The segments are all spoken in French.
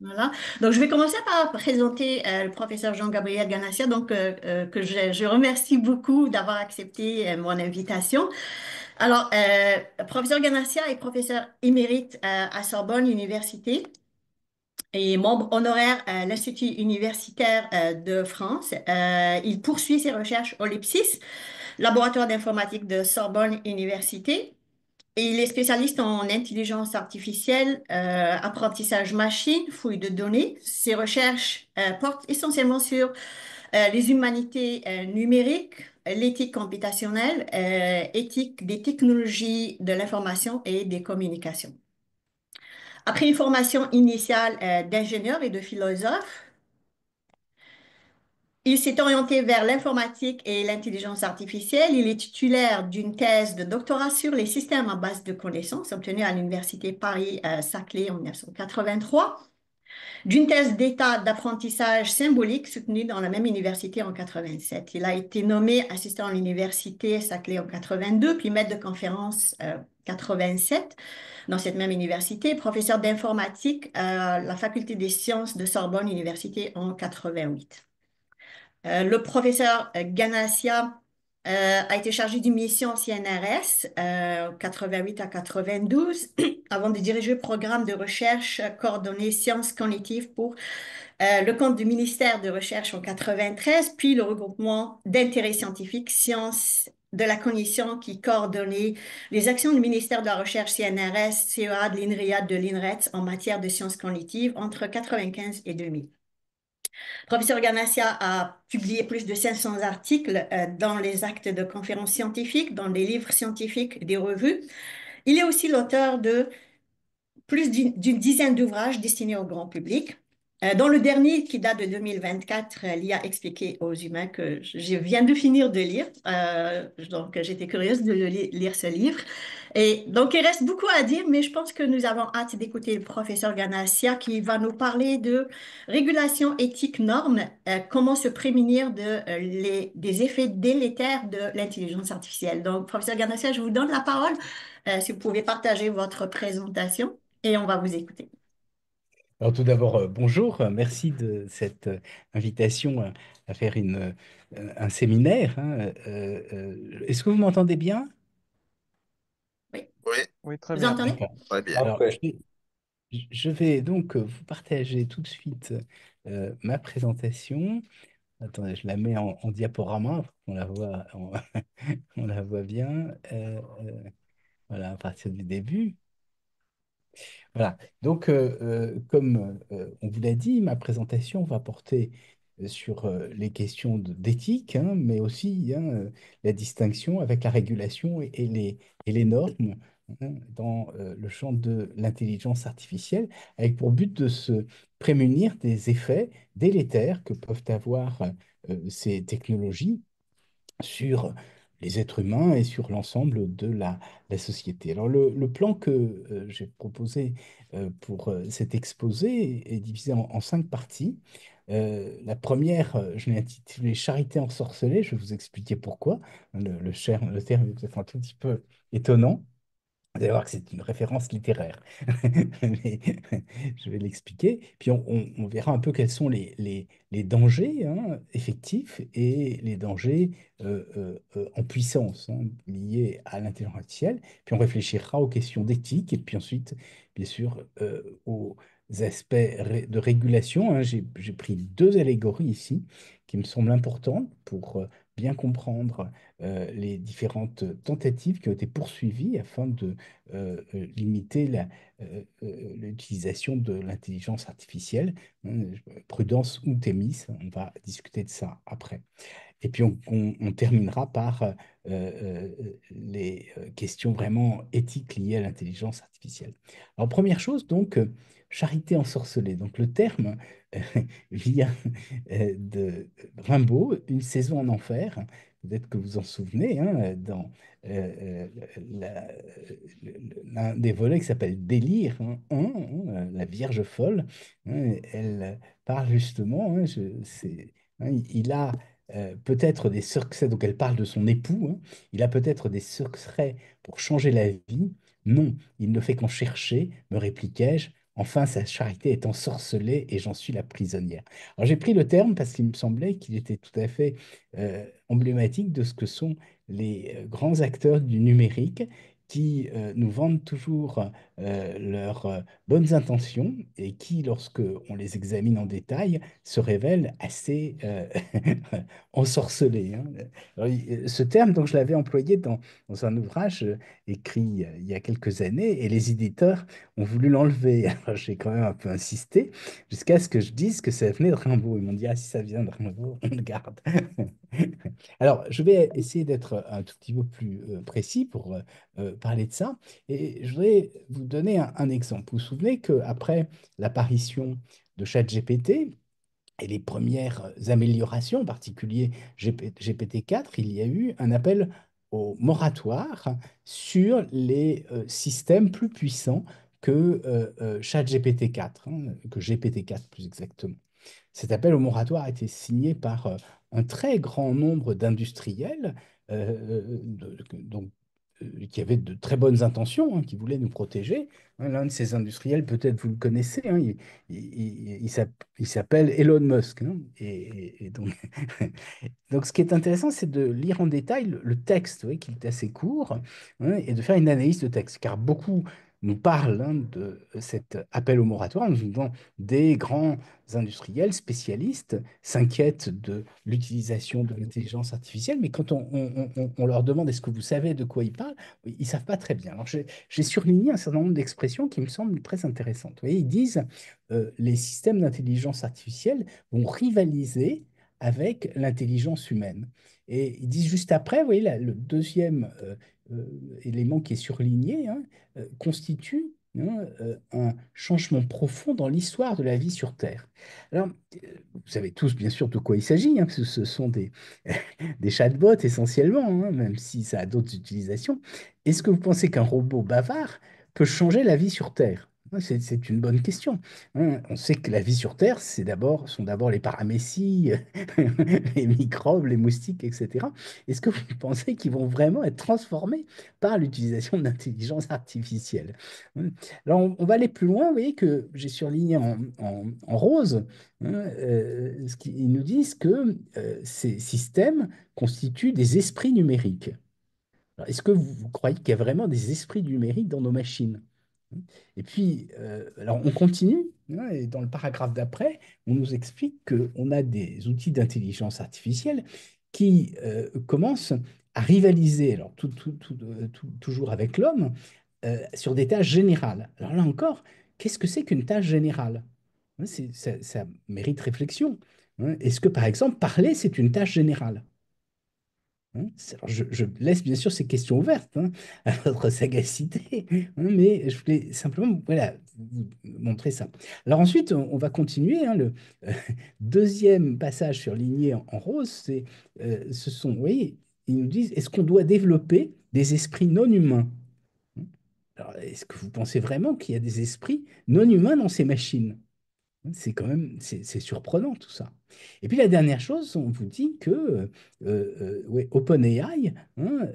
Voilà. Donc, je vais commencer par présenter le professeur Jean-Gabriel Ganassia, que je remercie beaucoup d'avoir accepté mon invitation. Alors, professeur Ganassia est professeur émérite à Sorbonne Université et membre honoraire à l'Institut universitaire de France. Il poursuit ses recherches au LIPSIS, laboratoire d'informatique de Sorbonne Université. Et il est spécialiste en intelligence artificielle, apprentissage machine, fouille de données. Ses recherches portent essentiellement sur les humanités numériques, l'éthique computationnelle, éthique des technologies de l'information et des communications. Après une formation initiale d'ingénieur et de philosophe, il s'est orienté vers l'informatique et l'intelligence artificielle. Il est titulaire d'une thèse de doctorat sur les systèmes à base de connaissances obtenue à l'Université Paris-Saclay en 1983, d'une thèse d'état d'apprentissage symbolique soutenue dans la même université en 87. Il a été nommé assistant à l'Université Saclay en 82, puis maître de conférence 87 dans cette même université, professeur d'informatique à la Faculté des sciences de Sorbonne Université en 88. Le professeur Ganassia a été chargé d'une mission CNRS 88 à 92 avant de diriger le programme de recherche coordonné sciences cognitives pour le compte du ministère de Recherche en 93, puis le regroupement d'intérêts scientifiques sciences de la cognition qui coordonnait les actions du ministère de la Recherche CNRS, CEA, de l'INRIA, de l'INRETS en matière de sciences cognitives entre 95 et 2000. Professeur Ganassia a publié plus de 500 articles dans les actes de conférences scientifiques, dans des livres scientifiques, des revues. Il est aussi l'auteur de plus d'une dizaine d'ouvrages destinés au grand public. Dans le dernier, qui date de 2024, l'IA expliqué aux humains que je viens de finir de lire. Donc, j'étais curieuse de lire ce livre. Et donc, il reste beaucoup à dire, mais je pense que nous avons hâte d'écouter le professeur Ganassia qui va nous parler de régulation éthique normes, comment se prémunir des effets délétères de l'intelligence artificielle. Donc, professeur Ganassia, je vous donne la parole. Si vous pouvez partager votre présentation et on va vous écouter. Alors tout d'abord, bonjour, merci de cette invitation à faire un séminaire, hein. Est-ce que vous m'entendez bien? Oui, Oui, Oui, très vous bien. entendez? D'accord. très bien. Alors, Parfait. je vais donc vous partager tout de suite ma présentation. Attendez, je la mets en diaporama, pour qu'on la voit, on la voit bien. Voilà, à partir du début. Voilà. Donc, comme on vous l'a dit, ma présentation va porter sur les questions d'éthique, hein, mais aussi hein, la distinction avec la régulation et les normes hein, dans le champ de l'intelligence artificielle, avec pour but de se prémunir des effets délétères que peuvent avoir ces technologies sur les êtres humains et sur l'ensemble de la société. Alors le plan que j'ai proposé pour cet exposé est divisé en 5 parties. La première, je l'ai intitulée Charité ensorcelée, je vais vous expliquer pourquoi. Le terme est peut-être un tout petit peu étonnant. Vous allez voir que c'est une référence littéraire. Mais je vais l'expliquer. Puis on verra un peu quels sont les dangers hein, effectifs et les dangers en puissance hein, liés à l'intelligence artificielle. Puis on réfléchira aux questions d'éthique et puis ensuite, bien sûr, aux aspects de régulation, hein. J'ai pris 2 allégories ici qui me semblent importantes pour bien comprendre les différentes tentatives qui ont été poursuivies afin de limiter l'utilisation de l'intelligence artificielle. Hein, Prudence ou Thémis, on va discuter de ça après. Et puis on terminera par les questions vraiment éthiques liées à l'intelligence artificielle. Alors première chose, donc, charité ensorcelée. Donc le terme euh, vient de Rimbaud, Une saison en enfer. Peut-être que vous vous en souvenez, hein, dans la- l'un des volets qui s'appelle Délire, la Vierge folle. Elle parle justement, il a peut-être des secrets, donc elle parle de son époux, hein. Il a peut-être des secrets pour changer la vie. Non, il ne fait qu'en chercher, me répliquai-je, Enfin, sa charité est ensorcelée et j'en suis la prisonnière. Alors j'ai pris le terme parce qu'il me semblait qu'il était tout à fait emblématique de ce que sont les grands acteurs du numérique qui nous vendent toujours leurs bonnes intentions et qui, lorsque on les examine en détail, se révèlent assez ensorcelés, hein. Alors, ce terme, donc, je l'avais employé dans un ouvrage écrit il y a quelques années et les éditeurs ont voulu l'enlever. Alors, j'ai quand même un peu insisté jusqu'à ce que je dise que ça venait de Rimbaud. Ils m'ont dit, ah, si ça vient de Rimbaud, on le garde. Alors, je vais essayer d'être un tout petit peu plus précis pour parler de ça. Et je voudrais vous donner un exemple. Vous vous souvenez qu'après l'apparition de ChatGPT, et les premières améliorations, en particulier GPT-4, il y a eu un appel au moratoire sur les systèmes plus puissants que ChatGPT-4, hein, que GPT-4 plus exactement. Cet appel au moratoire a été signé par un très grand nombre d'industriels qui avaient de très bonnes intentions, hein, qui voulaient nous protéger. Hein, l'un de ces industriels, peut-être vous le connaissez, hein, il s'appelle Elon Musk, hein, et donc, donc, ce qui est intéressant, c'est de lire en détail le texte, oui, qui est assez court, hein, et de faire une analyse de texte, car beaucoup nous parlent, hein, de cet appel au moratoire, nous disons des grands industriels spécialistes s'inquiètent de l'utilisation de l'intelligence artificielle, mais quand on leur demande est-ce que vous savez de quoi ils parlent, ils ne savent pas très bien. Alors j'ai surligné un certain nombre d'expressions qui me semblent très intéressantes. Vous voyez, ils disent les systèmes d'intelligence artificielle vont rivaliser avec l'intelligence humaine. Et ils disent juste après, vous voyez, le deuxième élément qui est surligné, hein, constitue, hein, un changement profond dans l'histoire de la vie sur Terre. Alors, vous savez tous bien sûr de quoi il s'agit, hein, parce que ce sont des chatbots essentiellement, hein, même si ça a d'autres utilisations. Est-ce que vous pensez qu'un robot bavard peut changer la vie sur Terre? C'est une bonne question, hein. On sait que la vie sur Terre, sont d'abord les paramécies, les microbes, les moustiques, etc. Est-ce que vous pensez qu'ils vont vraiment être transformés par l'utilisation de l'intelligence artificielle? Alors, on va aller plus loin. Vous voyez que j'ai surligné en rose, hein, ils nous disent que ces systèmes constituent des esprits numériques. Alors, est-ce que vous croyez qu'il y a vraiment des esprits numériques dans nos machines? Et puis, alors on continue, hein, et dans le paragraphe d'après, on nous explique qu'on a des outils d'intelligence artificielle qui commencent à rivaliser, alors toujours avec l'homme, sur des tâches générales. Alors là encore, qu'est-ce que c'est qu'une tâche générale? Hein, ça mérite réflexion, hein. Est-ce que, par exemple, parler, c'est une tâche générale? Hein, alors, je laisse bien sûr ces questions ouvertes, hein, à votre sagacité, hein, mais je voulais simplement voilà, vous montrer ça. Alors ensuite, on va continuer, hein, le euh, deuxième passage surligné en rose, vous voyez, ils nous disent, est-ce qu'on doit développer des esprits non humains? Hein. Alors, est-ce que vous pensez vraiment qu'il y a des esprits non humains dans ces machines? C'est quand même, c'est surprenant tout ça. Et puis la dernière chose, on vous dit que ouais, OpenAI, hein,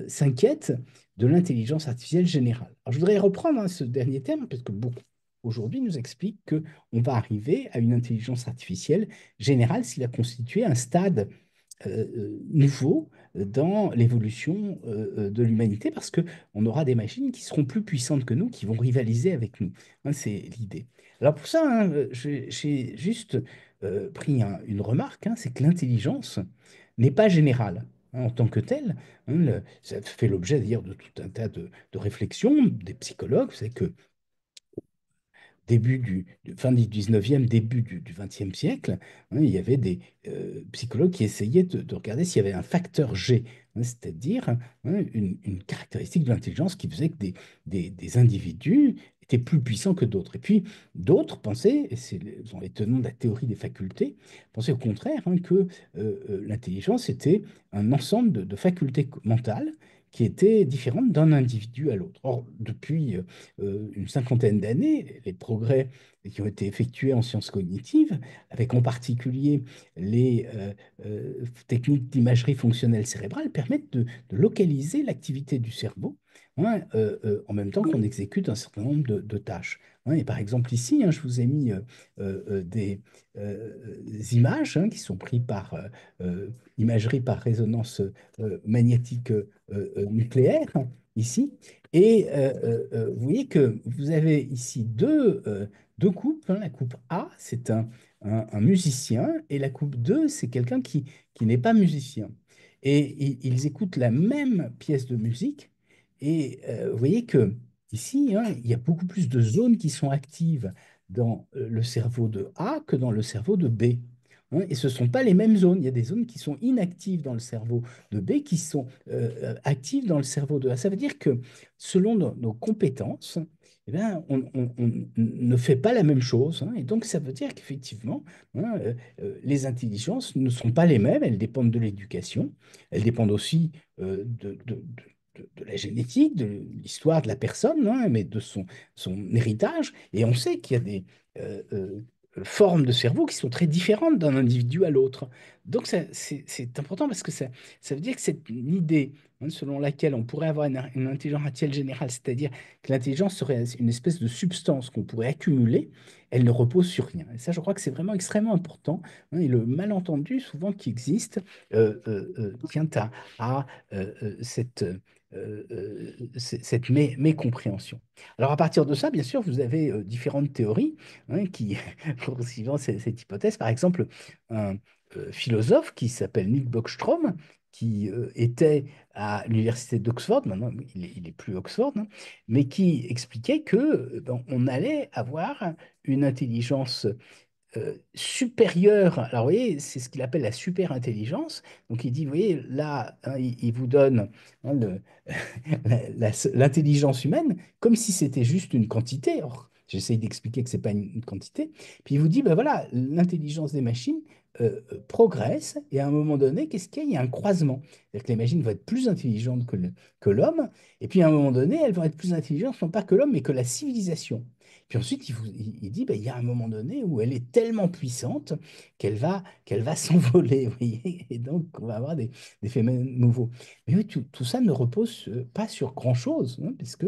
s'inquiète de l'intelligence artificielle générale. Alors je voudrais reprendre, hein, ce dernier terme parce que beaucoup aujourd'hui nous expliquent que on va arriver à une intelligence artificielle générale s'il a constitué un stade nouveau dans l'évolution de l'humanité parce que on aura des machines qui seront plus puissantes que nous, qui vont rivaliser avec nous. Hein, c'est l'idée. Alors pour ça, hein, j'ai juste pris une remarque, hein, c'est que l'intelligence n'est pas générale, hein, en tant que telle. Hein, ça fait l'objet d'ailleurs de tout un tas de réflexions des psychologues. C'est que fin du 19e, début du 20e siècle, hein, il y avait des psychologues qui essayaient de regarder s'il y avait un facteur G, hein, c'est-à-dire, hein, une caractéristique de l'intelligence qui faisait que des individus étaient plus puissants que d'autres. Et puis d'autres pensaient, et sont les tenants de la théorie des facultés, pensaient au contraire, hein, que l'intelligence était un ensemble de facultés mentales qui étaient différentes d'un individu à l'autre. Or, depuis une cinquantaine d'années, les progrès qui ont été effectués en sciences cognitives, avec en particulier les techniques d'imagerie fonctionnelle cérébrale, permettent de localiser l'activité du cerveau, hein, en même temps qu'on exécute un certain nombre de tâches. hein. Et par exemple ici, hein, je vous ai mis des images, hein, qui sont prises par imagerie par résonance magnétique nucléaire, hein, ici. Et vous voyez que vous avez ici deux coupes, hein. La coupe A, c'est un musicien, et la coupe 2, c'est quelqu'un qui n'est pas musicien. Et ils écoutent la même pièce de musique. Et vous voyez que ici, hein, il y a beaucoup plus de zones qui sont actives dans le cerveau de A que dans le cerveau de B, hein. Et ce ne sont pas les mêmes zones. Il y a des zones qui sont inactives dans le cerveau de B qui sont actives dans le cerveau de A. Ça veut dire que selon nos compétences, eh bien, on ne fait pas la même chose, hein. Et donc, ça veut dire qu'effectivement, hein, les intelligences ne sont pas les mêmes. Elles dépendent de l'éducation. Elles dépendent aussi de la génétique, de l'histoire de la personne, hein, mais de son héritage. Et on sait qu'il y a des formes de cerveau qui sont très différentes d'un individu à l'autre. Donc c'est important parce que ça veut dire que c'est une idée, hein, selon laquelle on pourrait avoir une intelligence artificielle générale, c'est-à-dire que l'intelligence serait une espèce de substance qu'on pourrait accumuler, elle ne repose sur rien. Et ça, je crois que c'est vraiment extrêmement important, hein. Et le malentendu souvent qui existe tient à cette mécompréhension. Alors à partir de ça, bien sûr, vous avez différentes théories, hein, qui, poursuivant cette hypothèse. Par exemple, un philosophe qui s'appelle Nick Bostrom, qui était à l'université d'Oxford, maintenant il est plus Oxford, hein, mais qui expliquait que ben, on allait avoir une intelligence supérieure. Alors, vous voyez, c'est ce qu'il appelle la super-intelligence. Donc, il dit, vous voyez, là, hein, il vous donne, hein, l'intelligence humaine comme si c'était juste une quantité. Or, j'essaye d'expliquer que ce n'est pas une quantité. Puis il vous dit, ben voilà, l'intelligence des machines progresse, et à un moment donné, qu'est-ce qu'il y a? Il y a un croisement. C'est-à-dire que les machines vont être plus intelligentes que l'homme, et puis à un moment donné, elles vont être plus intelligentes, non pas que l'homme, mais que la civilisation. Puis ensuite, il dit, ben, il y a un moment donné où elle est tellement puissante qu'elle va s'envoler, vous voyez, et donc on va avoir des phénomènes nouveaux. Mais oui, tout ça ne repose pas sur grand-chose, hein, puisque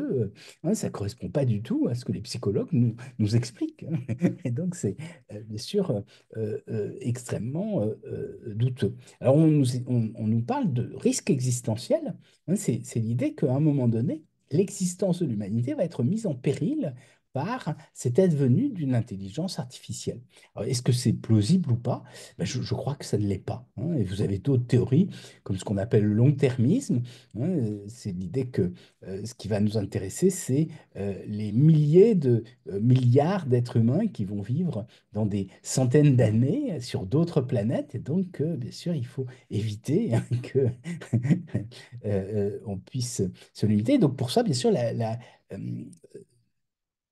hein, ça ne correspond pas du tout à ce que les psychologues nous expliquent, hein. Et donc, c'est bien sûr extrêmement douteux. Alors, on nous parle de risque existentiel, hein. C'est l'idée qu'à un moment donné, l'existence de l'humanité va être mise en péril par cette advenue d'une intelligence artificielle. Alors, est-ce que c'est plausible ou pas? Ben, je crois que ça ne l'est pas, hein. Et vous avez d'autres théories, comme ce qu'on appelle le long-termisme, hein. C'est l'idée que ce qui va nous intéresser, c'est les milliers de milliards d'êtres humains qui vont vivre dans des centaines d'années sur d'autres planètes. Et donc, bien sûr, il faut éviter, hein, que on puisse se limiter. Donc, pour ça, bien sûr, euh,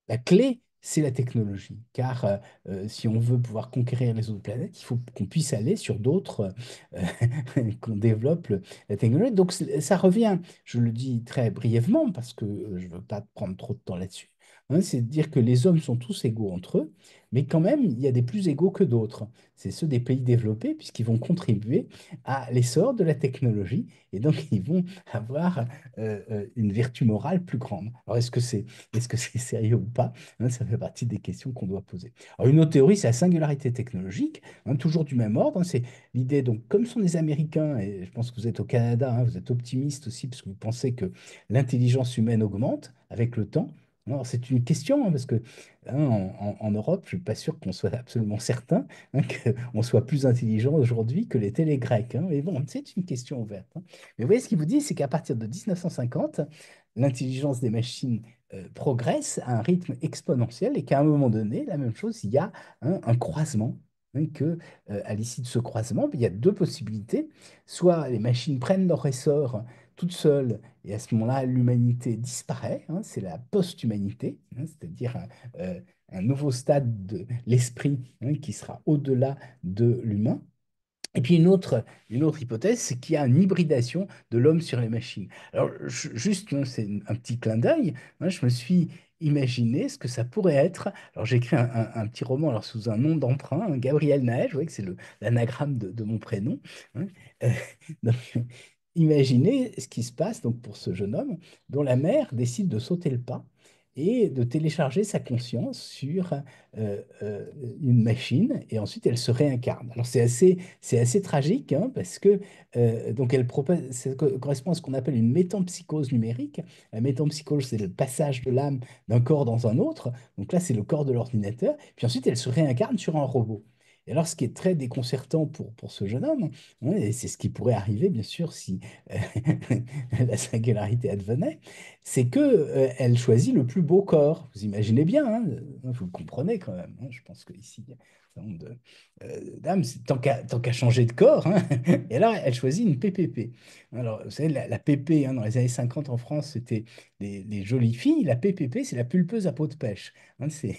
la clé, c'est la technologie, car si on veut pouvoir conquérir les autres planètes, il faut qu'on puisse aller sur d'autres, qu'on développe la technologie. Donc ça revient, je le dis très brièvement, parce que je ne veux pas prendre trop de temps là-dessus, hein, c'est de dire que les hommes sont tous égaux entre eux, mais quand même, il y a des plus égaux que d'autres. C'est ceux des pays développés, puisqu'ils vont contribuer à l'essor de la technologie, et donc ils vont avoir une vertu morale plus grande. Alors est-ce que c'est sérieux ou pas? Hein, ça fait partie des questions qu'on doit poser. Alors, une autre théorie, c'est la singularité technologique, hein, toujours du même ordre, hein. C'est l'idée, donc, comme sont les Américains, et je pense que vous êtes au Canada, hein, vous êtes optimiste aussi, parce que vous pensez que l'intelligence humaine augmente avec le temps. Alors, c'est une question, hein, parce que hein, en Europe, je ne suis pas sûr qu'on soit absolument certain, hein, qu'on soit plus intelligent aujourd'hui que l'étaient les Grecs, hein. Mais bon, c'est une question ouverte, hein. Mais vous voyez, ce qu'il vous dit, c'est qu'à partir de 1950, l'intelligence des machines progresse à un rythme exponentiel, et qu'à un moment donné, la même chose, il y a un croisement, hein, à l'issue de ce croisement, il y a deux possibilités. Soit les machines prennent leur essor toutes seules, et à ce moment-là, l'humanité disparaît, hein, c'est la post-humanité, hein, c'est-à-dire un nouveau stade de l'esprit, hein, qui sera au-delà de l'humain. Et puis une autre hypothèse, c'est qu'il y a une hybridation de l'homme sur les machines. Alors, juste, hein, c'est un petit clin d'œil, hein, je me suis imaginé ce que ça pourrait être. Alors, j'ai écrit un petit roman alors, sous un nom d'emprunt, hein, Gabriel Naël, vous voyez que c'est l'anagramme de mon prénom, hein. Euh, donc, imaginez ce qui se passe donc, pour ce jeune homme dont la mère décide de sauter le pas et de télécharger sa conscience sur une machine, et ensuite elle se réincarne. Alors c'est assez tragique, hein, parce que donc elle propose, correspond à ce qu'on appelle une métempsychose numérique. La métempsychose, c'est le passage de l'âme d'un corps dans un autre. Donc là, c'est le corps de l'ordinateur. Puis ensuite, elle se réincarne sur un robot. Et alors, ce qui est très déconcertant pour ce jeune homme, hein, et c'est ce qui pourrait arriver, bien sûr, si euh, la singularité advenait, c'est que elle choisit le plus beau corps. Vous imaginez bien, hein, vous le comprenez quand même, hein, je pense qu'ici, il y a un certain nombre dames, tant qu'à changer de corps, hein. Et alors, elle choisit une PPP. Alors, vous savez, la PP, hein, dans les années 50 en France, c'était les jolies filles. La PPP, c'est la pulpeuse à peau de pêche. Hein, c'est,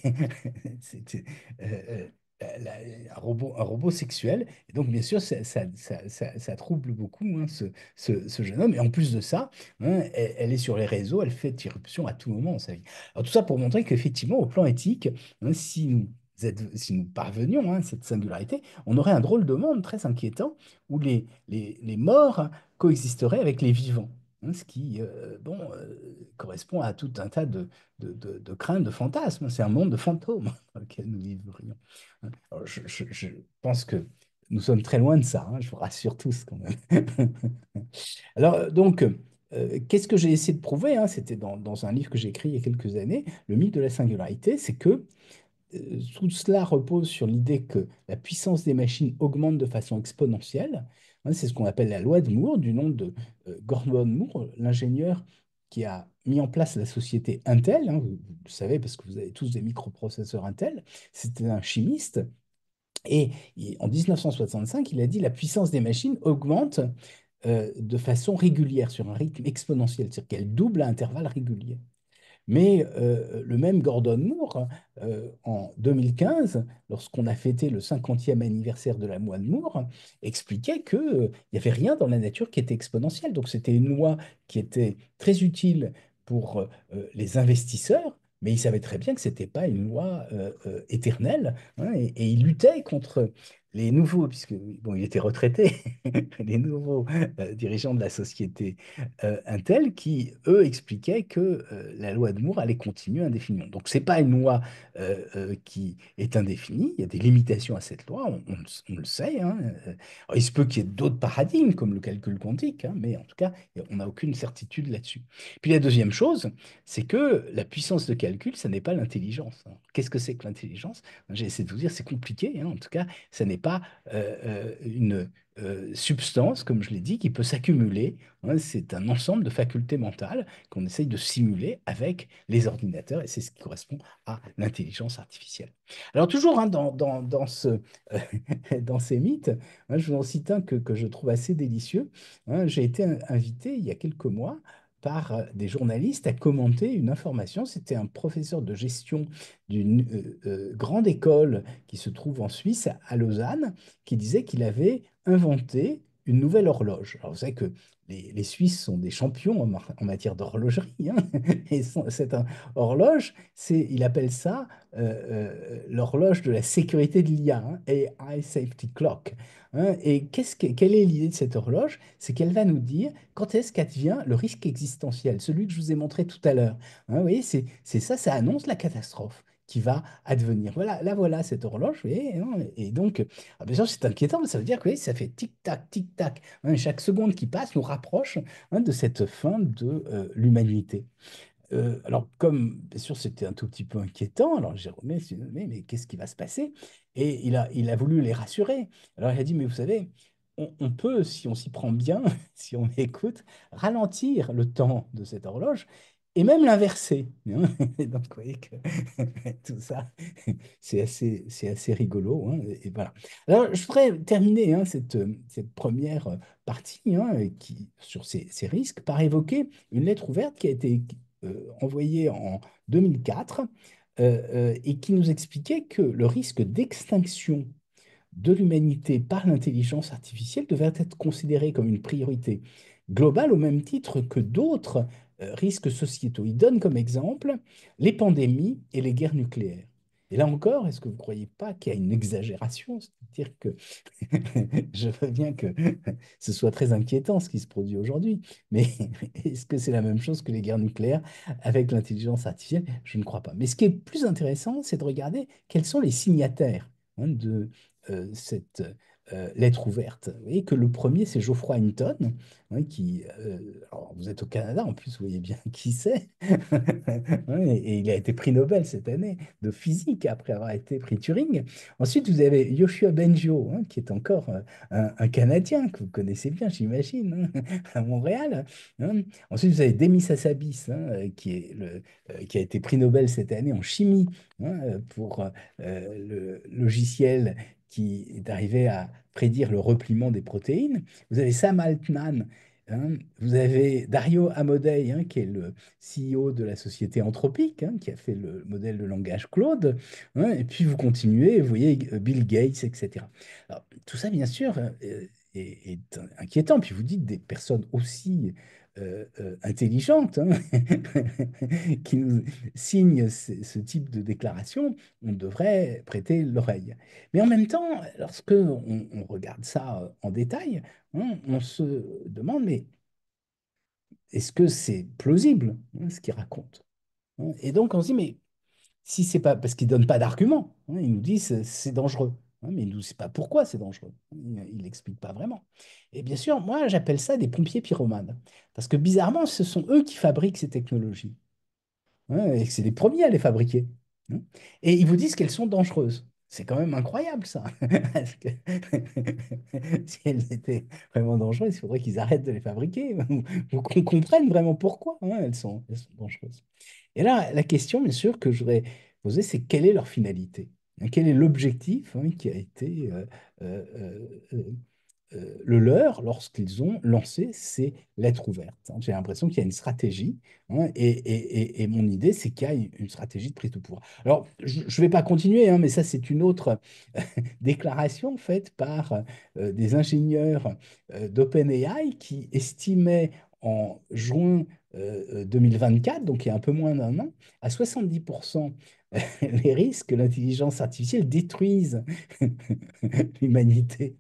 euh, un robot sexuel. Et donc, bien sûr, ça trouble beaucoup, hein, ce jeune homme. Et en plus de ça, hein, elle est sur les réseaux, elle fait irruption à tout moment dans sa vie. Alors, tout ça pour montrer qu'effectivement, au plan éthique, hein, si nous parvenions, hein, à cette singularité, on aurait un drôle de monde très inquiétant où les morts coexisteraient avec les vivants. Hein, ce qui correspond à tout un tas de craintes, de fantasmes. C'est un monde de fantômes dans lequel nous vivrions. Hein. Alors, je pense que nous sommes très loin de ça, hein, je vous rassure tous quand même. Alors, donc, qu'est-ce que j'ai essayé de prouver, hein, c'était dans un livre que j'ai écrit il y a quelques années, le mythe de la singularité, c'est que tout cela repose sur l'idée que la puissance des machines augmente de façon exponentielle. Hein, c'est ce qu'on appelle la loi de Moore, du nom de Gordon Moore, l'ingénieur qui a mis en place la société Intel. Hein, vous le savez parce que vous avez tous des microprocesseurs Intel. C'était un chimiste. Et en 1965, il a dit la puissance des machines augmente de façon régulière, sur un rythme exponentiel, c'est-à-dire qu'elle double à intervalles réguliers. Mais le même Gordon Moore, en 2015, lorsqu'on a fêté le 50e anniversaire de la loi de Moore, expliquait qu'il n'y avait rien dans la nature qui était exponentiel. Donc c'était une loi qui était très utile pour les investisseurs, mais il savait très bien que ce n'était pas une loi éternelle, hein, et il luttait contre les nouveaux, puisque bon, il était retraité, les nouveaux dirigeants de la société Intel qui, eux, expliquaient que la loi de Moore allait continuer indéfiniment. Donc, ce n'est pas une loi qui est indéfinie, il y a des limitations à cette loi, on le sait, hein. Alors, il se peut qu'il y ait d'autres paradigmes, comme le calcul quantique, hein, mais en tout cas, on n'a aucune certitude là-dessus. Puis la deuxième chose, c'est que la puissance de calcul, ça n'est pas l'intelligence, hein. Qu'est-ce que c'est que l'intelligence? J'ai essayé de vous dire, c'est compliqué, hein. En tout cas, ça n'est pas une substance, comme je l'ai dit, qui peut s'accumuler, hein. C'est un ensemble de facultés mentales qu'on essaye de simuler avec les ordinateurs, et c'est ce qui correspond à l'intelligence artificielle. Alors toujours, hein, dans ces mythes, hein, je vous en cite un que je trouve assez délicieux. Hein. J'ai été invité il y a quelques mois par des journalistes à commenter une information. C'était un professeur de gestion d'une grande école qui se trouve en Suisse, à Lausanne, qui disait qu'il avait inventé une nouvelle horloge. Alors, vous savez que les Suisses sont des champions en matière d'horlogerie, hein. Et cette horloge, il appelle ça l'horloge de la sécurité de l'IA, hein, AI Safety Clock. Hein. Et quelle est l'idée de cette horloge? C'est qu'elle va nous dire quand est-ce qu'advient le risque existentiel, celui que je vous ai montré tout à l'heure. Hein, vous voyez, c'est ça, ça annonce la catastrophe qui va advenir. Voilà, là voilà cette horloge, vous voyez, hein. Et donc, bien sûr, c'est inquiétant, mais ça veut dire que oui, ça fait tic-tac, tic-tac, hein. Chaque seconde qui passe nous rapproche, hein, de cette fin de l'humanité. Alors, comme bien sûr c'était un tout petit peu inquiétant, alors Jérôme s'est dit, mais qu'est-ce qui va se passer? Et il a voulu les rassurer. Alors il a dit, mais vous savez, on peut, si on s'y prend bien, si on écoute, ralentir le temps de cette horloge et même l'inverser, hein. Et donc, vous voyez que tout ça, c'est assez rigolo, hein, et voilà. Alors, je voudrais terminer, hein, cette première partie, hein, sur ces risques par évoquer une lettre ouverte qui a été envoyée en 2004 et qui nous expliquait que le risque d'extinction de l'humanité par l'intelligence artificielle devrait être considéré comme une priorité globale au même titre que d'autres risques sociétaux. Il donne comme exemple les pandémies et les guerres nucléaires. Et là encore, est-ce que vous ne croyez pas qu'il y a une exagération? C'est-à-dire que je veux bien que ce soit très inquiétant ce qui se produit aujourd'hui, mais est-ce que c'est la même chose que les guerres nucléaires avec l'intelligence artificielle? Je ne crois pas. Mais ce qui est plus intéressant, c'est de regarder quels sont les signataires de cette lettre ouverte. Vous voyez que le premier, c'est Geoffroy Hinton, alors vous êtes au Canada, en plus, vous voyez bien qui c'est. Et il a été prix Nobel cette année de physique après avoir été prix Turing. Ensuite, vous avez Yoshua Bengio, qui est encore un Canadien que vous connaissez bien, j'imagine, à Montréal. Ensuite, vous avez Demis Hassabis, qui a été prix Nobel cette année en chimie, pour le logiciel qui est arrivé à prédire le repliement des protéines. Vous avez Sam Altman. Vous avez Dario Amodei, qui est le CEO de la société Anthropic, qui a fait le modèle de langage Claude. Et puis vous continuez, vous voyez Bill Gates, etc. Alors, tout ça, bien sûr, est inquiétant. Puis vous dites des personnes aussi intelligentes, qui nous signent ce type de déclaration, on devrait prêter l'oreille. Mais en même temps, lorsque on regarde ça en détail, on se demande, mais est-ce que c'est plausible, ce qu'il raconte? Et donc on se dit, mais si c'est pas parce qu'ils donnent pas d'argument, ils nous disent c'est dangereux, mais ils nous disent pas pourquoi c'est dangereux. Il n'explique pas vraiment. Et bien sûr, moi j'appelle ça des pompiers pyromanes, parce que bizarrement, ce sont eux qui fabriquent ces technologies. Et que c'est les premiers à les fabriquer. Hein. Et ils vous disent qu'elles sont dangereuses. C'est quand même incroyable ça. Parce que si elles étaient vraiment dangereuses, il faudrait qu'ils arrêtent de les fabriquer. Ou qu'on comprenne vraiment pourquoi elles sont dangereuses. Et là, la question, bien sûr, que je voudrais poser, c'est quelle est leur finalité? Quel est l'objectif qui a été le leur lorsqu'ils ont lancé ces lettres ouvertes. J'ai l'impression qu'il y a une stratégie, et mon idée, c'est qu'il y a une stratégie de prise de pouvoir. Alors, je ne vais pas continuer, mais ça, c'est une autre déclaration faite par des ingénieurs d'OpenAI qui estimaient en juin 2024, donc il y a un peu moins d'un an, à 70% les risques que l'intelligence artificielle détruise l'humanité.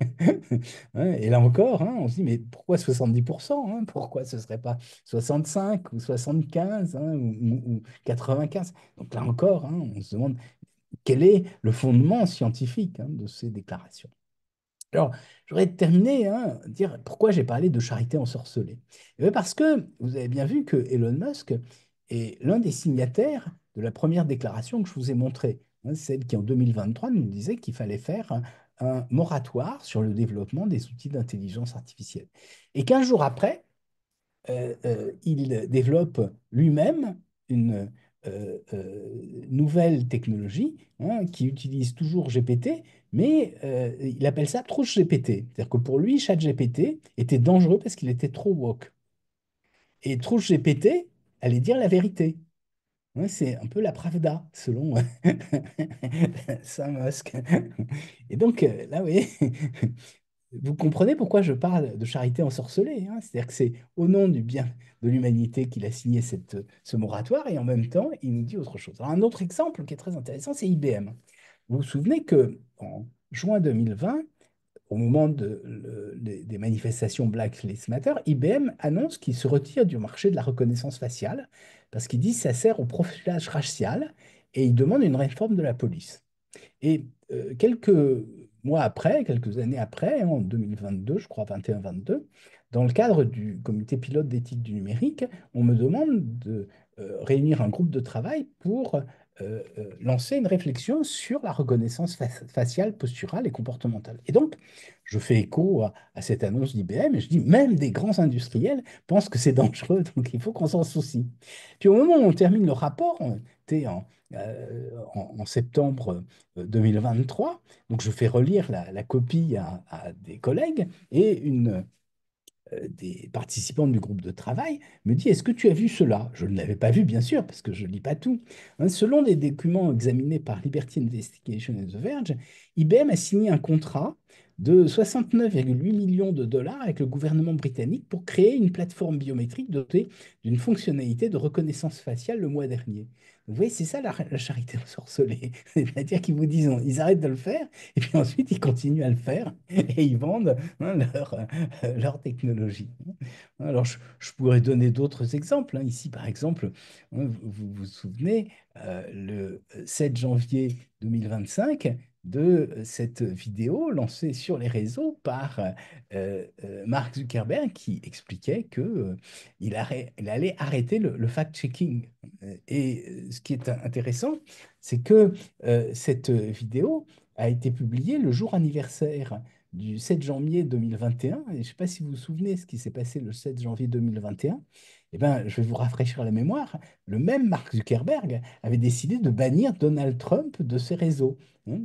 Et là encore, on se dit, mais pourquoi 70%, pourquoi ce ne serait pas 65 ou 75, ou 95? Donc là encore, on se demande quel est le fondement scientifique de ces déclarations. Alors, j'aurais terminé, dire pourquoi j'ai parlé de charité ensorcelée. Eh bien, parce que vous avez bien vu que Elon Musk est l'un des signataires de la première déclaration que je vous ai montrée, celle qui en 2023 nous disait qu'il fallait faire un moratoire sur le développement des outils d'intelligence artificielle. Et 15 jours après, il développe lui-même une nouvelle technologie qui utilise toujours GPT, mais il appelle ça Truth GPT. C'est-à-dire que pour lui, ChatGPT était dangereux parce qu'il était trop woke. Et Truth GPT allait dire la vérité. C'est un peu la Pravda, selon Sam Musk. Et donc, là, vous voyez, vous comprenez pourquoi je parle de charité ensorcelée, hein. C'est-à-dire que c'est au nom du bien de l'humanité qu'il a signé ce moratoire et en même temps, il nous dit autre chose. Alors, un autre exemple qui est très intéressant, c'est IBM. Vous vous souvenez que en juin 2020, au moment des manifestations Black Lives Matter, IBM annonce qu'il se retire du marché de la reconnaissance faciale parce qu'il dit que ça sert au profilage racial et il demande une réforme de la police. Et quelques mois après, quelques années après, en 2022, je crois 21-22, dans le cadre du comité pilote d'éthique du numérique, on me demande de réunir un groupe de travail pour lancer une réflexion sur la reconnaissance faciale, posturale et comportementale. Et donc, je fais écho à cette annonce d'IBM et je dis, même des grands industriels pensent que c'est dangereux, donc il faut qu'on s'en soucie. Puis au moment où on termine le rapport, on était en septembre 2023. Donc, je fais relire la copie à des collègues et une des participantes du groupe de travail me dit, est-ce que tu as vu cela? Je ne l'avais pas vu, bien sûr, parce que je ne lis pas tout. Selon les documents examinés par Liberty Investigation et The Verge, IBM a signé un contrat de 69,8 millions de dollars avec le gouvernement britannique pour créer une plateforme biométrique dotée d'une fonctionnalité de reconnaissance faciale le mois dernier. Vous voyez, c'est ça la charité ensorcelée. C'est-à-dire qu'ils vous disent, ils arrêtent de le faire, et puis ensuite ils continuent à le faire, et ils vendent leur technologie. Alors, je pourrais donner d'autres exemples, hein. Ici, par exemple, vous souvenez, le 7 janvier 2025, de cette vidéo lancée sur les réseaux par Mark Zuckerberg qui expliquait que, il allait arrêter le fact-checking. Et ce qui est intéressant, c'est que cette vidéo a été publiée le jour anniversaire du 7 janvier 2021. Et je ne sais pas si vous vous souvenez ce qui s'est passé le 7 janvier 2021. Eh ben, je vais vous rafraîchir la mémoire. Le même Mark Zuckerberg avait décidé de bannir Donald Trump de ses réseaux. Hein.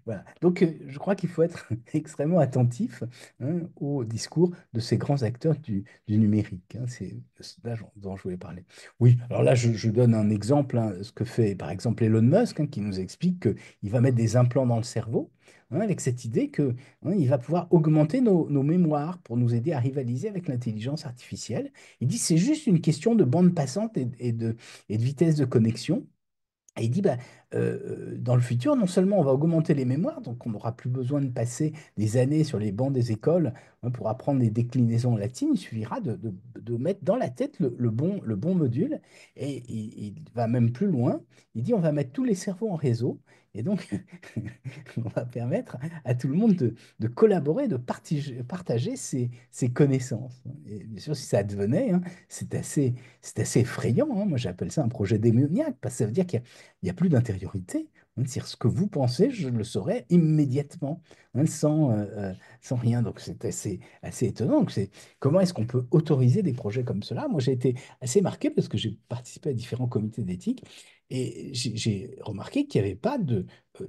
Voilà. Donc, je crois qu'il faut être extrêmement attentif, hein, au discours de ces grands acteurs du numérique, hein. C'est là dont je voulais parler. Oui, alors là, je donne un exemple, hein, ce que fait par exemple Elon Musk, hein, qui nous explique qu'il va mettre des implants dans le cerveau, hein, avec cette idée que, hein, il va pouvoir augmenter nos mémoires pour nous aider à rivaliser avec l'intelligence artificielle. Il dit que c'est juste une question de bande passante et de vitesse de connexion. Et il dit, bah, dans le futur, non seulement on va augmenter les mémoires, donc on n'aura plus besoin de passer des années sur les bancs des écoles, hein, pour apprendre les déclinaisons latines, il suffira de mettre dans la tête le bon module. Et il va même plus loin, il dit on va mettre tous les cerveaux en réseau, et donc on va permettre à tout le monde de collaborer, de partager ses connaissances. Et bien sûr, si ça advenait, hein, c'est assez effrayant, hein. Moi, j'appelle ça un projet démoniaque, parce que ça veut dire qu'il n'y a plus d'intériorité, hein. C'est-à-dire ce que vous pensez, je le saurais immédiatement, hein, sans rien. Donc c'est assez étonnant. Donc, comment est-ce qu'on peut autoriser des projets comme cela? Moi, j'ai été assez marqué parce que j'ai participé à différents comités d'éthique et j'ai remarqué qu'il n'y avait pas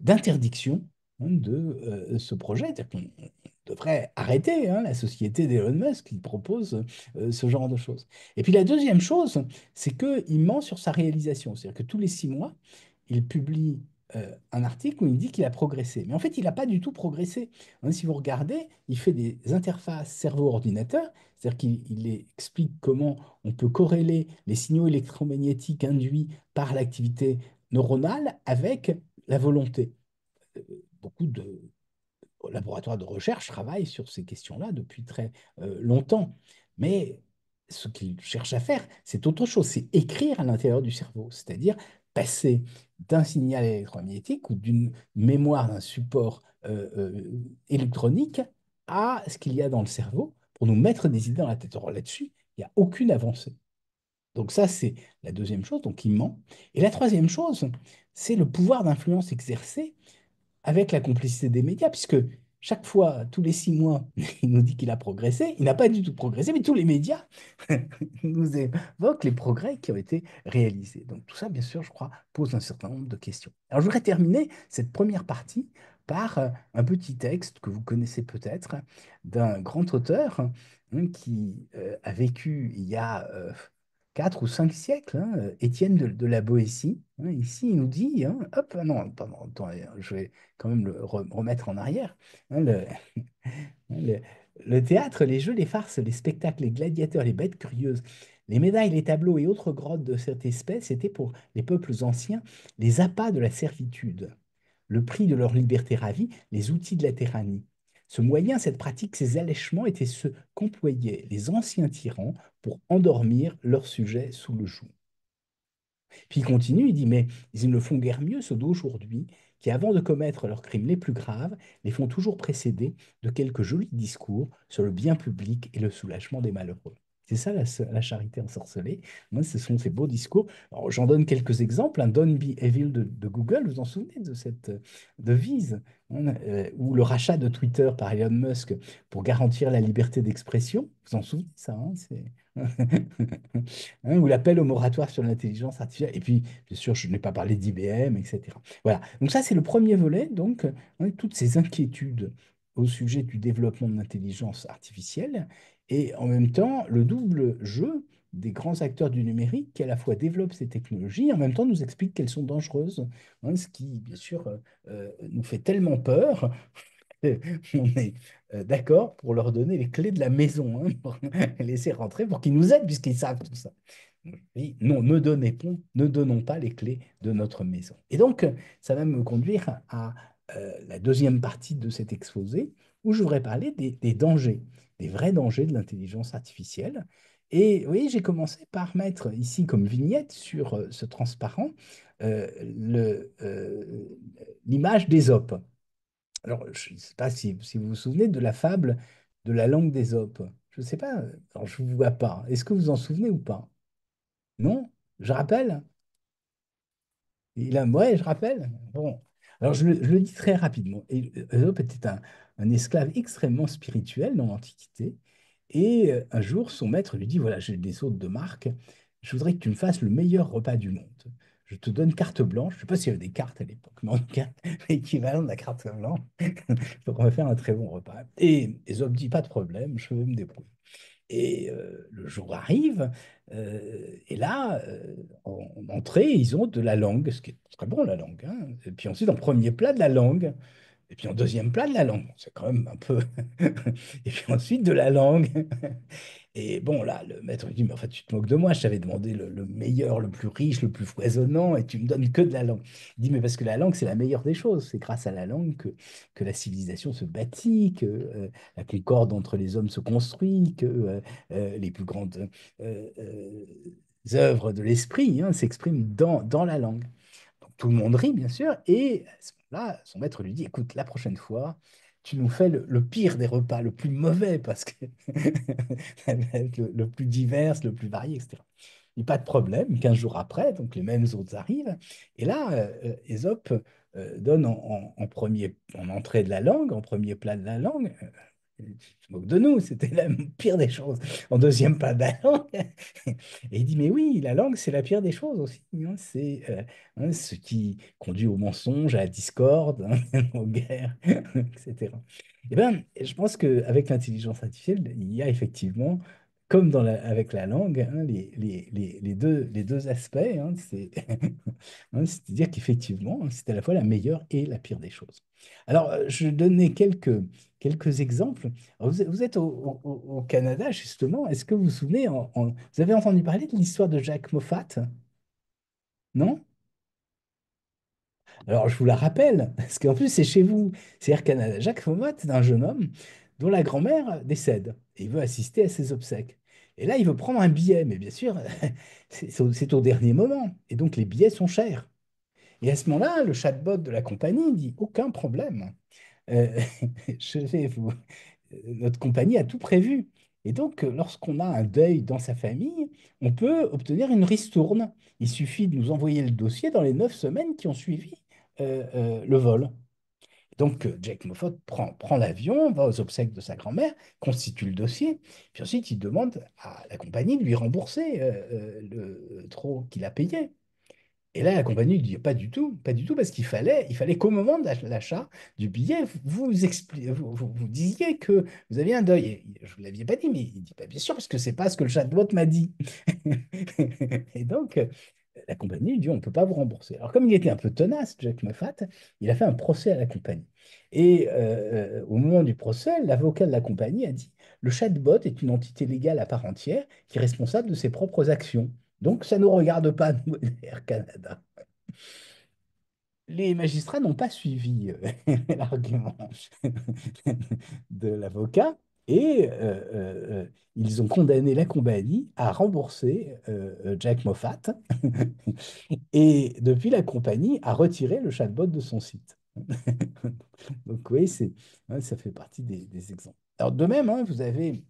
d'interdiction, hein, de ce projet. C'est-à-dire qu'on devrait arrêter, hein, la société d'Elon Musk qui propose ce genre de choses. Et puis la deuxième chose, c'est qu'il ment sur sa réalisation. C'est-à-dire que tous les 6 mois, il publie un article où il dit qu'il a progressé. Mais en fait, il n'a pas du tout progressé, hein. Si vous regardez, il fait des interfaces cerveau-ordinateur, c'est-à-dire qu'il explique comment on peut corréler les signaux électromagnétiques induits par l'activité neuronale avec la volonté. Beaucoup de laboratoires de recherche travaillent sur ces questions-là depuis très longtemps. Mais ce qu'ils cherchent à faire, c'est autre chose, c'est écrire à l'intérieur du cerveau, c'est-à-dire passer d'un signal électromagnétique ou d'une mémoire d'un support électronique à ce qu'il y a dans le cerveau pour nous mettre des idées dans la tête. Or, là-dessus, il n'y a aucune avancée. Donc ça, c'est la deuxième chose, donc il ment. Et la troisième chose, c'est le pouvoir d'influence exercé avec la complicité des médias, puisque chaque fois, tous les 6 mois, il nous dit qu'il a progressé. Il n'a pas du tout progressé, mais tous les médias nous évoquent les progrès qui ont été réalisés. Donc tout ça, bien sûr, je crois, pose un certain nombre de questions. Alors je voudrais terminer cette première partie par un petit texte que vous connaissez peut-être d'un grand auteur, hein, qui a vécu il y a 4 ou 5 siècles, hein, Étienne de la Boétie. Hein. Ici, il nous dit, hein, hop, ah non, pardon, attendez, je vais quand même le remettre en arrière. Hein, le, le théâtre, les jeux, les farces, les spectacles, les gladiateurs, les bêtes curieuses, les médailles, les tableaux et autres grottes de cette espèce étaient pour les peuples anciens les appâts de la servitude, le prix de leur liberté ravie, les outils de la tyrannie. Ce moyen, cette pratique, ces allèchements étaient ceux qu'employaient les anciens tyrans pour endormir leurs sujets sous le joug. Puis il continue, il dit, mais ils ne font guère mieux ceux d'aujourd'hui, qui, avant de commettre leurs crimes les plus graves, les font toujours précéder de quelques jolis discours sur le bien public et le soulagement des malheureux. C'est ça la charité ensorcelée. Moi, ce sont ces beaux discours. Alors, j'en donne quelques exemples. Un Don't Be Evil de Google, vous vous en souvenez de cette devise, hein, ou le rachat de Twitter par Elon Musk pour garantir la liberté d'expression. Vous en souvenez, ça, hein, hein, ou l'appel au moratoire sur l'intelligence artificielle. Et puis, bien sûr, je n'ai pas parlé d'IBM, etc. Voilà. Donc ça, c'est le premier volet. Donc, hein, toutes ces inquiétudes au sujet du développement de l'intelligence artificielle. Et en même temps, le double jeu des grands acteurs du numérique qui à la fois développent ces technologies et en même temps nous expliquent qu'elles sont dangereuses, hein, ce qui, bien sûr, nous fait tellement peur. On est d'accord pour leur donner les clés de la maison, hein, pour les laisser rentrer pour qu'ils nous aident puisqu'ils savent tout ça. Oui, non, ne donnons pas les clés de notre maison. Et donc, ça va me conduire à la deuxième partie de cet exposé, où je voudrais parler des dangers, des vrais dangers de l'intelligence artificielle. Et oui, j'ai commencé par mettre ici comme vignette sur ce transparent l'image d'Ésope. Alors, je ne sais pas si vous vous souvenez de la fable de la langue d'Ésope. Je ne sais pas, alors je ne vous vois pas. Est-ce que vous en souvenez ou pas? Non? Je rappelle? Ouais, je rappelle. Bon. Alors, je le dis très rapidement. Ésope était un esclave extrêmement spirituel dans l'Antiquité. Et un jour, son maître lui dit, voilà, j'ai des hôtes de marque. Je voudrais que tu me fasses le meilleur repas du monde. Je te donne carte blanche. Je ne sais pas s'il y avait des cartes à l'époque, mais en tout cas, l'équivalent de la carte blanche pour me faire un très bon repas. Et Ésope dit, pas de problème, je vais me débrouiller. Et le jour arrive, et là, en entrée, ils ont de la langue, ce qui est très bon, la langue, hein. Et puis ensuite, en premier plat, de la langue. Et puis en deuxième plat, de la langue. Bon, c'est quand même un peu. Et puis ensuite, de la langue. Et bon, là, le maître lui dit, mais en fait, tu te moques de moi, je t'avais demandé le meilleur, le plus riche, le plus foisonnant, et tu me donnes que de la langue. Il dit, mais parce que la langue, c'est la meilleure des choses. C'est grâce à la langue que la civilisation se bâtit, que la concorde entre les hommes se construit, que les plus grandes œuvres de l'esprit, hein, s'expriment dans la langue. Donc, tout le monde rit, bien sûr, et à ce moment-là, son maître lui dit, écoute, la prochaine fois, tu nous fais le pire des repas, le plus mauvais, parce que ça va être le plus divers, le plus varié, etc. Et pas de problème, 15 jours après, donc les mêmes hôtes arrivent, et là, Ésope donne en entrée de la langue, en premier plat de la langue, tu te moques de nous, c'était la pire des choses. En deuxième plat de la langue, et il dit, mais oui, la langue, c'est la pire des choses aussi, hein. C'est ce qui conduit au mensonge, à la discorde, hein, aux guerres, etc. Eh ben, je pense qu'avec l'intelligence artificielle, il y a effectivement, comme avec la langue, hein, les deux aspects, hein, hein, c'est-à-dire qu'effectivement, hein, c'est à la fois la meilleure et la pire des choses. Alors, je vais donner quelques exemples. Alors, vous êtes au Canada, justement. Est-ce que vous vous souvenez, vous avez entendu parler de l'histoire de Jacques Moffat? Non? Alors, je vous la rappelle, parce qu'en plus, c'est chez vous, c'est Air Canada. Jacques Moffat est un jeune homme dont la grand-mère décède et il veut assister à ses obsèques. Et là, il veut prendre un billet, mais bien sûr, c'est au dernier moment. Et donc, les billets sont chers. Et à ce moment-là, le chatbot de la compagnie dit, aucun problème. Euh, je vais vous... Notre compagnie a tout prévu. Et donc, lorsqu'on a un deuil dans sa famille, on peut obtenir une ristourne. Il suffit de nous envoyer le dossier dans les 9 semaines qui ont suivi le vol. Donc, Jake Moffat prend l'avion, va aux obsèques de sa grand-mère, constitue le dossier, puis ensuite il demande à la compagnie de lui rembourser le trop qu'il a payé. Et là, la compagnie lui dit pas du tout, parce il fallait qu'au moment de l'achat du billet, vous disiez que vous aviez un deuil. Et je ne vous l'aviez pas dit, mais il dit, pas bien sûr, parce que c'est pas ce que le chatbot m'a dit. Et donc, la compagnie lui dit, on ne peut pas vous rembourser. Alors, comme il était un peu tenace, Jack Moffat, il a fait un procès à la compagnie. Et au moment du procès, l'avocat de la compagnie a dit, le chatbot est une entité légale à part entière qui est responsable de ses propres actions. Donc, ça ne nous regarde pas, nous, Air Canada. Les magistrats n'ont pas suivi l'argument de l'avocat et ils ont condamné la compagnie à rembourser Jack Moffat et depuis la compagnie a retiré le chatbot de son site. Donc oui, hein, ça fait partie des exemples. Alors de même, hein, vous avez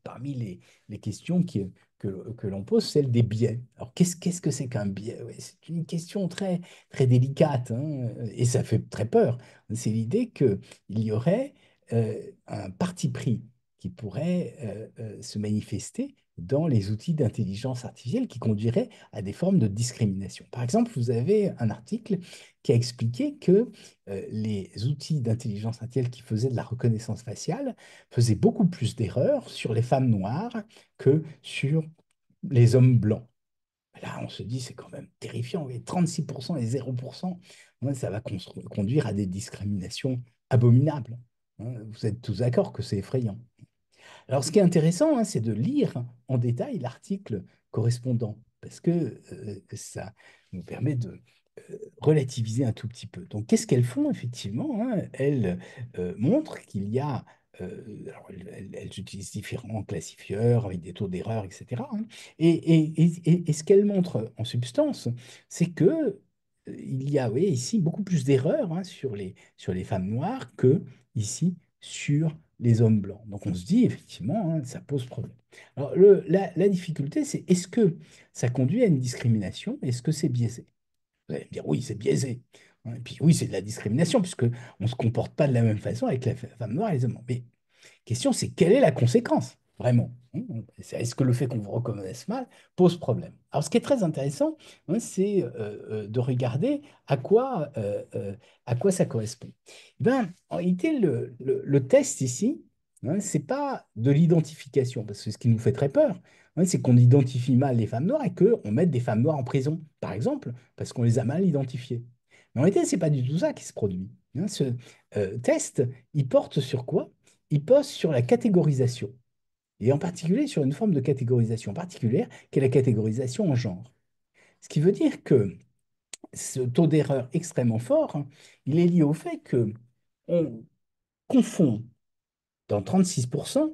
parmi les questions que l'on pose, celle des biais. Alors, qu'est-ce que c'est qu'un biais? Ouais, c'est une question très délicate, hein, et ça fait très peur. C'est l'idée qu'il y aurait un parti pris qui pourrait se manifester dans les outils d'intelligence artificielle qui conduirait à des formes de discrimination. Par exemple, vous avez un article qui a expliqué que les outils d'intelligence artificielle qui faisaient de la reconnaissance faciale faisait beaucoup plus d'erreurs sur les femmes noires que sur les hommes blancs. Là, on se dit, c'est quand même terrifiant. Et 36% et 0%, ouais, ça va conduire à des discriminations abominables. Hein. Vous êtes tous d'accord que c'est effrayant. Alors, ce qui est intéressant, hein, c'est de lire en détail l'article correspondant, parce que ça nous permet de relativiser un tout petit peu. Donc, qu'est-ce qu'elles font, effectivement, hein? Elles montrent qu'il y a, alors, elles utilisent différents classifieurs avec des taux d'erreur, etc. Hein. Et ce qu'elles montrent en substance, c'est que il y a, oui, ici beaucoup plus d'erreurs, hein, sur les femmes noires que ici sur les hommes blancs. Donc on se dit effectivement, hein, ça pose problème. Alors la difficulté, c'est est-ce que ça conduit à une discrimination? Est-ce que c'est biaisé? Vous allez me dire oui, c'est biaisé. Hein. Et puis oui, c'est de la discrimination, puisque on ne se comporte pas de la même façon avec la femme noire et les hommes blancs. Mais question, c'est quelle est la conséquence, vraiment? Hein. Est-ce que le fait qu'on vous reconnaisse mal pose problème? Alors, ce qui est très intéressant, hein, c'est de regarder à quoi ça correspond. Ben, en réalité, le test ici, hein, c'est pas de l'identification, parce que ce qui nous fait très peur, hein, c'est qu'on identifie mal les femmes noires et qu'on mette des femmes noires en prison, par exemple, parce qu'on les a mal identifiées. Mais en réalité, c'est pas du tout ça qui se produit. Hein. Ce test, il porte sur quoi? Il pose sur la catégorisation, et en particulier sur une forme de catégorisation particulière, qui est la catégorisation en genre. Ce qui veut dire que ce taux d'erreur extrêmement fort, hein, il est lié au fait que on confond dans 36%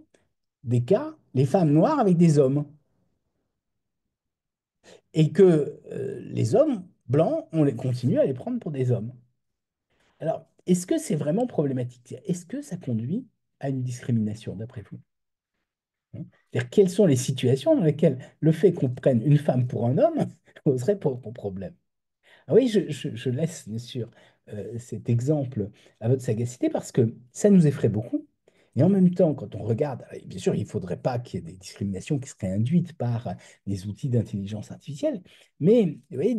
des cas les femmes noires avec des hommes, et que les hommes blancs, on les continue à les prendre pour des hommes. Alors, est-ce que c'est vraiment problématique? Est-ce que ça conduit à une discrimination, d'après vous? Hein. C'est-à-dire, quelles sont les situations dans lesquelles le fait qu'on prenne une femme pour un homme poserait problème? Ah oui, je laisse bien sûr cet exemple à votre sagacité parce que ça nous effraie beaucoup. Et en même temps, quand on regarde, alors, bien sûr, il ne faudrait pas qu'il y ait des discriminations qui seraient induites par des outils d'intelligence artificielle, mais vous voyez,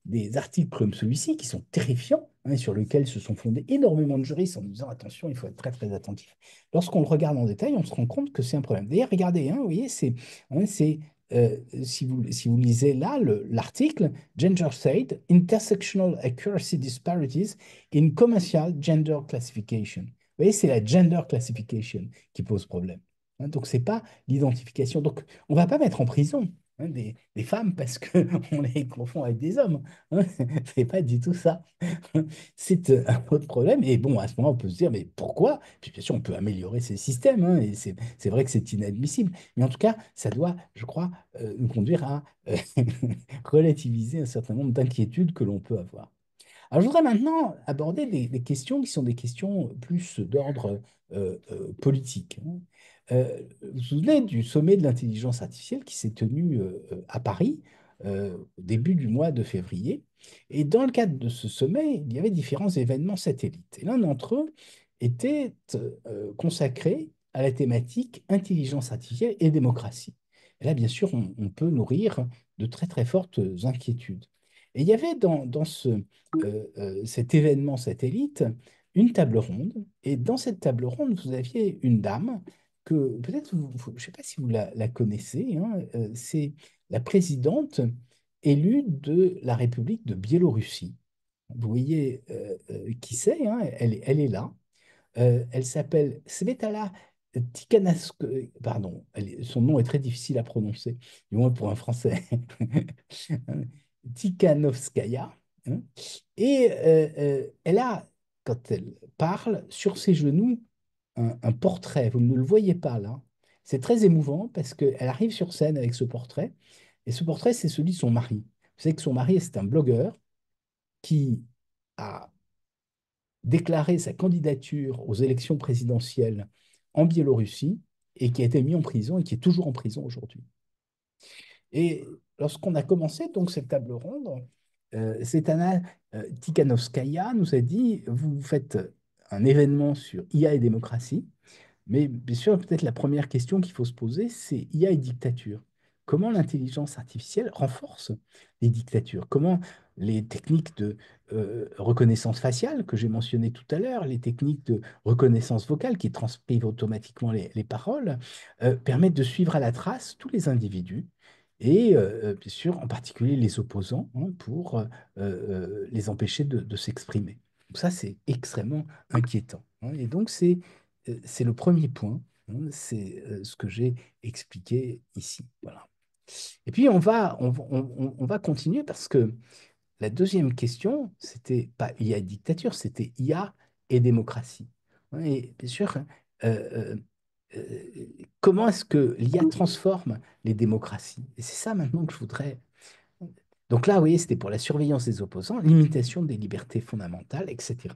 des articles comme celui-ci qui sont terrifiants, hein, sur lesquels se sont fondés énormément de juristes en nous disant attention, il faut être très très attentif. Lorsqu'on le regarde en détail, on se rend compte que c'est un problème. D'ailleurs, regardez, hein, vous voyez, c'est si vous lisez là l'article, Gender State, Intersectional Accuracy Disparities in Commercial Gender Classification. Vous voyez, c'est la gender classification qui pose problème. Hein. Donc, ce n'est pas l'identification. Donc, on ne va pas mettre en prison, hein, des femmes parce qu'on les confond avec des hommes. Hein. Ce n'est pas du tout ça. C'est un autre problème. Et bon, à ce moment, on peut se dire, mais pourquoi? Puis bien sûr, on peut améliorer ces systèmes, hein, et c'est vrai que c'est inadmissible. Mais en tout cas, ça doit, je crois, nous conduire à relativiser un certain nombre d'inquiétudes que l'on peut avoir. Alors, je voudrais maintenant aborder des questions qui sont des questions plus d'ordre politique. Hein. Vous vous souvenez du sommet de l'intelligence artificielle qui s'est tenu à Paris au début du mois de février. Et dans le cadre de ce sommet, il y avait différents événements satellites. Et l'un d'entre eux était consacré à la thématique intelligence artificielle et démocratie. Et là, bien sûr, on peut nourrir de très très fortes inquiétudes. Et il y avait cet événement satellite une table ronde. Et dans cette table ronde, vous aviez une dame que peut-être, je ne sais pas si vous la connaissez, hein, c'est la présidente élue de la République de Biélorussie. Vous voyez qui c'est, hein, elle est là. Elle s'appelle Svetlana Tikhanovskaya. Pardon, son nom est très difficile à prononcer, du moins pour un Français. Tikhanovskaya. Hein. Et elle a, quand elle parle, sur ses genoux, un portrait. Vous ne le voyez pas là. C'est très émouvant parce qu'elle arrive sur scène avec ce portrait. Et ce portrait, c'est celui de son mari. Vous savez que son mari, c'est un blogueur qui a déclaré sa candidature aux élections présidentielles en Biélorussie et qui a été mis en prison et qui est toujours en prison aujourd'hui. Et lorsqu'on a commencé donc cette table ronde, Svetlana Tikhanovskaya nous a dit, vous faites un événement sur IA et démocratie, mais bien sûr, peut-être la première question qu'il faut se poser, c'est IA et dictature. Comment l'intelligence artificielle renforce les dictatures? Comment les techniques de reconnaissance faciale que j'ai mentionnées tout à l'heure, les techniques de reconnaissance vocale qui transcrivent automatiquement les paroles, permettent de suivre à la trace tous les individus et bien sûr, en particulier les opposants, hein, pour les empêcher de s'exprimer. Donc ça, c'est extrêmement inquiétant, hein. Et donc, c'est le premier point, hein, c'est ce que j'ai expliqué ici. Voilà. Et puis, on va continuer parce que la deuxième question, c'était pas IA et dictature, c'était IA et démocratie. Ouais. Et bien sûr, euh, euh, comment est-ce que l'IA transforme les démocraties? Et c'est ça maintenant que je voudrais. Donc là, vous voyez, c'était pour la surveillance des opposants, limitation des libertés fondamentales, etc.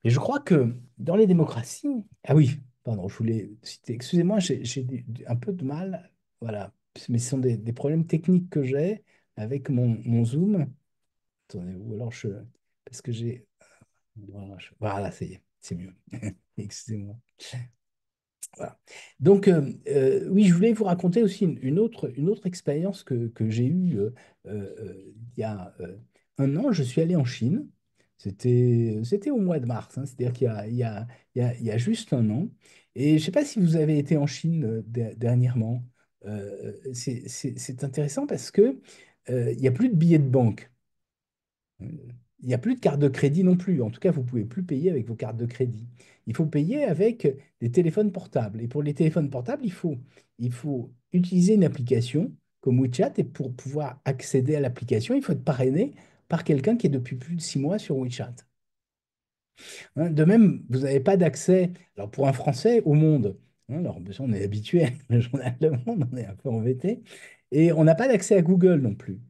Et je crois que dans les démocraties, ah oui, pardon, je voulais citer, excusez-moi, j'ai un peu de mal, voilà, mais ce sont des problèmes techniques que j'ai avec mon Zoom. Attendez, ou alors parce que j'ai. Voilà, voilà, ça y est, c'est mieux. Excusez-moi. Voilà. Donc, oui, je voulais vous raconter aussi une autre expérience que j'ai eue il y a 1 an. Je suis allé en Chine. C'était au mois de mars, hein, c'est-à-dire il y a juste 1 an. Et je ne sais pas si vous avez été en Chine dernièrement. C'est intéressant parce que il n'y a plus de billets de banque. Il n'y a plus de carte de crédit non plus. En tout cas, vous ne pouvez plus payer avec vos cartes de crédit. Il faut payer avec des téléphones portables. Et pour les téléphones portables, il faut utiliser une application comme WeChat. Et pour pouvoir accéder à l'application, il faut être parrainé par quelqu'un qui est depuis plus de 6 mois sur WeChat, hein. De même, vous n'avez pas d'accès, alors pour un Français, au Monde, hein. Alors, bien sûr, on est habitué à le journal Le Monde, on est un peu embêté. Et on n'a pas d'accès à Google non plus.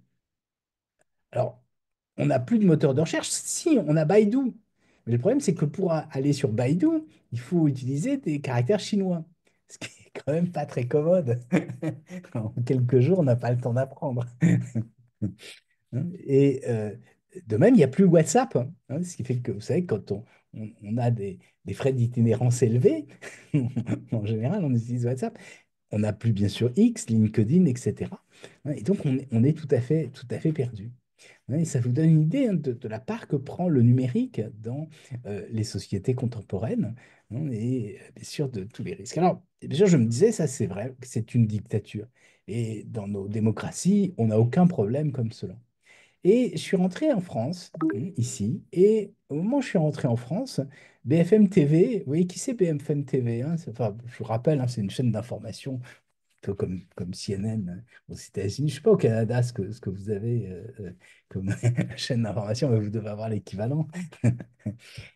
Alors, on n'a plus de moteur de recherche. Si, on a Baidu. Mais le problème, c'est que pour aller sur Baidu, il faut utiliser des caractères chinois. Ce qui est quand même pas très commode. En quelques jours, on n'a pas le temps d'apprendre. Et de même, il n'y a plus WhatsApp, hein, ce qui fait que, vous savez, quand on a des frais d'itinérance élevés, en général, on utilise WhatsApp. On n'a plus, bien sûr, X, LinkedIn, etc. Et donc, on est tout à fait perdu. Ouais, ça vous donne une idée, hein, de la part que prend le numérique dans les sociétés contemporaines, hein, et bien sûr de tous les risques. Alors, bien sûr, je me disais, ça c'est vrai, que c'est une dictature. Et dans nos démocraties, on n'a aucun problème comme cela. Et je suis rentré en France, ici, et au moment où je suis rentré en France, BFM TV, vous voyez qui c'est BFM TV, hein? Enfin, je vous rappelle, hein, c'est une chaîne d'information peu comme CNN aux États-Unis. Je ne sais pas au Canada ce que vous avez comme chaîne d'information, mais vous devez avoir l'équivalent.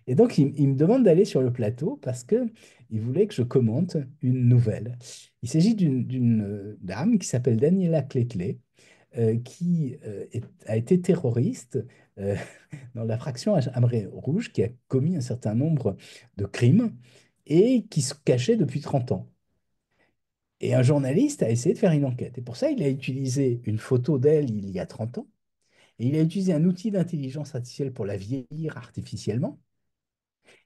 Et donc, il me demande d'aller sur le plateau parce que il voulait que je commente une nouvelle. Il s'agit d'une dame qui s'appelle Daniela Cléclé, qui a été terroriste euh, dans la fraction Armée Rouge, qui a commis un certain nombre de crimes et qui se cachait depuis 30 ans. Et un journaliste a essayé de faire une enquête. Et pour ça, il a utilisé une photo d'elle il y a 30 ans. Et il a utilisé un outil d'intelligence artificielle pour la vieillir artificiellement.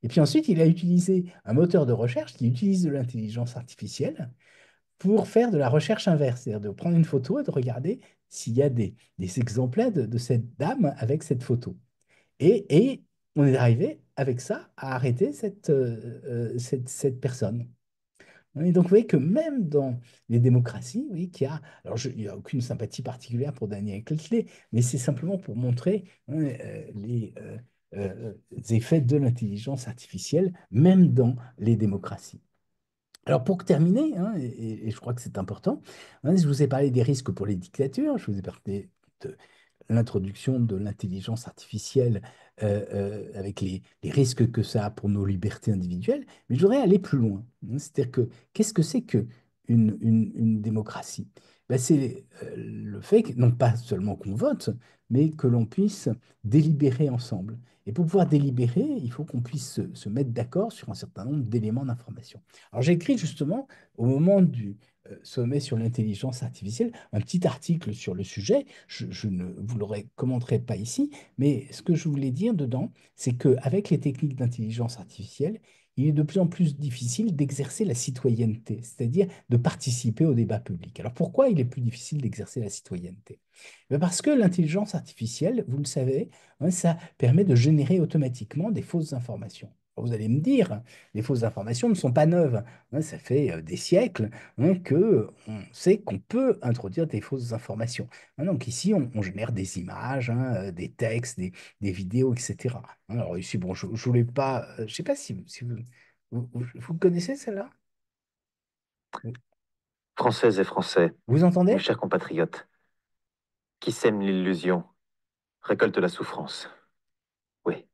Et puis ensuite, il a utilisé un moteur de recherche qui utilise de l'intelligence artificielle pour faire de la recherche inverse, c'est-à-dire de prendre une photo et de regarder s'il y a des exemplaires de cette dame avec cette photo. Et on est arrivé avec ça à arrêter cette personne. Et donc, vous voyez que même dans les démocraties, oui, il n'y a aucune sympathie particulière pour Daniel Clé, mais c'est simplement pour montrer, hein, les effets de l'intelligence artificielle, même dans les démocraties. Alors, pour terminer, hein, et je crois que c'est important, hein, je vous ai parlé des risques pour les dictatures, je vous ai parlé de l'introduction de l'intelligence artificielle avec les risques que ça a pour nos libertés individuelles, mais je voudrais aller plus loin, hein. C'est-à-dire que qu'est-ce que c'est que une démocratie? Ben, c'est le fait que, non pas seulement qu'on vote, mais que l'on puisse délibérer ensemble. Et pour pouvoir délibérer, il faut qu'on puisse se mettre d'accord sur un certain nombre d'éléments d'information. Alors j'ai écrit justement au moment du sommet sur l'intelligence artificielle un petit article sur le sujet. Je ne vous le commenterai pas ici, mais ce que je voulais dire dedans, c'est qu'avec les techniques d'intelligence artificielle, il est de plus en plus difficile d'exercer la citoyenneté, c'est-à-dire de participer au débat public. Alors pourquoi il est plus difficile d'exercer la citoyenneté? Ben parce que l'intelligence artificielle, vous le savez, hein, ça permet de générer automatiquement des fausses informations. Vous allez me dire, les fausses informations ne sont pas neuves. Hein, ça fait des siècles que on sait qu'on peut introduire des fausses informations. Hein, donc ici, on génère des images, des textes, des vidéos, etc. Hein, alors ici, bon, je ne voulais pas, je sais pas si vous connaissez celle-là? Vous Françaises et Français, vous mes entendez? chers compatriotes, qui sème l'illusion, récolte la souffrance. Oui,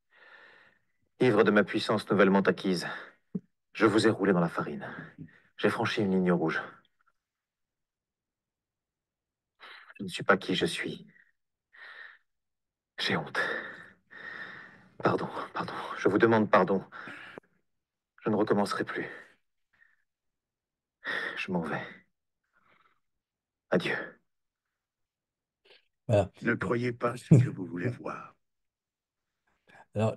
ivre de ma puissance nouvellement acquise, je vous ai roulé dans la farine. J'ai franchi une ligne rouge. Je ne suis pas qui je suis. J'ai honte. Pardon, pardon. Je vous demande pardon. Je ne recommencerai plus. Je m'en vais. Adieu. Voilà. Ne croyez pas ce que vous voulez voir. Alors,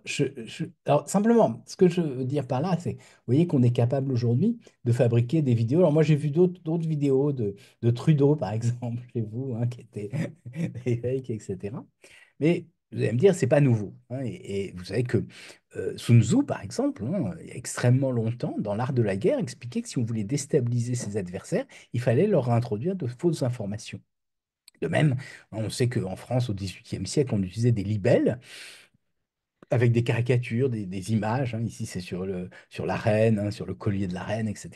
alors, simplement, ce que je veux dire par là, c'est, vous voyez qu'on est capable aujourd'hui de fabriquer des vidéos. Alors, moi, j'ai vu d'autres vidéos de Trudeau, par exemple, chez vous, hein, qui étaient des fakes, etc. Mais vous allez me dire, c'est pas nouveau. Hein, et vous savez que Sun Tzu, par exemple, hein, il y a extrêmement longtemps, dans l'art de la guerre, expliquait que si on voulait déstabiliser ses adversaires, il fallait leur introduire de fausses informations. De même, hein, on sait qu'en France, au XVIIIe siècle, on utilisait des libelles avec des caricatures, des images. Hein. Ici, c'est sur la reine, hein, sur le collier de la reine, etc.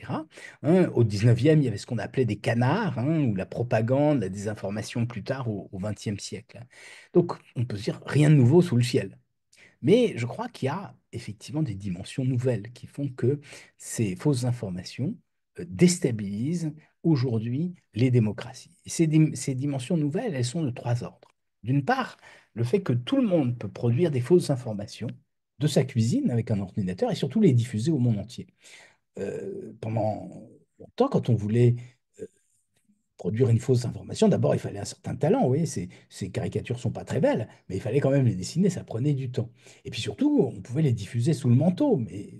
Hein, au 19e, il y avait ce qu'on appelait des canards, hein, ou la propagande, la désinformation plus tard au 20e siècle. Hein. Donc, on peut se dire rien de nouveau sous le ciel. Mais je crois qu'il y a effectivement des dimensions nouvelles qui font que ces fausses informations déstabilisent aujourd'hui les démocraties. Et ces dimensions nouvelles, elles sont de trois ordres. D'une part, le fait que tout le monde peut produire des fausses informations de sa cuisine avec un ordinateur et surtout les diffuser au monde entier. Pendant longtemps, quand on voulait euh, produire une fausse information, d'abord, il fallait un certain talent. Oui, ces caricatures sont pas très belles, mais il fallait quand même les dessiner, ça prenait du temps. Et puis surtout, on pouvait les diffuser sous le manteau, mais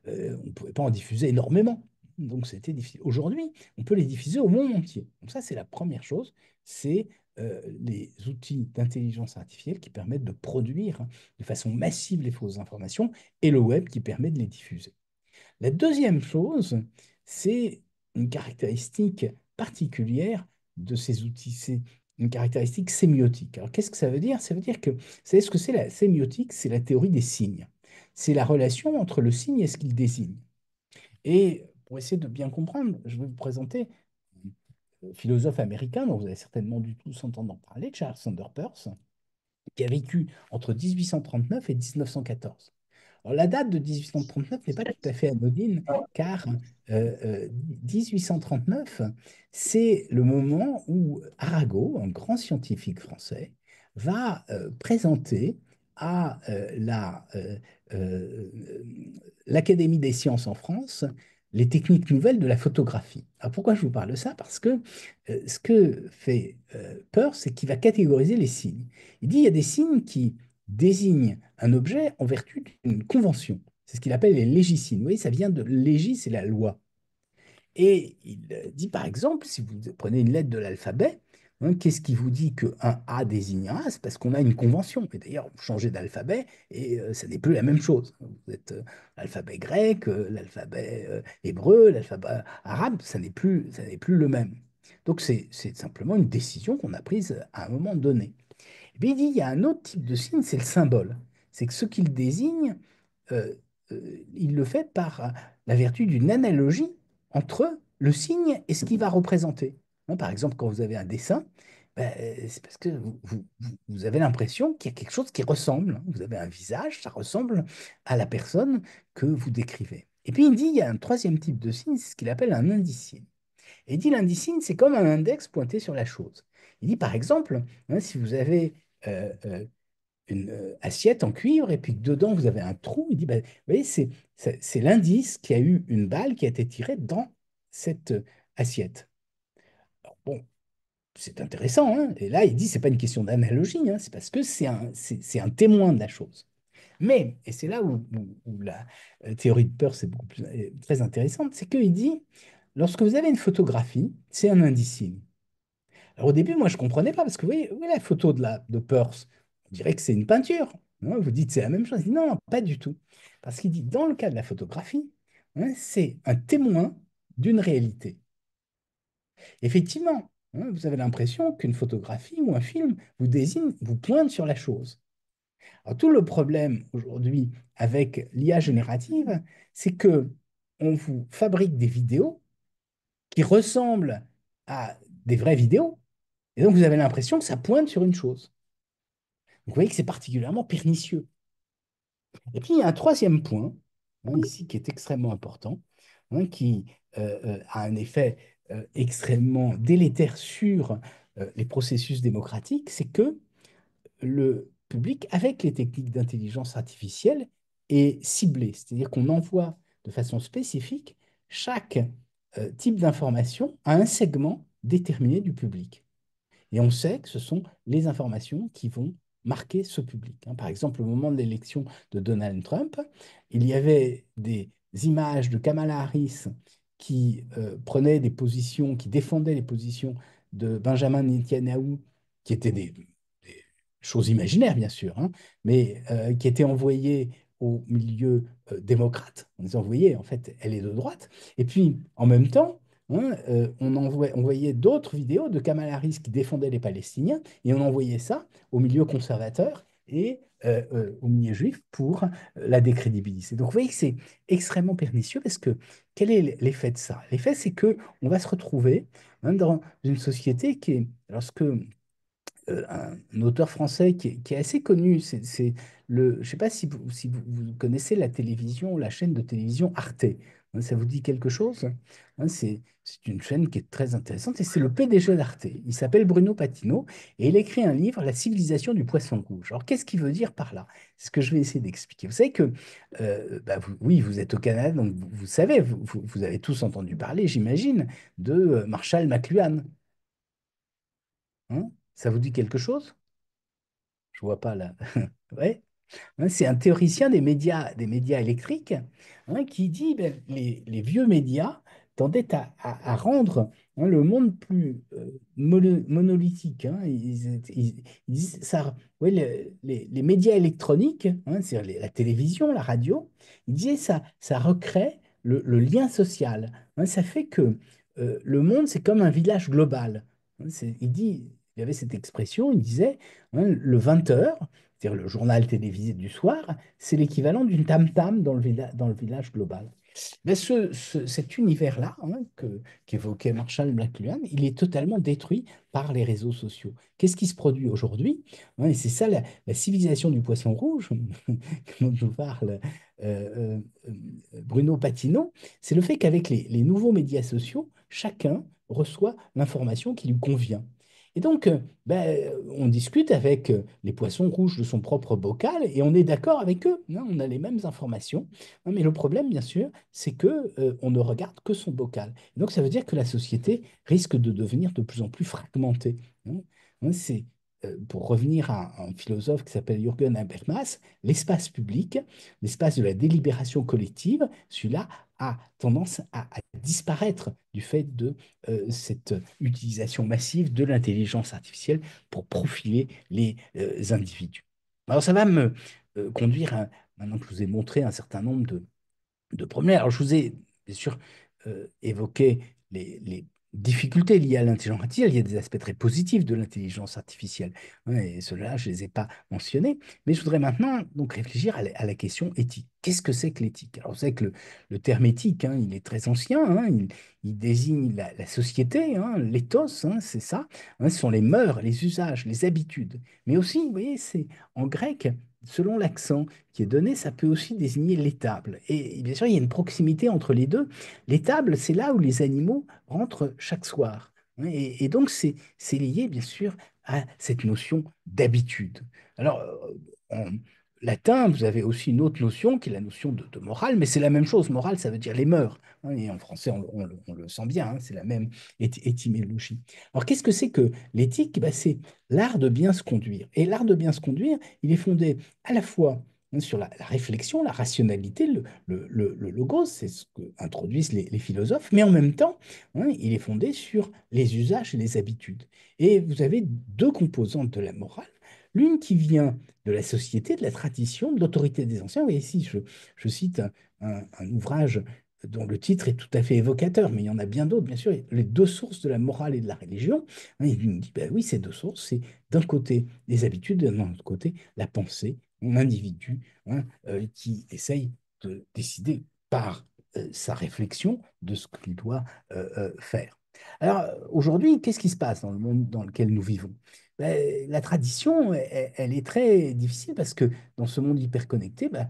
on ne pouvait pas en diffuser énormément. Donc c'était difficile. Aujourd'hui, on peut les diffuser au monde entier. Donc ça, c'est la première chose, c'est les outils d'intelligence artificielle qui permettent de produire de façon massive les fausses informations et le web qui permet de les diffuser. La deuxième chose, c'est une caractéristique particulière de ces outils, c'est une caractéristique sémiotique. Alors, qu'est-ce que ça veut dire? Ça veut dire que, vous savez ce que c'est la sémiotique? C'est la théorie des signes. C'est la relation entre le signe et ce qu'il désigne. Et pour essayer de bien comprendre, je vais vous présenter un philosophe américain dont vous avez certainement dû tous entendre parler, Charles Sanders Peirce, qui a vécu entre 1839 et 1914. Alors, la date de 1839 n'est pas tout à fait anodine, car 1839, c'est le moment où Arago, un grand scientifique français, va présenter à euh, l'Académie des sciences en France les techniques nouvelles de la photographie. Alors pourquoi je vous parle de ça? Parce que ce que fait Peirce, c'est qu'il va catégoriser les signes. Il dit il y a des signes qui désignent un objet en vertu d'une convention. C'est ce qu'il appelle les légisignes. Vous voyez, ça vient de légis, c'est la loi. Et il dit par exemple, si vous prenez une lettre de l'alphabet, hein, qu'est-ce qui vous dit qu'un A désigne un A? C'est parce qu'on a une convention. Et d'ailleurs, vous changez d'alphabet et ça n'est plus la même chose. Vous êtes l'alphabet grec, l'alphabet hébreu, l'alphabet arabe, ça n'est plus le même. Donc c'est simplement une décision qu'on a prise à un moment donné. Et puis il dit, il y a un autre type de signe, c'est le symbole. C'est que ce qu'il désigne, euh, il le fait par la vertu d'une analogie entre le signe et ce qu'il va représenter. Hein, par exemple, quand vous avez un dessin, ben, c'est parce que vous avez l'impression qu'il y a quelque chose qui ressemble. Hein. Vous avez un visage, ça ressemble à la personne que vous décrivez. Et puis il dit, il y a un troisième type de signe, c'est ce qu'il appelle un indicigne. Et il dit l'indice, c'est comme un index pointé sur la chose. Il dit par exemple, hein, si vous avez une assiette en cuivre et puis que dedans vous avez un trou, il dit, ben, vous voyez, c'est l'indice qui a eu une balle qui a été tirée dans cette assiette. Alors, bon, c'est intéressant, hein. Et là, il dit, c'est pas une question d'analogie, hein, c'est parce que c'est un témoin de la chose. Mais, et c'est là où la théorie de peur, c'est beaucoup plus très intéressante, c'est qu'il dit, lorsque vous avez une photographie, c'est un indice. Alors au début, moi, je ne comprenais pas, parce que vous voyez la photo de Peirce, on dirait que c'est une peinture. Non, vous dites c'est la même chose. Il dit, non, non, pas du tout. Parce qu'il dit, dans le cas de la photographie, c'est un témoin d'une réalité. Effectivement, vous avez l'impression qu'une photographie ou un film vous désigne, vous pointe sur la chose. Alors, tout le problème aujourd'hui avec l'IA générative, c'est que on vous fabrique des vidéos qui ressemblent à des vraies vidéos, et donc vous avez l'impression que ça pointe sur une chose. Donc, vous voyez que c'est particulièrement pernicieux. Et puis, il y a un troisième point, ici, qui est extrêmement important, qui a un effet extrêmement délétère sur les processus démocratiques, c'est que le public, avec les techniques d'intelligence artificielle, est ciblé. C'est-à-dire qu'on envoie de façon spécifique chaque type d'information à un segment déterminé du public. Et on sait que ce sont les informations qui vont marquer ce public. Par exemple, au moment de l'élection de Donald Trump, il y avait des images de Kamala Harris qui prenaient des positions, qui défendaient les positions de Benjamin Netanyahu, qui étaient des choses imaginaires, bien sûr, mais qui étaient envoyées au milieu démocrate. On les envoyait, en fait, elle est de droite. Et puis, en même temps, on voyait d'autres vidéos de Kamala Harris qui défendait les Palestiniens et on envoyait ça au milieu conservateur et au milieu juif pour la décrédibiliser. Donc vous voyez que c'est extrêmement pernicieux parce que quel est l'effet de ça? L'effet, c'est que on va se retrouver dans une société qui est, lorsque un auteur français qui est assez connu. Je ne sais pas si vous connaissez la télévision, la chaîne de télévision Arte. Ça vous dit quelque chose? C'est une chaîne qui est très intéressante et c'est le PDG d'Arte. Il s'appelle Bruno Patino et il écrit un livre, La civilisation du poisson rouge. Alors, qu'est-ce qu'il veut dire par là? C'est ce que je vais essayer d'expliquer. Vous savez que, oui, vous êtes au Canada, donc vous savez, vous avez tous entendu parler, j'imagine, de Marshall McLuhan. Ça vous dit quelque chose? Je vois pas là. Ouais. C'est un théoricien des médias électriques, qui dit ben, les vieux médias tendaient à rendre le monde plus monolithique. Ils disent ça, ouais, les médias électroniques, c'est-à-dire la télévision, la radio, ils disaient ça recrée le lien social. Ça fait que le monde, c'est comme un village global. Il y avait cette expression, il disait, le 20h, c'est-à-dire le journal télévisé du soir, c'est l'équivalent d'une tam-tam dans le village global. Mais cet univers-là, qu'évoquait Marshall McLuhan, il est totalement détruit par les réseaux sociaux. Qu'est-ce qui se produit aujourd'hui? Et c'est ça la civilisation du poisson rouge dont nous parle Bruno Patino, c'est le fait qu'avec les nouveaux médias sociaux, chacun reçoit l'information qui lui convient. Et donc, on discute avec les poissons rouges de son propre bocal et on est d'accord avec eux. On a les mêmes informations. Mais le problème, bien sûr, c'est que on ne regarde que son bocal. Et donc, ça veut dire que la société risque de devenir de plus en plus fragmentée. C'est, pour revenir à un philosophe qui s'appelle Jürgen Habermas, l'espace public, l'espace de la délibération collective, celui-là a tendance à disparaître du fait de cette utilisation massive de l'intelligence artificielle pour profiler les individus. Alors ça va me conduire maintenant que je vous ai montré un certain nombre de problèmes. Alors je vous ai bien sûr évoqué les difficultés liées à l'intelligence artificielle. Il y a des aspects très positifs de l'intelligence artificielle, et ceux-là, je ne les ai pas mentionnés. Mais je voudrais maintenant donc réfléchir à la question éthique. Qu'est-ce que c'est que l'éthique? Alors, vous savez que le terme éthique, il est très ancien, il désigne la société, l'éthos, c'est ça. Ce sont les mœurs, les usages, les habitudes. Mais aussi, vous voyez, c'est en grec, selon l'accent qui est donné, ça peut aussi désigner l'étable. Et bien sûr, il y a une proximité entre les deux. L'étable, c'est là où les animaux rentrent chaque soir. Et donc, c'est lié, bien sûr, à cette notion d'habitude. Alors, en latin, vous avez aussi une autre notion qui est la notion de morale, mais c'est la même chose. Morale, ça veut dire les mœurs. Et en français, on le sent bien, c'est la même étymologie. Alors, qu'est-ce que c'est que l'éthique? C'est l'art de bien se conduire. Et l'art de bien se conduire, il est fondé à la fois sur la réflexion, la rationalité, le logos, c'est ce qu'introduisent les philosophes, mais en même temps, il est fondé sur les usages et les habitudes. Et vous avez deux composantes de la morale. L'une qui vient de la société, de la tradition, de l'autorité des anciens. Et ici, je cite un ouvrage dont le titre est tout à fait évocateur, mais il y en a bien d'autres, bien sûr, les deux sources de la morale et de la religion. Hein, il nous dit, ben oui, ces deux sources, c'est d'un côté les habitudes, et d'un autre côté la pensée, l'individu, hein, qui essaye de décider par sa réflexion de ce qu'il doit faire. Alors aujourd'hui, qu'est-ce qui se passe dans le monde dans lequel nous vivons? Ben, la tradition, elle est très difficile parce que dans ce monde hyper connecté, ben,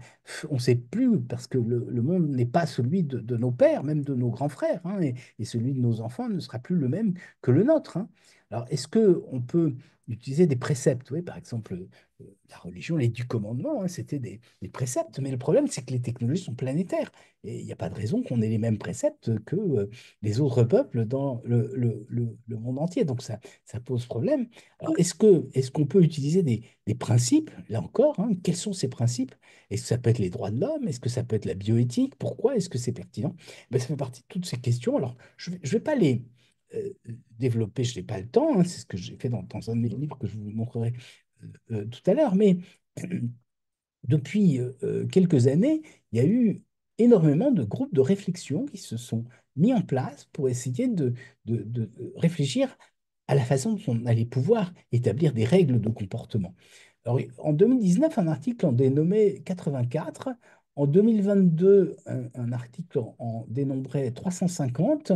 on ne sait plus, parce que le monde n'est pas celui de nos pères, même de nos grands frères, hein, et celui de nos enfants ne sera plus le même que le nôtre. Hein. Alors, est-ce qu'on peut utiliser des préceptes? Oui, par exemple, la religion, les 10 commandements, hein, c'était des préceptes, mais le problème, c'est que les technologies sont planétaires, et il n'y a pas de raison qu'on ait les mêmes préceptes que les autres peuples dans le monde entier. Donc, ça pose problème. Alors, est-ce qu'on peut utiliser des principes, là encore, hein, quels sont ces principes? Est-ce que ça peut être les droits de l'homme? Est-ce que ça peut être la bioéthique? Pourquoi est-ce que c'est pertinent? Ben, ça fait partie de toutes ces questions. Alors, je ne vais pas les euh, développer, je n'ai pas le temps, hein, c'est ce que j'ai fait dans un de mes livres que je vous montrerai tout à l'heure, mais depuis quelques années, il y a eu énormément de groupes de réflexion qui se sont mis en place pour essayer de réfléchir à la façon dont on allait pouvoir établir des règles de comportement. Alors, en 2019, un article en dénommait 84. En 2022, un article en dénombrait 350.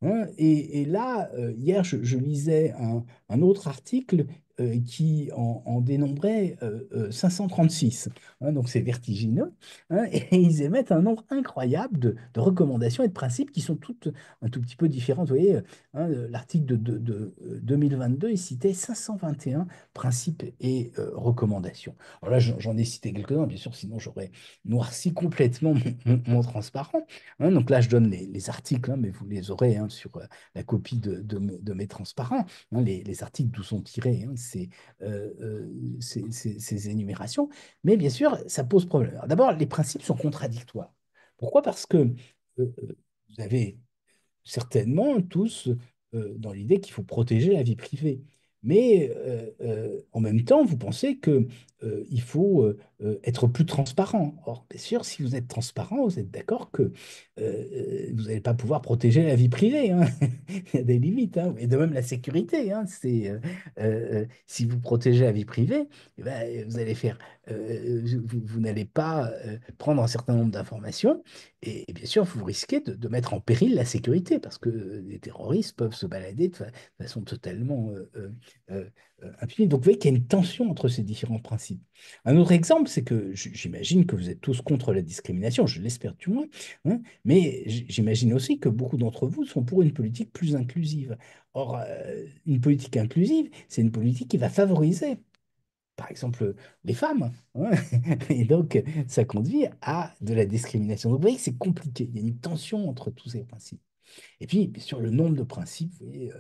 Hein, et là, hier, je lisais un autre article qui en dénombrait 536. Hein, donc, c'est vertigineux. Hein, et ils émettent un nombre incroyable de recommandations et de principes qui sont toutes un tout petit peu différentes. Vous voyez, hein, l'article de 2022, il citait 521 principes et recommandations. Alors là, j'en ai cité quelques-uns, bien sûr, sinon j'aurais noirci complètement mon transparent. Hein. Donc là, je donne les articles, hein, mais vous les aurez hein, sur la copie de mes transparents, hein, les articles d'où sont tirés ces énumérations. Mais bien sûr, ça pose problème. Alors, d'abord, les principes sont contradictoires. Pourquoi? Parce que vous avez certainement tous dans l'idée qu'il faut protéger la vie privée. Mais en même temps, vous pensez que il faut être plus transparent. Or, bien sûr, si vous êtes transparent, vous êtes d'accord que vous n'allez pas pouvoir protéger la vie privée. Hein. Il y a des limites. Hein. Et de même la sécurité. Hein. Si vous protégez la vie privée, eh ben, vous allez faire, vous n'allez pas prendre un certain nombre d'informations et bien sûr, vous risquez de mettre en péril la sécurité parce que les terroristes peuvent se balader de façon totalement impunie. Donc, vous voyez qu'il y a une tension entre ces différents principes. Un autre exemple, c'est que j'imagine que vous êtes tous contre la discrimination, je l'espère du moins, hein, mais j'imagine aussi que beaucoup d'entre vous sont pour une politique plus inclusive. Or, une politique inclusive, c'est une politique qui va favoriser par exemple, les femmes. Hein. Et donc, ça conduit à de la discrimination. Donc, vous voyez que c'est compliqué. Il y a une tension entre tous ces principes. Et puis, bien sûr, le nombre de principes, vous voyez,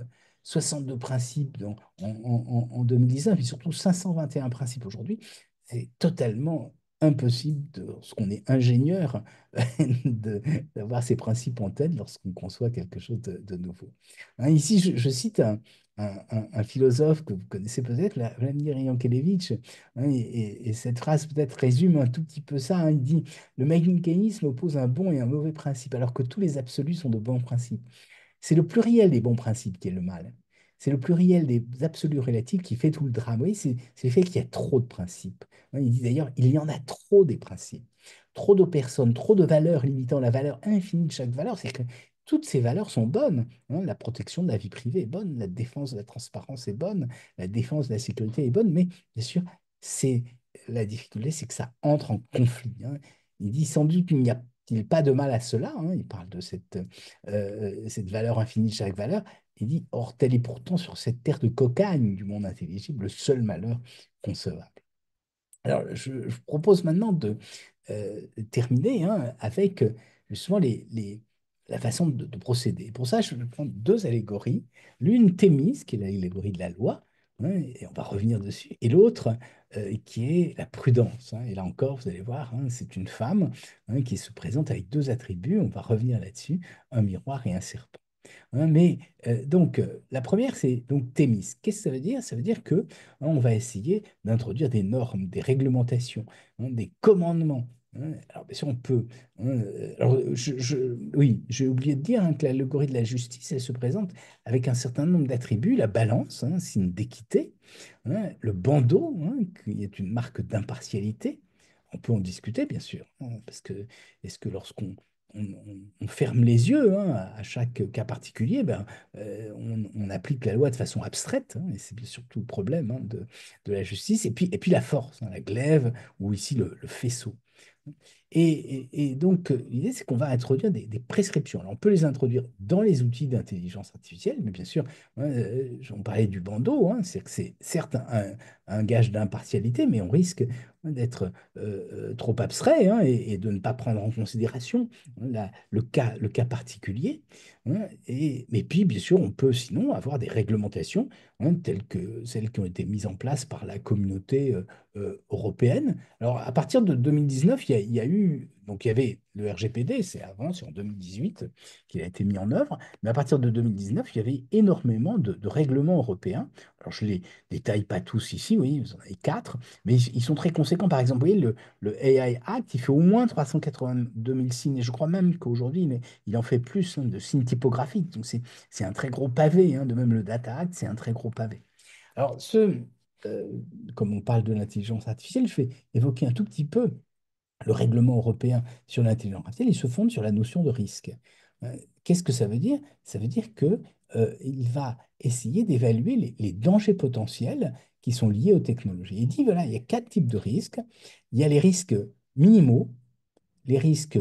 62 principes en 2019, et surtout 521 principes aujourd'hui, c'est totalement impossible, lorsqu'on est ingénieur, d'avoir ces principes en tête lorsqu'on conçoit quelque chose de nouveau. Hein, ici, je cite un philosophe que vous connaissez peut-être, Vladimir Yankelevitch, hein, et cette phrase peut-être résume un tout petit peu ça. Hein. Il dit, le manichéisme oppose un bon et un mauvais principe, alors que tous les absolus sont de bons principes. C'est le pluriel des bons principes qui est le mal. C'est le pluriel des absolus relatifs qui fait tout le drame. Oui, c'est le fait qu'il y a trop de principes. Hein, il dit d'ailleurs, il y en a trop des principes. Trop de personnes, trop de valeurs limitant la valeur infinie de chaque valeur. C'est que toutes ces valeurs sont bonnes. Hein. La protection de la vie privée est bonne, la défense de la transparence est bonne, la défense de la sécurité est bonne, mais bien sûr, c'est la difficulté, c'est que ça entre en conflit. Hein. Il dit sans doute qu'il n'y a pas de mal à cela. Hein. Il parle de cette valeur infinie de chaque valeur. Il dit, or, tel est pourtant sur cette terre de cocagne du monde intelligible le seul malheur concevable. Alors, je vous propose maintenant de terminer hein, avec justement la façon de procéder. Pour ça, je vais prendre deux allégories. L'une, Thémis, qui est l'allégorie de la loi, hein, et on va revenir dessus, et l'autre, qui est la prudence. Hein. Et là encore, vous allez voir, hein, c'est une femme hein, qui se présente avec deux attributs, on va revenir là-dessus, un miroir et un serpent. Hein, mais donc, la première, c'est donc Thémis. Qu'est-ce que ça veut dire? Ça veut dire que on va essayer d'introduire des normes, des réglementations, des commandements. Alors, bien sûr, on peut. Alors, oui, j'ai oublié de dire que l'allégorie de la justice, elle se présente avec un certain nombre d'attributs. La balance, signe d'équité, le bandeau, qui est une marque d'impartialité. On peut en discuter, bien sûr, parce que est-ce que lorsqu'on on ferme les yeux à chaque cas particulier, ben, on applique la loi de façon abstraite, et c'est bien surtout le problème de la justice, et puis la force, la glaive, ou ici le faisceau. Et donc, l'idée, c'est qu'on va introduire des prescriptions. Alors, on peut les introduire dans les outils d'intelligence artificielle, mais bien sûr, on parlait du bandeau, c'est que c'est certes un gage d'impartialité, mais on risque d'être trop abstrait, et de ne pas prendre en considération le cas particulier. Mais puis, bien sûr, on peut sinon avoir des réglementations telles que celles qui ont été mises en place par la communauté européenne. Alors, à partir de 2019, il y a eu, donc il y avait le RGPD, c'est avant, c'est en 2018 qu'il a été mis en œuvre, mais à partir de 2019, il y avait énormément de règlements européens. Alors, je ne les détaille pas tous ici, oui, vous en avez quatre, mais ils sont très conséquents. Par exemple, vous voyez, le AI Act, il fait au moins 382 000 signes, et je crois même qu'aujourd'hui, il en fait plus de signes typographiques. Donc, c'est un très gros pavé, de même le Data Act, c'est un très gros pavé. Alors, euh, comme on parle de l'intelligence artificielle, je vais évoquer un tout petit peu le règlement européen sur l'intelligence artificielle. Il se fonde sur la notion de risque. Qu'est-ce que ça veut dire? Ça veut dire que, il va essayer d'évaluer les dangers potentiels qui sont liés aux technologies. Il dit, voilà, il y a quatre types de risques. Il y a les risques minimaux, les risques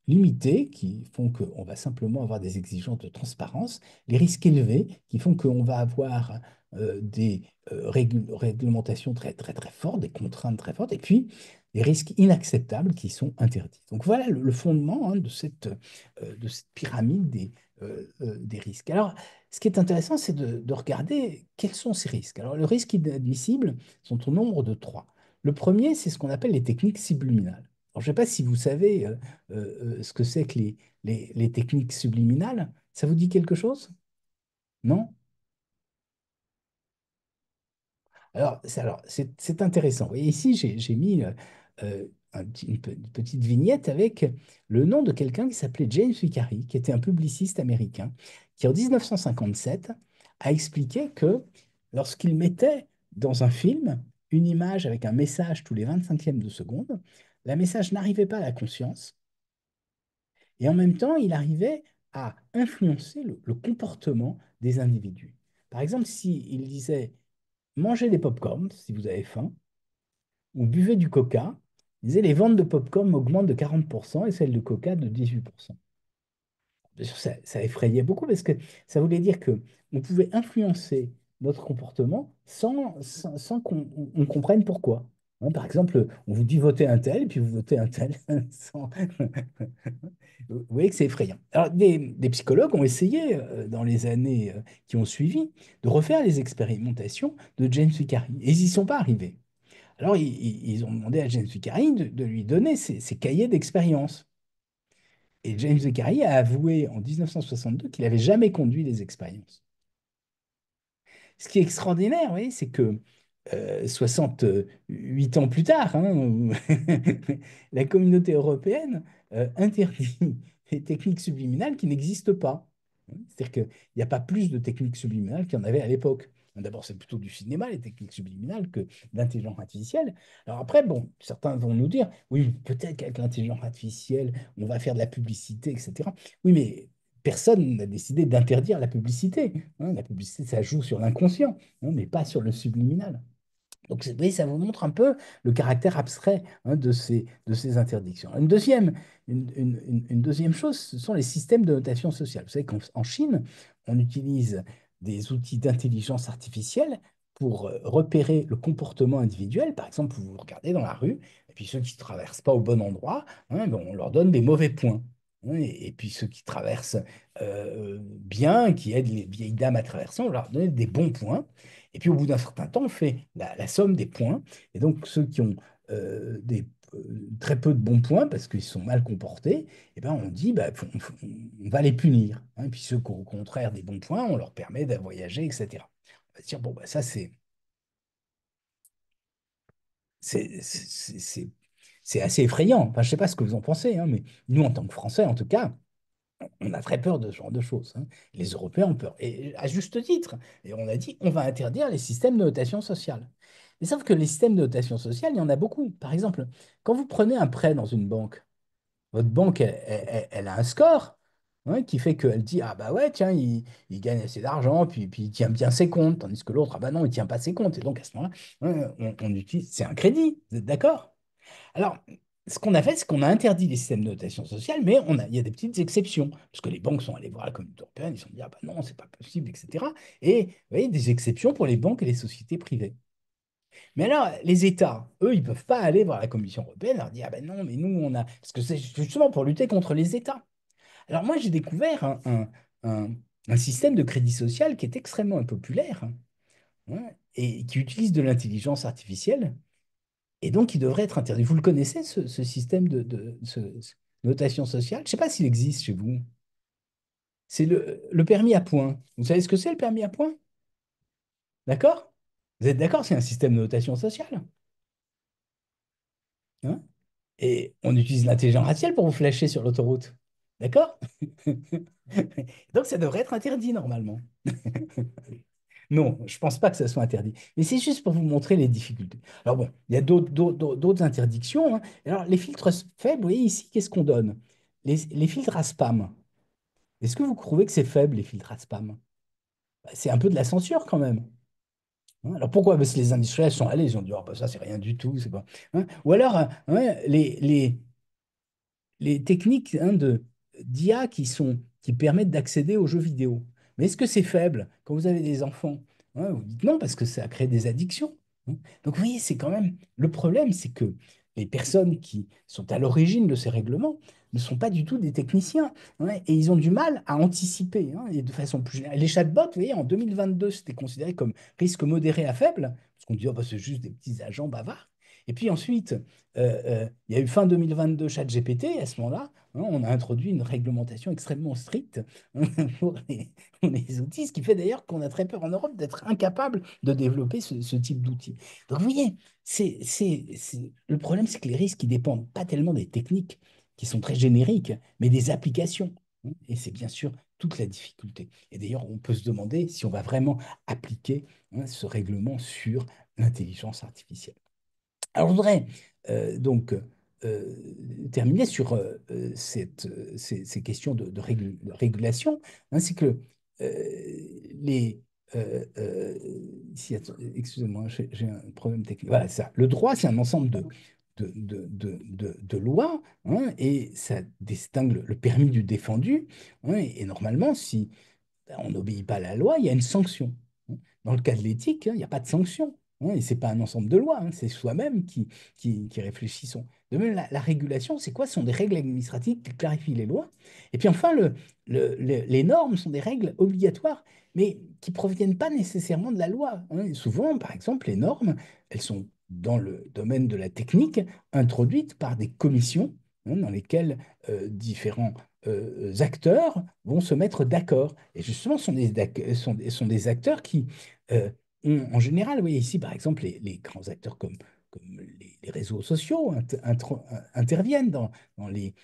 limités qui font qu'on va simplement avoir des exigences de transparence, les risques élevés qui font qu'on va avoir des réglementations très, très, très fortes, des contraintes très fortes, et puis les risques inacceptables qui sont interdits. Donc voilà le fondement de cette pyramide des risques. Alors, ce qui est intéressant, c'est de regarder quels sont ces risques. Alors, le risque inadmissible sont au nombre de trois. Le premier, c'est ce qu'on appelle les techniques subliminales. Alors, je ne sais pas si vous savez ce que c'est que les techniques subliminales. Ça vous dit quelque chose? Non? Alors, c'est intéressant. Vous voyez, ici, j'ai mis une petite vignette avec le nom de quelqu'un qui s'appelait James Vicary, qui était un publiciste américain, qui en 1957 a expliqué que lorsqu'il mettait dans un film une image avec un message tous les 25e de seconde, le message n'arrivait pas à la conscience. Et en même temps, il arrivait à influencer le comportement des individus. Par exemple, s'il disait mangez des pop-corns si vous avez faim, ou buvez du coca, il disait les ventes de pop-corn augmentent de 40% et celles de coca de 18%. Bien sûr, ça effrayait beaucoup parce que ça voulait dire que on pouvait influencer notre comportement sans qu'on comprenne pourquoi. Par exemple, on vous dit votez un tel, et puis vous votez un tel. Vous voyez que c'est effrayant. Alors, des psychologues ont essayé, dans les années qui ont suivi, de refaire les expérimentations de James Vicary. Et ils n'y sont pas arrivés. Alors, ils ont demandé à James Vicary de lui donner ses cahiers d'expérience. Et James Vicary a avoué en 1962 qu'il n'avait jamais conduit les expériences. Ce qui est extraordinaire, vous voyez, c'est que 68 ans plus tard, la communauté européenne interdit les techniques subliminales qui n'existent pas. C'est-à-dire qu'il n'y a pas plus de techniques subliminales qu'il y en avait à l'époque. D'abord, c'est plutôt du cinéma, les techniques subliminales, que d'intelligence artificielle. Alors après, bon, certains vont nous dire, oui, peut-être qu'avec l'intelligence artificielle, on va faire de la publicité, etc. Oui, mais personne n'a décidé d'interdire la publicité. La publicité, ça joue sur l'inconscient, mais pas sur le subliminal. Donc, vous voyez, ça vous montre un peu le caractère abstrait de ces interdictions. Une deuxième chose, ce sont les systèmes de notation sociale. Vous savez qu'en Chine, on utilise des outils d'intelligence artificielle pour repérer le comportement individuel. Par exemple, vous regardez dans la rue, et puis ceux qui ne traversent pas au bon endroit, ben, on leur donne des mauvais points. Et puis ceux qui traversent bien, qui aident les vieilles dames à traverser, on leur donne des bons points. Et puis au bout d'un certain temps, on fait la somme des points. Et donc ceux qui ont des très peu de bons points parce qu'ils sont mal comportés, et ben on dit bah, on va les punir, hein. Et puis ceux qui ont au contraire des bons points, on leur permet de voyager, etc. On va se dire, bon, bah, ça, c'est, c'est, c'est- c'est assez effrayant. Enfin, je ne sais pas ce que vous en pensez, hein, mais nous, en tant que Français, en tout cas, on a très peur de ce genre de choses, hein. Les Européens ont peur, et à juste titre. Et on a dit, on va interdire les systèmes de notation sociale. Mais sauf que les systèmes de notation sociale, il y en a beaucoup. Par exemple, quand vous prenez un prêt dans une banque, votre banque, elle a un score, hein, qui fait qu'elle dit, ah bah ouais, tiens, il gagne assez d'argent, puis il tient bien ses comptes, tandis que l'autre, ah bah non, il tient pas ses comptes. Et donc à ce moment-là, on utilise, c'est un crédit, vous êtes d'accord? Alors, ce qu'on a fait, c'est qu'on a interdit les systèmes de notation sociale, mais il y a des petites exceptions, parce que les banques sont allées voir la Communauté européenne, ils se sont dit, ah bah non, c'est pas possible, etc. Et vous voyez, des exceptions pour les banques et les sociétés privées. Mais alors, les États, eux, ils ne peuvent pas aller voir la Commission européenne et leur dire, ah ben non, mais nous, on a... Parce que c'est justement pour lutter contre les États. Alors moi, j'ai découvert un- un système de crédit social qui est extrêmement impopulaire, hein, et qui utilise de l'intelligence artificielle, et donc qui devrait être interdit. Vous le connaissez, ce système de notation sociale? Je ne sais pas s'il existe chez vous. C'est le permis à points. Vous savez ce que c'est, le permis à points? D'accord? Vous êtes d'accord, c'est un système de notation sociale, hein. Et on utilise l'intelligence artificielle pour vous flasher sur l'autoroute. D'accord? Donc ça devrait être interdit normalement. Non, je ne pense pas que ça soit interdit. Mais c'est juste pour vous montrer les difficultés. Alors bon, il y a d'autres interdictions, hein. Alors les filtres faibles, vous voyez ici, qu'est-ce qu'on donne? Les filtres à spam. Est-ce que vous trouvez que c'est faible, les filtres à spam? Bah, c'est un peu de la censure quand même, hein. Alors pourquoi? Parce que les industriels sont allés, ils ont dit, oh, bah, ça c'est rien du tout, c'est pas, hein. Ou alors, hein, les techniques, hein, d'IA qui permettent d'accéder aux jeux vidéo. Mais est-ce que c'est faible quand vous avez des enfants? Hein, vous dites non parce que ça crée des addictions, hein. Donc vous voyez, c'est quand même le problème, c'est que les personnes qui sont à l'origine de ces règlements ne sont pas du tout des techniciens, hein, et ils ont du mal à anticiper, hein, et de façon plus générale. Les chatbots, vous voyez, en 2022, c'était considéré comme risque modéré à faible, parce qu'on dit oh, bah, c'est juste des petits agents bavards. Et puis ensuite, il y a eu fin 2022 ChatGPT, à ce moment-là, hein, on a introduit une réglementation extrêmement stricte, hein, pour les outils, ce qui fait d'ailleurs qu'on a très peur en Europe d'être incapable de développer ce type d'outils. Donc vous voyez, le problème, c'est que les risques, ils dépendent pas tellement des techniques qui sont très génériques, mais des applications, hein. Et c'est bien sûr toute la difficulté. Et d'ailleurs, on peut se demander si on va vraiment appliquer, hein, ce règlement sur l'intelligence artificielle. Alors, je voudrais donc terminer sur ces questions de régulation, hein. C'est que les... excusez-moi, j'ai un problème technique. Voilà, ça. Le droit, c'est un ensemble de lois, hein, et ça distingue le permis du défendu, hein. Et normalement, si on n'obéit pas à la loi, il y a une sanction, hein. Dans le cas de l'éthique, hein, il n'y a pas de sanction, hein, et ce n'est pas un ensemble de lois, hein, c'est soi-même qui réfléchissons. De même, la régulation, c'est quoi? Ce sont des règles administratives qui clarifient les lois. Et puis enfin, les normes sont des règles obligatoires, mais qui ne proviennent pas nécessairement de la loi, hein. Et souvent, par exemple, les normes, elles sont dans le domaine de la technique, introduites par des commissions, hein, dans lesquelles différents acteurs vont se mettre d'accord. Et justement, sont des acteurs qui ont, en général, vous voyez ici, par exemple, les grands acteurs comme les réseaux sociaux interviennent dans les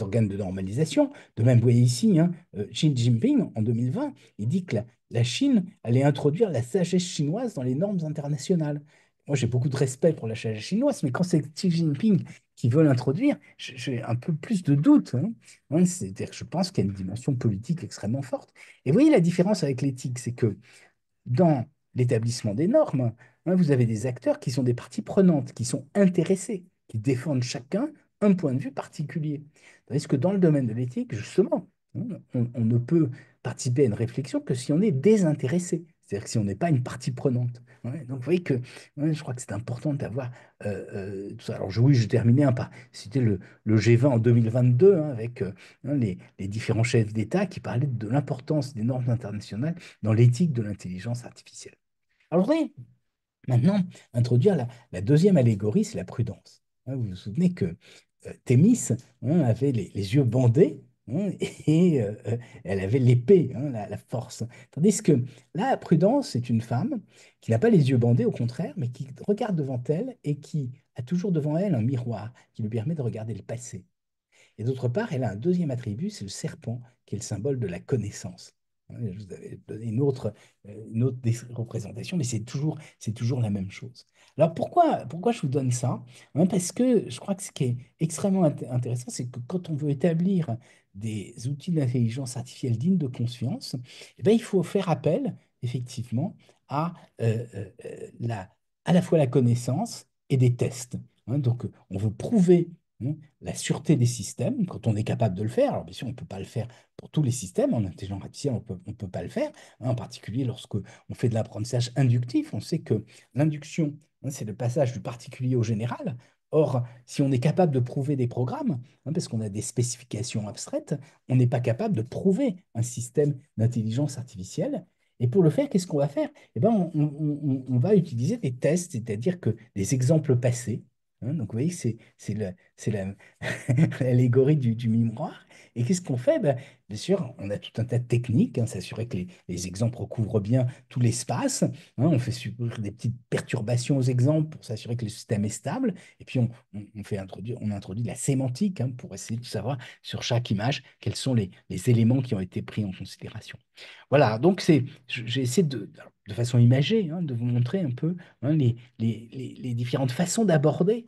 organes de normalisation. De même, vous voyez ici, hein, Xi Jinping, en 2020, il dit que la Chine allait introduire la sagesse chinoise dans les normes internationales. Moi, j'ai beaucoup de respect pour la sagesse chinoise, mais quand c'est Xi Jinping qui veut l'introduire, j'ai un peu plus de doutes, hein. Hein, c'est-à-dire que je pense qu'il y a une dimension politique extrêmement forte. Et vous voyez la différence avec l'éthique, c'est que dans l'établissement des normes, hein, vous avez des acteurs qui sont des parties prenantes, qui sont intéressés, qui défendent chacun un point de vue particulier. Tandis que dans le domaine de l'éthique, justement, hein, on ne peut participer à une réflexion que si on est désintéressé, c'est-à-dire que si on n'est pas une partie prenante. Ouais, donc vous voyez que ouais, je crois que c'est important d'avoir tout ça. Alors oui, je terminais, hein, par citer le G20 en 2022, hein, avec hein, les différents chefs d'État qui parlaient de l'importance des normes internationales dans l'éthique de l'intelligence artificielle. Alors, oui, Maintenant, introduire la deuxième allégorie, c'est la prudence. Vous vous souvenez que Thémis avait les yeux bandés et elle avait l'épée, la force. Tandis que la prudence, c'est une femme qui n'a pas les yeux bandés, au contraire, mais qui regarde devant elle et qui a toujours devant elle un miroir qui lui permet de regarder le passé. Et d'autre part, elle a un deuxième attribut, c'est le serpent, qui est le symbole de la connaissance. Je vous avais donné une autre représentation, mais c'est toujours la même chose. Alors pourquoi je vous donne ça? Parce que je crois que ce qui est extrêmement intéressant, c'est que quand on veut établir des outils d'intelligence artificielle dignes de conscience, eh ben, il faut faire appel, effectivement, à, à la fois la connaissance et des tests. Donc, on veut prouver la sûreté des systèmes, quand on est capable de le faire. Alors, bien sûr, on ne peut pas le faire pour tous les systèmes. En intelligence artificielle, on peut pas le faire. En particulier, lorsque on fait de l'apprentissage inductif, on sait que l'induction, c'est le passage du particulier au général. Or, si on est capable de prouver des programmes, parce qu'on a des spécifications abstraites, on n'est pas capable de prouver un système d'intelligence artificielle. Et pour le faire, qu'est-ce qu'on va faire? Eh ben, on va utiliser des tests, c'est-à-dire que des exemples passés. Donc, vous voyez, c'est l'allégorie du miroir. Et qu'est-ce qu'on fait? Ben, bien sûr, on a tout un tas de techniques, s'assurer que les exemples recouvrent bien tout l'espace. On fait subir des petites perturbations aux exemples pour s'assurer que le système est stable. Et puis, on introduit de la sémantique pour essayer de savoir sur chaque image quels sont les éléments qui ont été pris en considération. Voilà, donc j'ai essayé de façon imagée, de vous montrer un peu les différentes façons d'aborder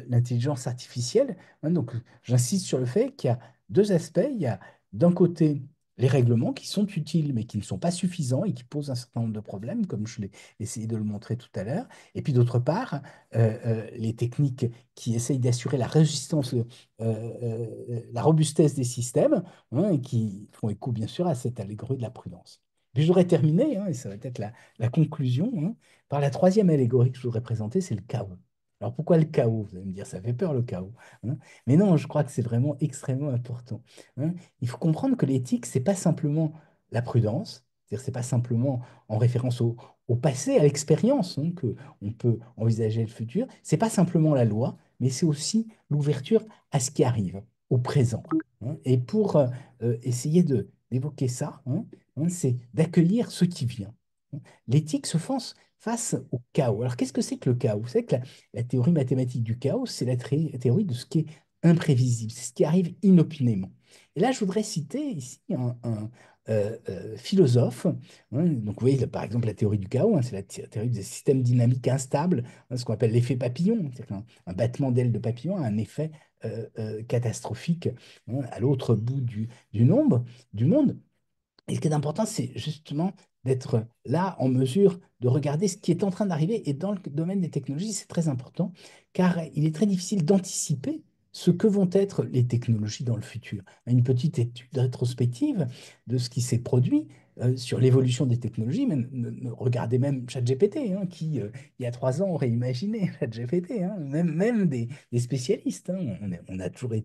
l'intelligence artificielle. Donc, j'insiste sur le fait qu'il y a deux aspects. Il y a d'un côté les règlements qui sont utiles, mais qui ne sont pas suffisants et qui posent un certain nombre de problèmes, comme je l'ai essayé de le montrer tout à l'heure. Et puis d'autre part, les techniques qui essayent d'assurer la résistance, la robustesse des systèmes, et qui font écho bien sûr à cette allégorie de la prudence. Puis je voudrais terminer, et ça va être la conclusion, par la troisième allégorie que je voudrais présenter, c'est le chaos. Alors pourquoi le chaos? Vous allez me dire, ça fait peur le chaos. Mais non, je crois que c'est vraiment extrêmement important. Il faut comprendre que l'éthique, c'est pas simplement la prudence, c'est-à-dire c'est pas simplement en référence au passé, à l'expérience, que on peut envisager le futur. C'est pas simplement la loi, mais c'est aussi l'ouverture à ce qui arrive, au présent. Et pour essayer d'évoquer ça, c'est d'accueillir ce qui vient. L'éthique se fonce face au chaos. Alors, qu'est-ce que c'est que le chaos? Vous savez que la théorie mathématique du chaos, c'est la théorie de ce qui est imprévisible, c'est ce qui arrive inopinément. Et là, je voudrais citer ici un philosophe. Donc, vous voyez, par exemple, la théorie du chaos, c'est la théorie des systèmes dynamiques instables, ce qu'on appelle l'effet papillon. C'est-à-dire qu'un battement d'aile de papillon a un effet catastrophique à l'autre bout du monde. Et ce qui est important, c'est justement d'être là en mesure de regarder ce qui est en train d'arriver. Et dans le domaine des technologies, c'est très important, car il est très difficile d'anticiper ce que vont être les technologies dans le futur. Une petite étude rétrospective de ce qui s'est produit sur l'évolution des technologies, regardez même ChatGPT, qui, il y a 3 ans, aurait imaginé ChatGPT, même des spécialistes. On a toujours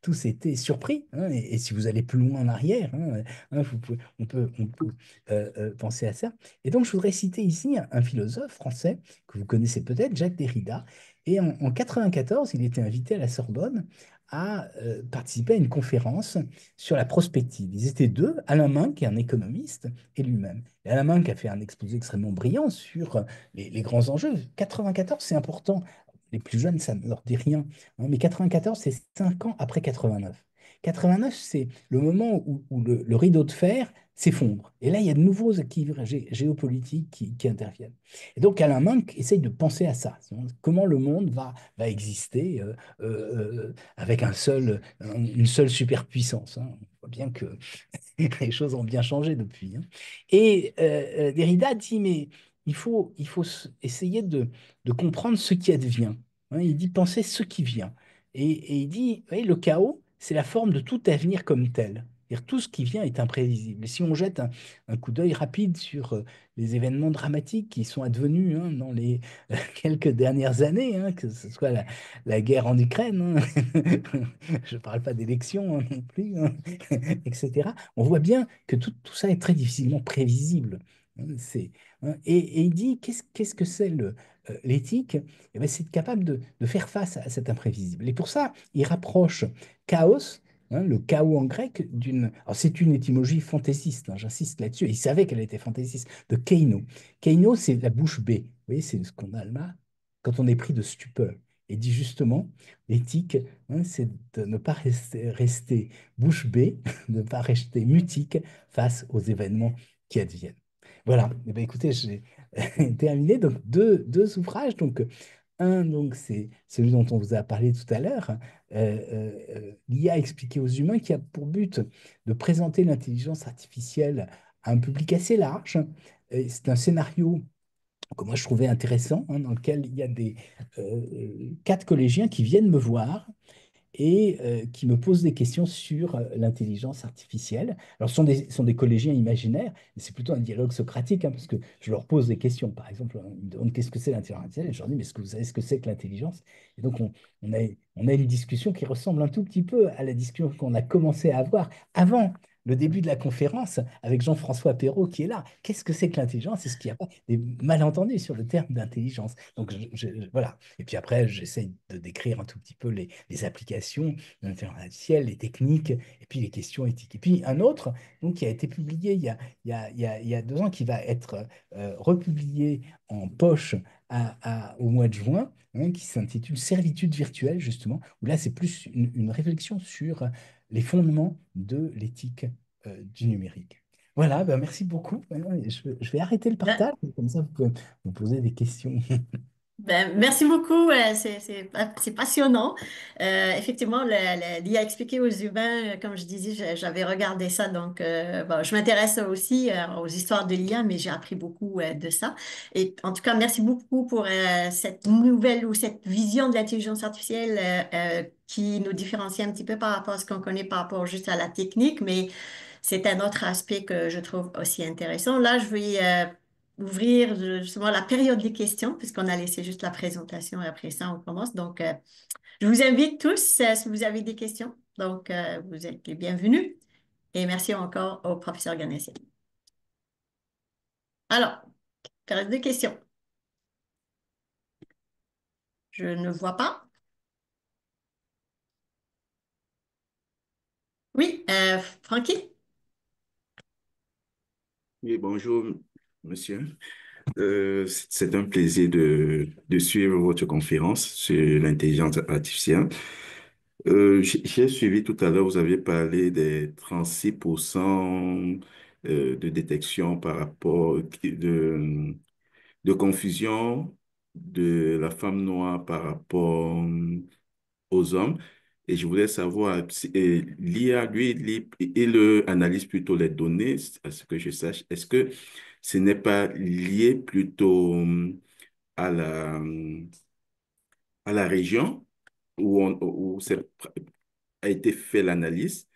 tous été surpris. Et si vous allez plus loin en arrière, on peut penser à ça. Et donc, je voudrais citer ici un philosophe français que vous connaissez peut-être, Jacques Derrida. Et en 94, il était invité à la Sorbonne à participer à une conférence sur la prospective. Ils étaient deux, Alain Minc, qui est un économiste, et lui-même. Et Alain Minc a fait un exposé extrêmement brillant sur les grands enjeux. 94, c'est important. Les plus jeunes, ça ne leur dit rien. Mais 94, c'est 5 ans après 89. 89, c'est le moment où le rideau de fer s'effondre. Et là, il y a de nouveaux équilibres géopolitiques qui interviennent. Et donc, Alain Minc essaye de penser à ça. Comment le monde va exister avec une seule superpuissance. On voit bien que les choses ont bien changé depuis. Et Derrida dit, mais il faut essayer de comprendre ce qui advient. Il dit, penser ce qui vient. Et il dit, vous voyez, le chaos, c'est la forme de tout avenir comme tel. C'est-à-dire, tout ce qui vient est imprévisible. Et si on jette un coup d'œil rapide sur les événements dramatiques qui sont advenus dans les quelques dernières années, que ce soit la guerre en Ukraine, je ne parle pas d'élection non plus, etc., on voit bien que tout ça est très difficilement prévisible. Et il dit, qu'est-ce que c'est l'éthique? Eh ben, c'est être capable de faire face à cet imprévisible. Et pour ça, il rapproche chaos, le chaos en grec, d'une... Alors, c'est une étymologie fantaisiste, j'insiste là-dessus. Il savait qu'elle était fantaisiste, de keino. Keino, c'est la bouche bée. Vous voyez, c'est ce qu'on a là, quand on est pris de stupeur. Et dit justement, l'éthique, c'est de ne pas rester bouche bée, de ne pas rester mutique face aux événements qui adviennent. Voilà. Eh bien, écoutez, j'ai terminé donc deux ouvrages. Donc, un, donc, c'est celui dont on vous a parlé tout à l'heure, l'IA expliquée aux humains, qui a pour but de présenter l'intelligence artificielle à un public assez large. Et c'est un scénario que moi je trouvais intéressant, dans lequel il y a quatre collégiens qui viennent me voir et qui me posent des questions sur l'intelligence artificielle. Alors, ce sont des collégiens imaginaires, mais c'est plutôt un dialogue socratique, parce que je leur pose des questions. Par exemple, ils me demandent qu'est-ce que c'est l'intelligence artificielle, et je leur dis, mais est-ce que vous savez ce que c'est que l'intelligence? Et donc, on a une discussion qui ressemble un tout petit peu à la discussion qu'on a commencé à avoir avant le début de la conférence avec Jean-François Perrault qui est là. Qu'est-ce que c'est que l'intelligence? Est-ce qu'il n'y a pas des malentendus sur le terme d'intelligence? Donc, voilà. Et puis après, j'essaye de décrire un tout petit peu les applications de l'intelligence artificielle, les techniques, et puis les questions éthiques. Et puis un autre, donc, qui a été publié il y a 2 ans, qui va être republié en poche au mois de juin, qui s'intitule Servitude virtuelle, justement, où là, c'est plus une réflexion sur les fondements de l'éthique du numérique. Voilà, ben merci beaucoup. Je vais arrêter le Ben, partage, comme ça vous pouvez vous poser des questions. merci beaucoup, c'est passionnant. Effectivement, l'IA expliqué aux humains, comme je disais, j'avais regardé ça, donc bon, je m'intéresse aussi aux histoires de l'IA, mais j'ai appris beaucoup de ça. Et en tout cas, merci beaucoup pour cette nouvelle ou cette vision de l'intelligence artificielle qui nous différencie un petit peu par rapport à ce qu'on connaît par rapport juste à la technique, mais c'est un autre aspect que je trouve aussi intéressant. Là, je vais ouvrir justement la période des questions, puisqu'on a laissé juste la présentation et après ça, on commence. Donc, je vous invite tous, si vous avez des questions. Donc, vous êtes les bienvenus. Et merci encore au professeur Ganessier. Alors, période de questions. Je ne vois pas. Oui, Francky? Oui, bonjour, monsieur. C'est un plaisir de suivre votre conférence sur l'intelligence artificielle. J'ai suivi tout à l'heure, vous avez parlé des 36% de détection par rapport de confusion de la femme noire par rapport aux hommes. Et je voulais savoir, l'IA, lui, il analyse plutôt les données, à ce que je sache. Est-ce que ce n'est pas lié plutôt à à la région où a été fait l'analyse?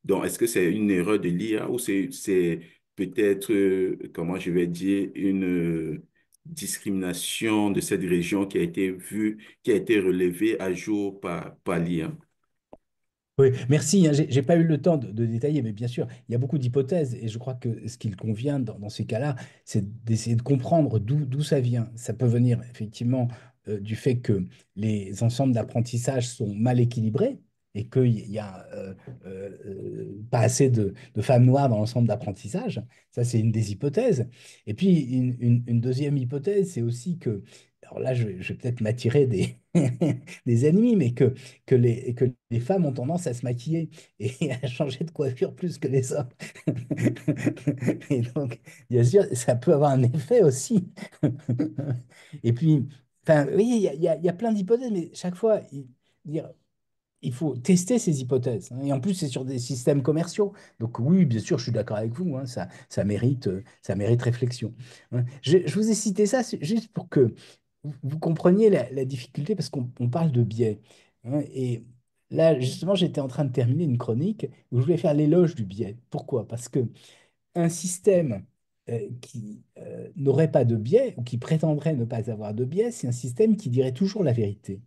Donc, est-ce que c'est une erreur de l'IA ou c'est peut-être, comment je vais dire, une discrimination de cette région qui a été vue, qui a été relevée à jour par l'IA? Oui, merci. J'ai pas eu le temps de détailler, mais bien sûr, il y a beaucoup d'hypothèses et je crois que ce qu'il convient dans ces cas-là, c'est d'essayer de comprendre d'où ça vient. Ça peut venir effectivement du fait que les ensembles d'apprentissage sont mal équilibrés et qu'il y a pas assez de femmes noires dans l'ensemble d'apprentissage. Ça, c'est une des hypothèses. Et puis, une deuxième hypothèse, c'est aussi que, alors là, je vais peut-être m'attirer des ennemis, mais que les femmes ont tendance à se maquiller et à changer de coiffure plus que les hommes. Et donc, bien sûr, ça peut avoir un effet aussi. Et puis, enfin, oui, il y a plein d'hypothèses, mais chaque fois, dire, il faut tester ces hypothèses, Et en plus, c'est sur des systèmes commerciaux. Donc oui, bien sûr, je suis d'accord avec vous, ça mérite réflexion. Je vous ai cité ça juste pour que vous compreniez la difficulté, parce qu'on parle de biais. Et là, justement, j'étais en train de terminer une chronique où je voulais faire l'éloge du biais. Pourquoi? Parce que un système qui n'aurait pas de biais, ou qui prétendrait ne pas avoir de biais, c'est un système qui dirait toujours la vérité.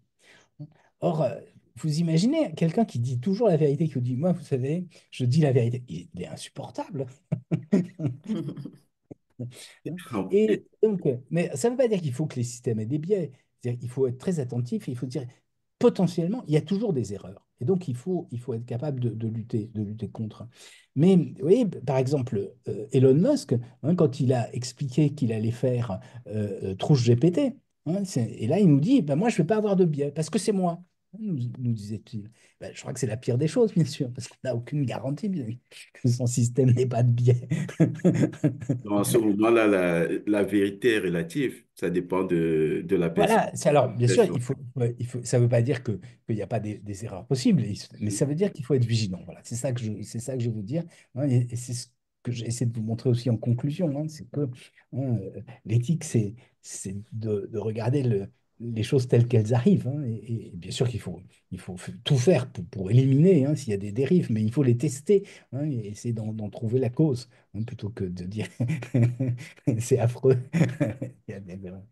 Or, vous imaginez quelqu'un qui dit toujours la vérité, qui vous dit, moi, vous savez, je dis la vérité. Il est insupportable. Hein. Et donc, mais ça ne veut pas dire qu'il faut que les systèmes aient des biais. C'est-à-dire qu'il faut être très attentif et il faut dire potentiellement, il y a toujours des erreurs. Et donc, il faut être capable de lutter contre. Mais vous voyez, par exemple, Elon Musk, hein, quand il a expliqué qu'il allait faire Trouche GPT, hein, et là, il nous dit, ben, moi, je ne vais pas avoir de biais parce que c'est moi, hein, nous disait-il. Ben, je crois que c'est la pire des choses, bien sûr, parce qu'on n'a aucune garantie bien, que son système n'ait pas de biais. Dans ce moment-là, la vérité est relative. Ça dépend de la personne. Voilà, alors bien sûr, ça ne veut pas dire qu'il n'y a pas des erreurs possibles, mais ça veut dire qu'il faut être vigilant. Voilà, c'est ça que je veux dire, hein, et c'est ce que j'essaie de vous montrer aussi en conclusion, hein, c'est que hein, l'éthique, c'est de regarder les choses telles qu'elles arrivent, hein, et bien sûr qu'il faut tout faire pour éliminer hein, s'il y a des dérives, mais il faut les tester hein, et essayer d'en trouver la cause, hein, plutôt que de dire c'est affreux. Il y a des erreurs.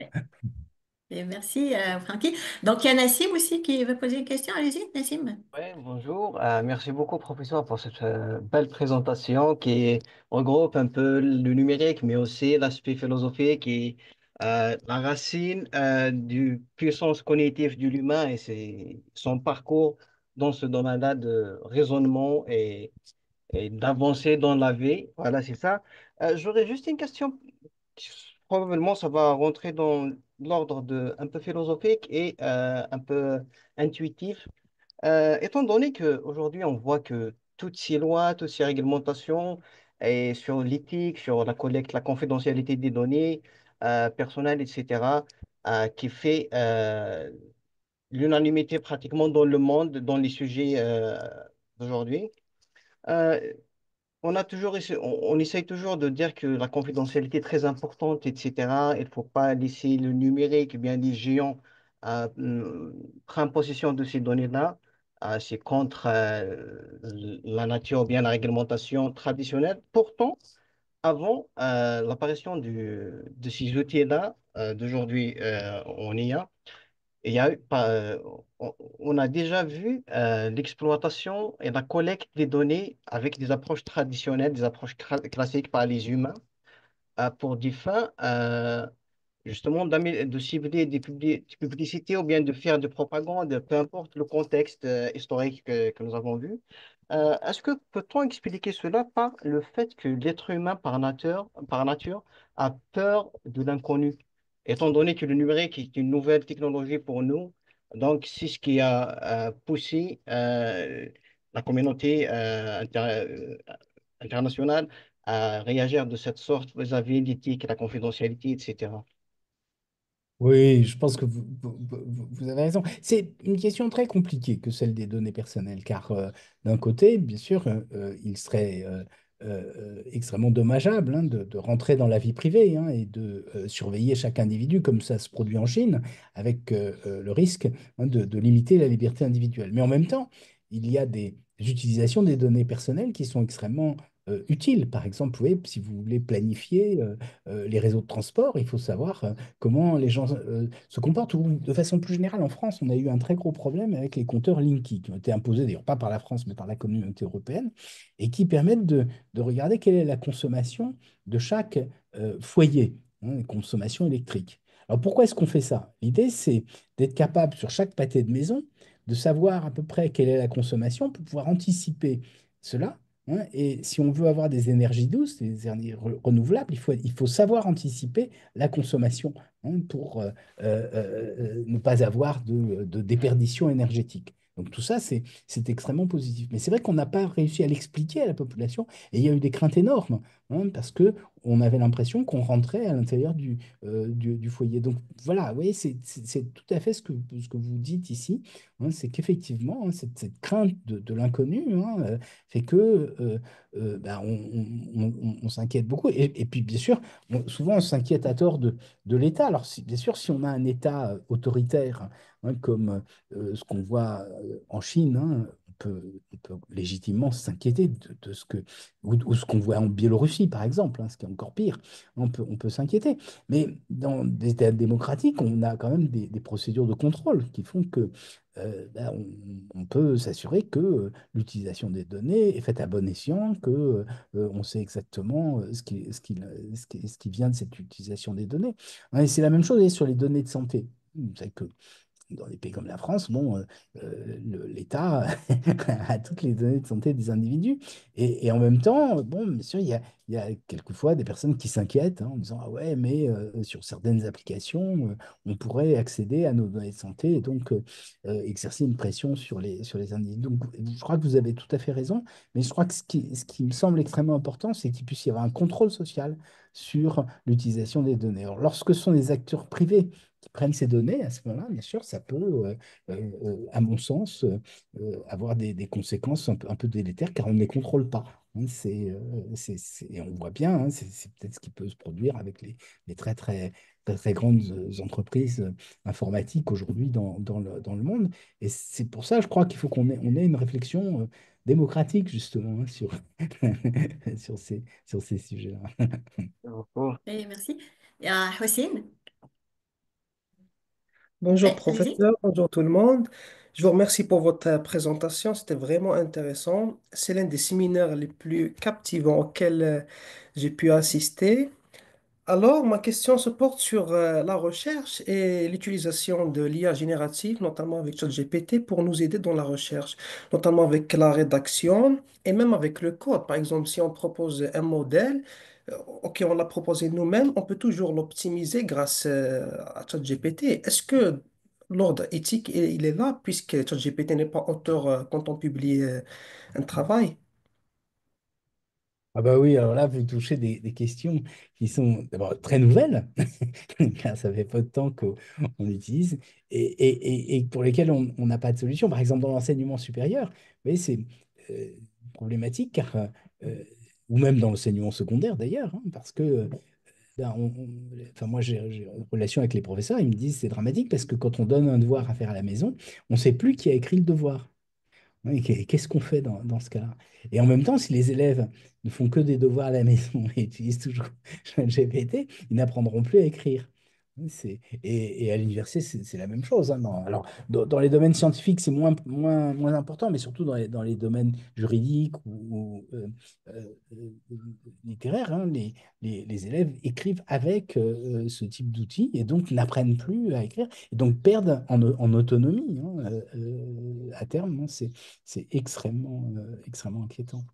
Et merci, Francky. Donc, il y a Nassim aussi qui veut poser une question. Allez-y, Nassim. Oui, bonjour. Merci beaucoup, professeur, pour cette belle présentation qui regroupe un peu le numérique, mais aussi l'aspect philosophique et la racine du puissance cognitive de l'humain et son parcours dans ce domaine-là de raisonnement et d'avancer dans la vie. Voilà, c'est ça. J'aurais juste une question. Probablement, ça va rentrer dans l'ordre un peu philosophique et un peu intuitif. Étant donné qu'aujourd'hui, on voit que toutes ces lois, toutes ces réglementations et sur l'éthique, sur la collecte, la confidentialité des données personnelles, etc., qui fait l'unanimité pratiquement dans le monde, dans les sujets d'aujourd'hui. Euh, on essaye toujours de dire que la confidentialité est très importante, etc. Il ne faut pas laisser le numérique, eh bien les géants, prendre possession de ces données-là. C'est contre la nature, ou bien la réglementation traditionnelle. Pourtant, avant l'apparition de ces outils-là, d'aujourd'hui en IA, il y a eu, on a déjà vu l'exploitation et la collecte des données avec des approches traditionnelles, des approches classiques par les humains, pour des fins justement de cibler des publicités ou bien de faire de propagande, peu importe le contexte historique que nous avons vu. Est-ce que peut-on expliquer cela par le fait que l'être humain par nature a peur de l'inconnu, étant donné que le numérique est une nouvelle technologie pour nous, donc c'est ce qui a poussé la communauté internationale à réagir de cette sorte vis-à-vis de l'éthique, la confidentialité, etc. Oui, je pense que vous avez raison. C'est une question très compliquée que celle des données personnelles, car d'un côté, bien sûr, il serait extrêmement dommageable hein, de rentrer dans la vie privée hein, et de surveiller chaque individu comme ça se produit en Chine, avec le risque hein, de limiter la liberté individuelle. Mais en même temps, il y a des utilisations des données personnelles qui sont extrêmement utiles. Par exemple, vous voyez, si vous voulez planifier les réseaux de transport, il faut savoir comment les gens se comportent. Ou de façon plus générale, en France, on a eu un très gros problème avec les compteurs Linky, qui ont été imposés, d'ailleurs pas par la France, mais par la communauté européenne, et qui permettent de regarder quelle est la consommation de chaque foyer, hein, consommation électrique. Alors pourquoi est-ce qu'on fait ça? L'idée, c'est d'être capable, sur chaque pâté de maison, de savoir à peu près quelle est la consommation pour pouvoir anticiper cela. Hein. Et si on veut avoir des énergies douces, des énergies renouvelables, il faut savoir anticiper la consommation hein, pour ne pas avoir de déperdition énergétique. Donc tout ça, c'est extrêmement positif. Mais c'est vrai qu'on n'a pas réussi à l'expliquer à la population et il y a eu des craintes énormes hein, parce que on avait l'impression qu'on rentrait à l'intérieur du foyer. Donc voilà, vous voyez, c'est tout à fait ce que vous dites ici. Hein, c'est qu'effectivement, hein, cette crainte de l'inconnu hein, fait que ben, on s'inquiète beaucoup. Et puis bien sûr, souvent on s'inquiète à tort de l'État. Alors bien sûr, si on a un État autoritaire, hein, comme ce qu'on voit en Chine, hein, on on peut légitimement s'inquiéter de ce que, ou ce qu'on voit en Biélorussie, par exemple, hein, ce qui est encore pire. On peut s'inquiéter. Mais dans des États démocratiques, on a quand même des procédures de contrôle qui font que ben, on peut s'assurer que l'utilisation des données est faite à bon escient, que on sait exactement ce qui vient de cette utilisation des données. Hein, et c'est la même chose sur les données de santé. Vous savez que dans des pays comme la France, bon, l'État a toutes les données de santé des individus. Et en même temps, bon, bien sûr, il y a quelquefois des personnes qui s'inquiètent hein, en disant, ah ouais, mais sur certaines applications, on pourrait accéder à nos données de santé et donc exercer une pression sur les individus. Donc, je crois que vous avez tout à fait raison, mais je crois que ce qui me semble extrêmement important, c'est qu'il puisse y avoir un contrôle social sur l'utilisation des données. Alors, lorsque ce sont des acteurs privés qui prennent ces données, à ce moment-là, bien sûr, ça peut, à mon sens, avoir des conséquences un peu délétères car on ne les contrôle pas. Hein. Et on voit bien, hein, c'est peut-être ce qui peut se produire avec les très grandes entreprises informatiques aujourd'hui dans le monde. Et c'est pour ça, je crois qu'il faut on ait une réflexion démocratique, justement, hein, sur ces sujets-là. Mhm. Et merci. Hossein, Bonjour allez-y. professeur, bonjour tout le monde. Je vous remercie pour votre présentation, c'était vraiment intéressant. C'est l'un des séminaires les plus captivants auxquels j'ai pu assister. Alors, ma question se porte sur la recherche et l'utilisation de l'IA générative, notamment avec ChatGPT, pour nous aider dans la recherche, notamment avec la rédaction et même avec le code. Par exemple, si on propose un modèle, OK, on l'a proposé nous-mêmes, on peut toujours l'optimiser grâce à ChatGPT. Est-ce que l'ordre éthique, il est là, puisque ChatGPT n'est pas auteur quand on publie un travail? Ah bah oui, alors là, vous touchez des questions qui sont d'abord très nouvelles, car ça fait peu de temps qu'on utilise, et pour lesquelles on n'a pas de solution. Par exemple, dans l'enseignement supérieur, vous voyez, c'est problématique, car, ou même dans l'enseignement secondaire d'ailleurs, hein, parce que ben, enfin, moi, j'ai une relation avec les professeurs, ils me disent c'est dramatique parce que quand on donne un devoir à faire à la maison, on ne sait plus qui a écrit le devoir. Oui, qu'est-ce qu'on fait dans ce cas-là? Et en même temps, si les élèves ne font que des devoirs à la maison et utilisent toujours ChatGPT, ils n'apprendront plus à écrire. Et à l'université, c'est la même chose. Hein, non. Alors, dans les domaines scientifiques, c'est moins important, mais surtout dans les domaines juridiques ou littéraires, hein, les élèves écrivent avec ce type d'outils et donc n'apprennent plus à écrire et donc perdent en autonomie hein, à terme. Hein. C'est extrêmement inquiétant.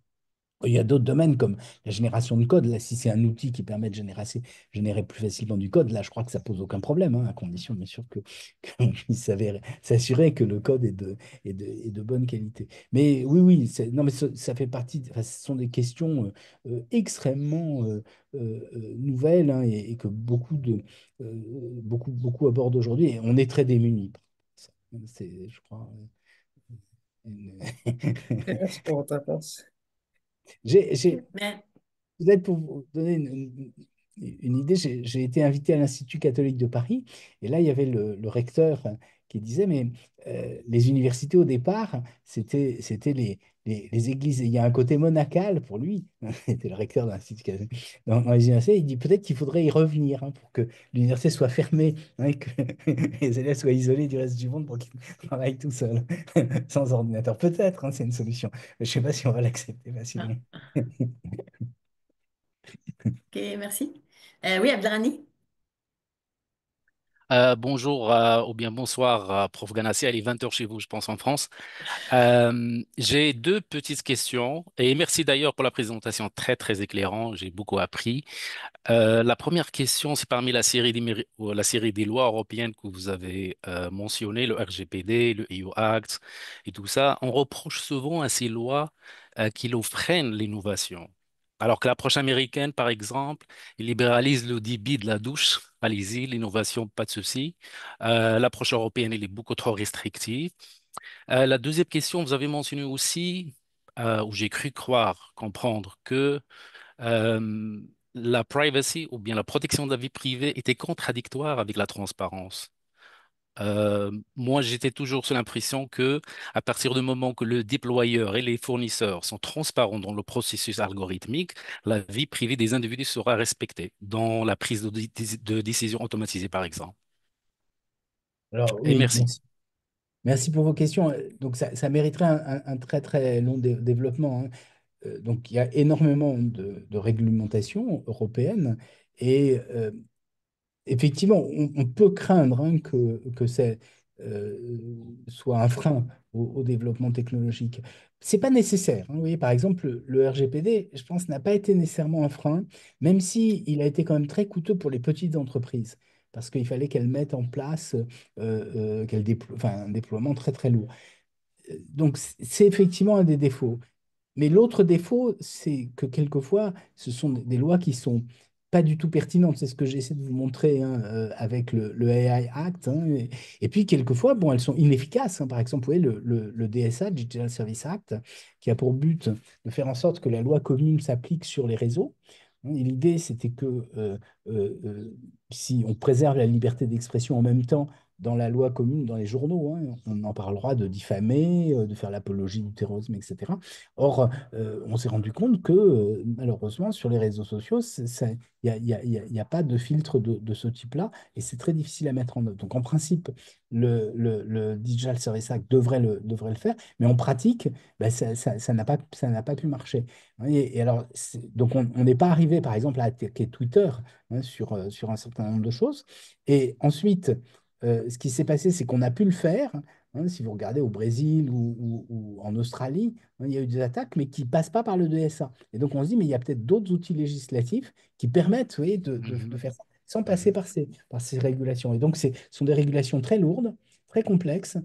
Il y a d'autres domaines comme la génération de code. Là, si c'est un outil qui permet de générer plus facilement du code, là, je crois que ça pose aucun problème, hein, à condition, bien sûr, qu'on puisse s'assurer que le code est de bonne qualité. Mais oui, non, mais ça fait partie, enfin, ce sont des questions extrêmement nouvelles hein, et que beaucoup abordent aujourd'hui. Et on est très démunis. C'est, je crois, une- Merci pour votre réponse. J'ai, Mais, Peut-être pour vous donner une idée, j'ai été invité à l'Institut catholique de Paris, et là, il y avait le recteur qui disait, mais les universités, au départ, c'était les églises. Et il y a un côté monacal pour lui, c'était le recteur de l'Institut catholique, dans les universités, il dit peut-être qu'il faudrait y revenir hein, pour que l'université soit fermée, hein, et que les élèves soient isolés du reste du monde pour qu'ils travaillent tout seuls, sans ordinateur. Peut-être, hein, c'est une solution. Mais je ne sais pas si on va l'accepter facilement. ah, ok, merci. Oui, Abdelrani. Bonjour ou bien bonsoir, Prof Ganassi. Il est 20 heures chez vous, je pense, en France. J'ai deux petites questions et merci d'ailleurs pour la présentation très, très éclairante. J'ai beaucoup appris. La première question, c'est parmi la série des lois européennes que vous avez mentionnées, le RGPD, le EU Act et tout ça. On reproche souvent à ces lois qu'ils freinent l'innovation. Alors que l'approche américaine, par exemple, il libéralise le débit de la douche. Allez-y, l'innovation, pas de souci. L'approche européenne, elle est beaucoup trop restrictive. La deuxième question, vous avez mentionné aussi, ou j'ai cru croire comprendre que euh, la privacy ou bien la protection de la vie privée était contradictoire avec la transparence. Moi, j'étais toujours sous l'impression que, à partir du moment que le déployeur et les fournisseurs sont transparents dans le processus algorithmique, la vie privée des individus sera respectée dans la prise de décision automatisée, par exemple. Alors Et oui, merci. merci pour vos questions. Donc ça mériterait un très très long développement, hein. Donc il y a énormément de réglementations européennes et effectivement, on peut craindre, hein, que ça soit un frein au développement technologique. C'est pas nécessaire, hein. Vous voyez, par exemple, le RGPD, je pense, n'a pas été nécessairement un frein, même si il a été quand même très coûteux pour les petites entreprises, parce qu'il fallait qu'elles mettent en place, qu'elles enfin, un déploiement très très lourd. Donc, c'est effectivement un des défauts. Mais l'autre défaut, c'est que quelquefois, ce sont des lois qui sont pas du tout pertinentes. C'est ce que j'essaie de vous montrer, hein, avec le AI Act, hein. Et puis, quelquefois, bon, elles sont inefficaces, hein. Par exemple, vous voyez, le DSA, Digital Service Act, qui a pour but de faire en sorte que la loi commune s'applique sur les réseaux, hein. Et l'idée, c'était que si on préserve la liberté d'expression en même temps, dans la loi commune, dans les journaux, hein, on en parlera de diffamer, de faire l'apologie du terrorisme, etc. Or, on s'est rendu compte que malheureusement, sur les réseaux sociaux, il y a pas de filtre de ce type-là et c'est très difficile à mettre en œuvre. Donc, en principe, le Digital Service Act devrait le faire, mais en pratique, ben, ça n'a pas pu marcher, hein. Et alors, donc, on n'est pas arrivé, par exemple, à attaquer Twitter, hein, sur un certain nombre de choses. Et ensuite, ce qui s'est passé, c'est qu'on a pu le faire, hein. Si vous regardez au Brésil ou en Australie, hein, il y a eu des attaques, mais qui ne passent pas par le DSA. Et donc, on se dit, mais il y a peut-être d'autres outils législatifs qui permettent, vous voyez, de Mhm, faire ça sans passer mhm. par ces régulations. Et donc, ce sont des régulations très lourdes, très complexes, hein.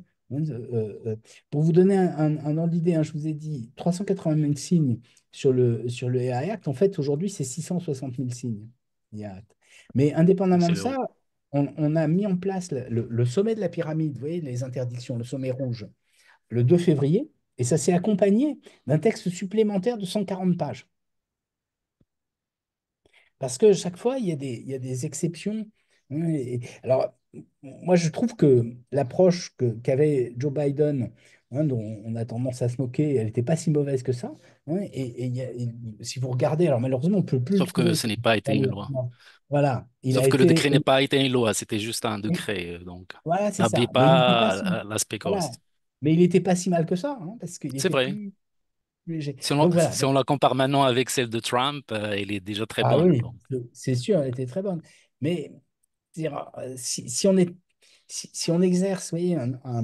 Pour vous donner un ordre d'idée, hein, je vous ai dit 380 000 signes sur le AI Act. En fait, aujourd'hui, c'est 660 000 signes, AI Act. Mais indépendamment de ça, Accéléré. on a mis en place le sommet de la pyramide, vous voyez, les interdictions, le sommet rouge, le 2 février, et ça s'est accompagné d'un texte supplémentaire de 140 pages. Parce que chaque fois, il y a des exceptions, hein. Alors, moi, je trouve que l'approche qu'avait Joe Biden, hein, dont on a tendance à se moquer, elle n'était pas si mauvaise que ça, hein. Si vous regardez, alors malheureusement, on ne peut plus le Sauf que trouver. ce n'est pas été une loi. Voilà, il a Sauf que le été. décret n'est pas été une loi, c'était juste un décret. Donc, Voilà, c'est n'habillez ça. Mais il n'était pas pas si. l'aspect Voilà. cost. Mais il n'était pas si mal que ça, hein, parce qu'il C'est était vrai. plus léger. Si on, Donc voilà. si on la compare maintenant avec celle de Trump, elle est déjà très Ah bonne. oui, Donc. c'est sûr, elle était très bonne. Mais si on est, si on exerce, vous voyez, euh,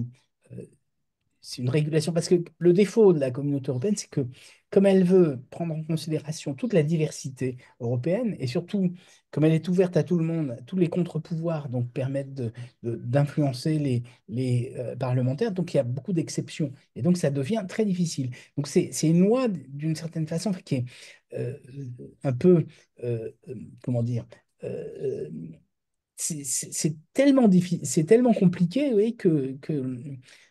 c'est une régulation, parce que le défaut de la communauté européenne, c'est que comme elle veut prendre en considération toute la diversité européenne, et surtout comme elle est ouverte à tout le monde, tous les contre-pouvoirs donc permettent d'influencer les parlementaires, donc il y a beaucoup d'exceptions. Et donc ça devient très difficile. Donc c'est une loi d'une certaine façon qui est euh, un peu, comment dire, euh, c'est tellement difficile, c'est tellement compliqué, oui,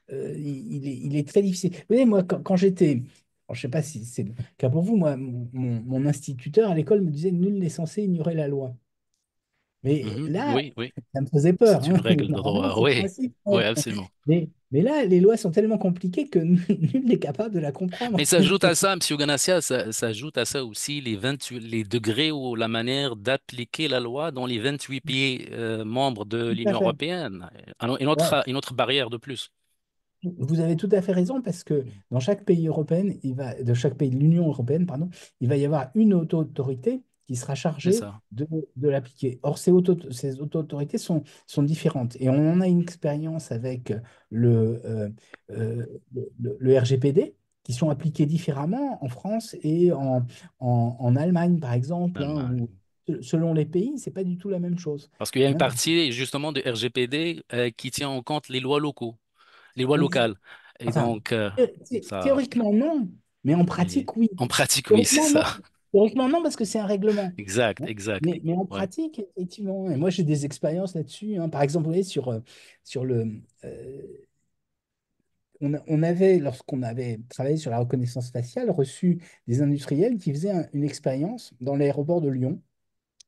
il est très difficile. Vous voyez, moi, quand j'étais, alors, je sais pas si c'est le cas pour vous, moi, mon instituteur à l'école me disait nul n'est censé ignorer la loi. Mais Mhm. là, Oui, oui, ça me faisait peur, c'est une hein. règle de Normalement, droit. c'est le Oui, principe, oui, hein. absolument. Mais là, les lois sont tellement compliquées que nul n'est capable de la comprendre. Mais ça ajoute à ça, M. Ganassia, ça ajoute à ça aussi les degrés ou la manière d'appliquer la loi dans les 28 pays membres de Tout à l'Union fait. européenne. Ouais. Une autre barrière de plus. Vous avez tout à fait raison parce que dans chaque pays européen, de chaque pays de l'Union européenne, pardon, il va y avoir une auto-autorité qui sera C'est chargée ça. de l'appliquer. Or, ces auto-autorités sont différentes. Et on en a une expérience avec le, euh, le RGPD qui sont appliqués différemment en France et en Allemagne, par exemple, hein, où Allemagne. selon les pays, c'est pas du tout la même chose, Parce qu'il y a une hein. partie justement de RGPD qui tient en compte les lois locaux, les lois locales. Et Enfin, donc, ça, théoriquement, non, mais en oui. pratique, oui. En pratique, oui, c'est Théoriquement, non. ça. Théoriquement, non, parce que c'est un règlement, Exact, hein. exact. Mais en Ouais. pratique, effectivement, et moi j'ai des expériences là-dessus, hein. Par exemple, vous voyez, sur on avait, lorsqu'on avait travaillé sur la reconnaissance faciale, reçu des industriels qui faisaient une expérience dans l'aéroport de Lyon.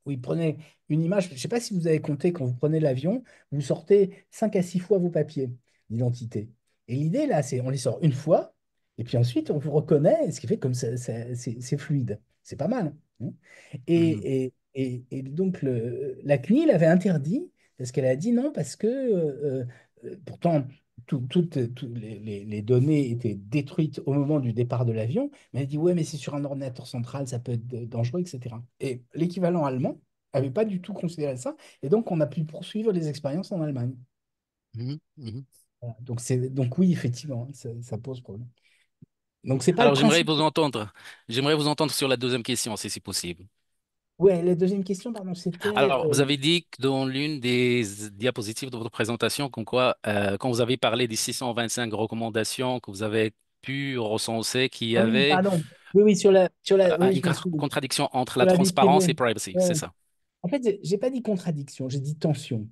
où il prenait une image. Je ne sais pas si vous avez compté, quand vous prenez l'avion, vous sortez 5 à 6 fois vos papiers d'identité. Et l'idée, là, c'est on les sort une fois, et puis ensuite, on vous reconnaît, ce qui fait comme c'est fluide. C'est pas mal, hein. Mhm. Et donc, la CNIL avait interdit, parce qu'elle a dit non, parce que pourtant, toutes les données étaient détruites au moment du départ de l'avion, mais elle dit, ouais, mais c'est sur un ordinateur central, ça peut être dangereux, etc. Et l'équivalent allemand n'avait pas du tout considéré ça, et donc on a pu poursuivre les expériences en Allemagne. Mhm. Mhm. Voilà. Donc oui, effectivement, ça pose problème. Donc c'est pas le Alors, principe. j'aimerais vous entendre sur la deuxième question, si c'est possible. Ouais, la deuxième question, pardon, c'était Alors, vous avez dit que dans l'une des diapositives de votre présentation, comme quoi, quand vous avez parlé des 625 recommandations que vous avez pu recenser, qu'il y ah oui, avait pardon. Oui, oui, oui, une je me souviens. contradiction entre la Sur la vie transparence privée. et privacy, Ouais, c'est ouais. ça. En fait, j'ai pas dit contradiction, j'ai dit tension.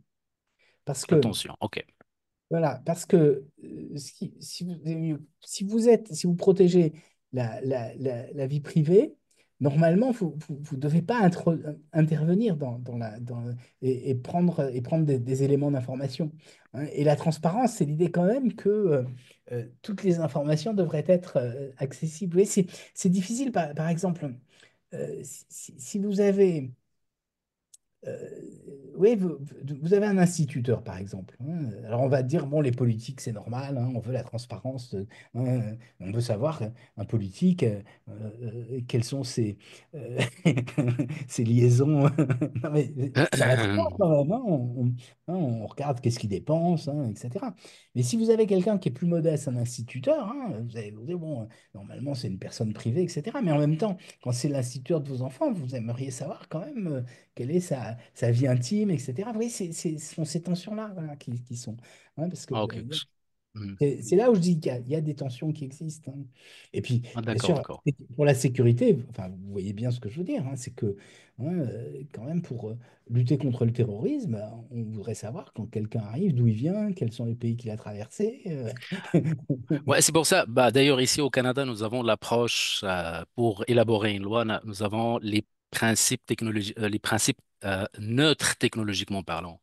Parce que Attention, OK. Voilà, parce que si vous protégez la vie privée, normalement, vous devez pas intervenir et prendre des éléments d'information, hein. Et la transparence, c'est l'idée quand même que toutes les informations devraient être accessibles. Oui, c'est difficile, par exemple, si vous avez euh, oui, vous avez un instituteur, par exemple, hein. Alors, on va dire, bon, les politiques, c'est normal, hein, on veut la transparence, on veut savoir, un politique, quelles sont euh, ses liaisons. Non, mais ça reste ça quand même, hein. On regarde qu'est-ce qu'il dépense, hein, etc. Mais si vous avez quelqu'un qui est plus modeste, un instituteur, hein, vous allez vous dire, bon, normalement, c'est une personne privée, etc. Mais en même temps, quand c'est l'instituteur de vos enfants, vous aimeriez savoir quand même quelle est sa vie intime, etc. Oui, ce sont ces tensions-là, voilà, qui sont, hein, parce que OK. Mhm. c'est là où je dis qu'il y a des tensions qui existent, hein. Et puis, Ah, bien d'accord, sûr, d'accord. pour la sécurité, enfin, vous voyez bien ce que je veux dire, hein, c'est que hein, quand même, pour lutter contre le terrorisme, on voudrait savoir quand quelqu'un arrive, d'où il vient, quels sont les pays qu'il a traversés. Ouais, c'est pour ça. Bah, d'ailleurs, ici au Canada, nous avons l'approche pour élaborer une loi. Nous avons les principes les principes neutres technologiquement parlant.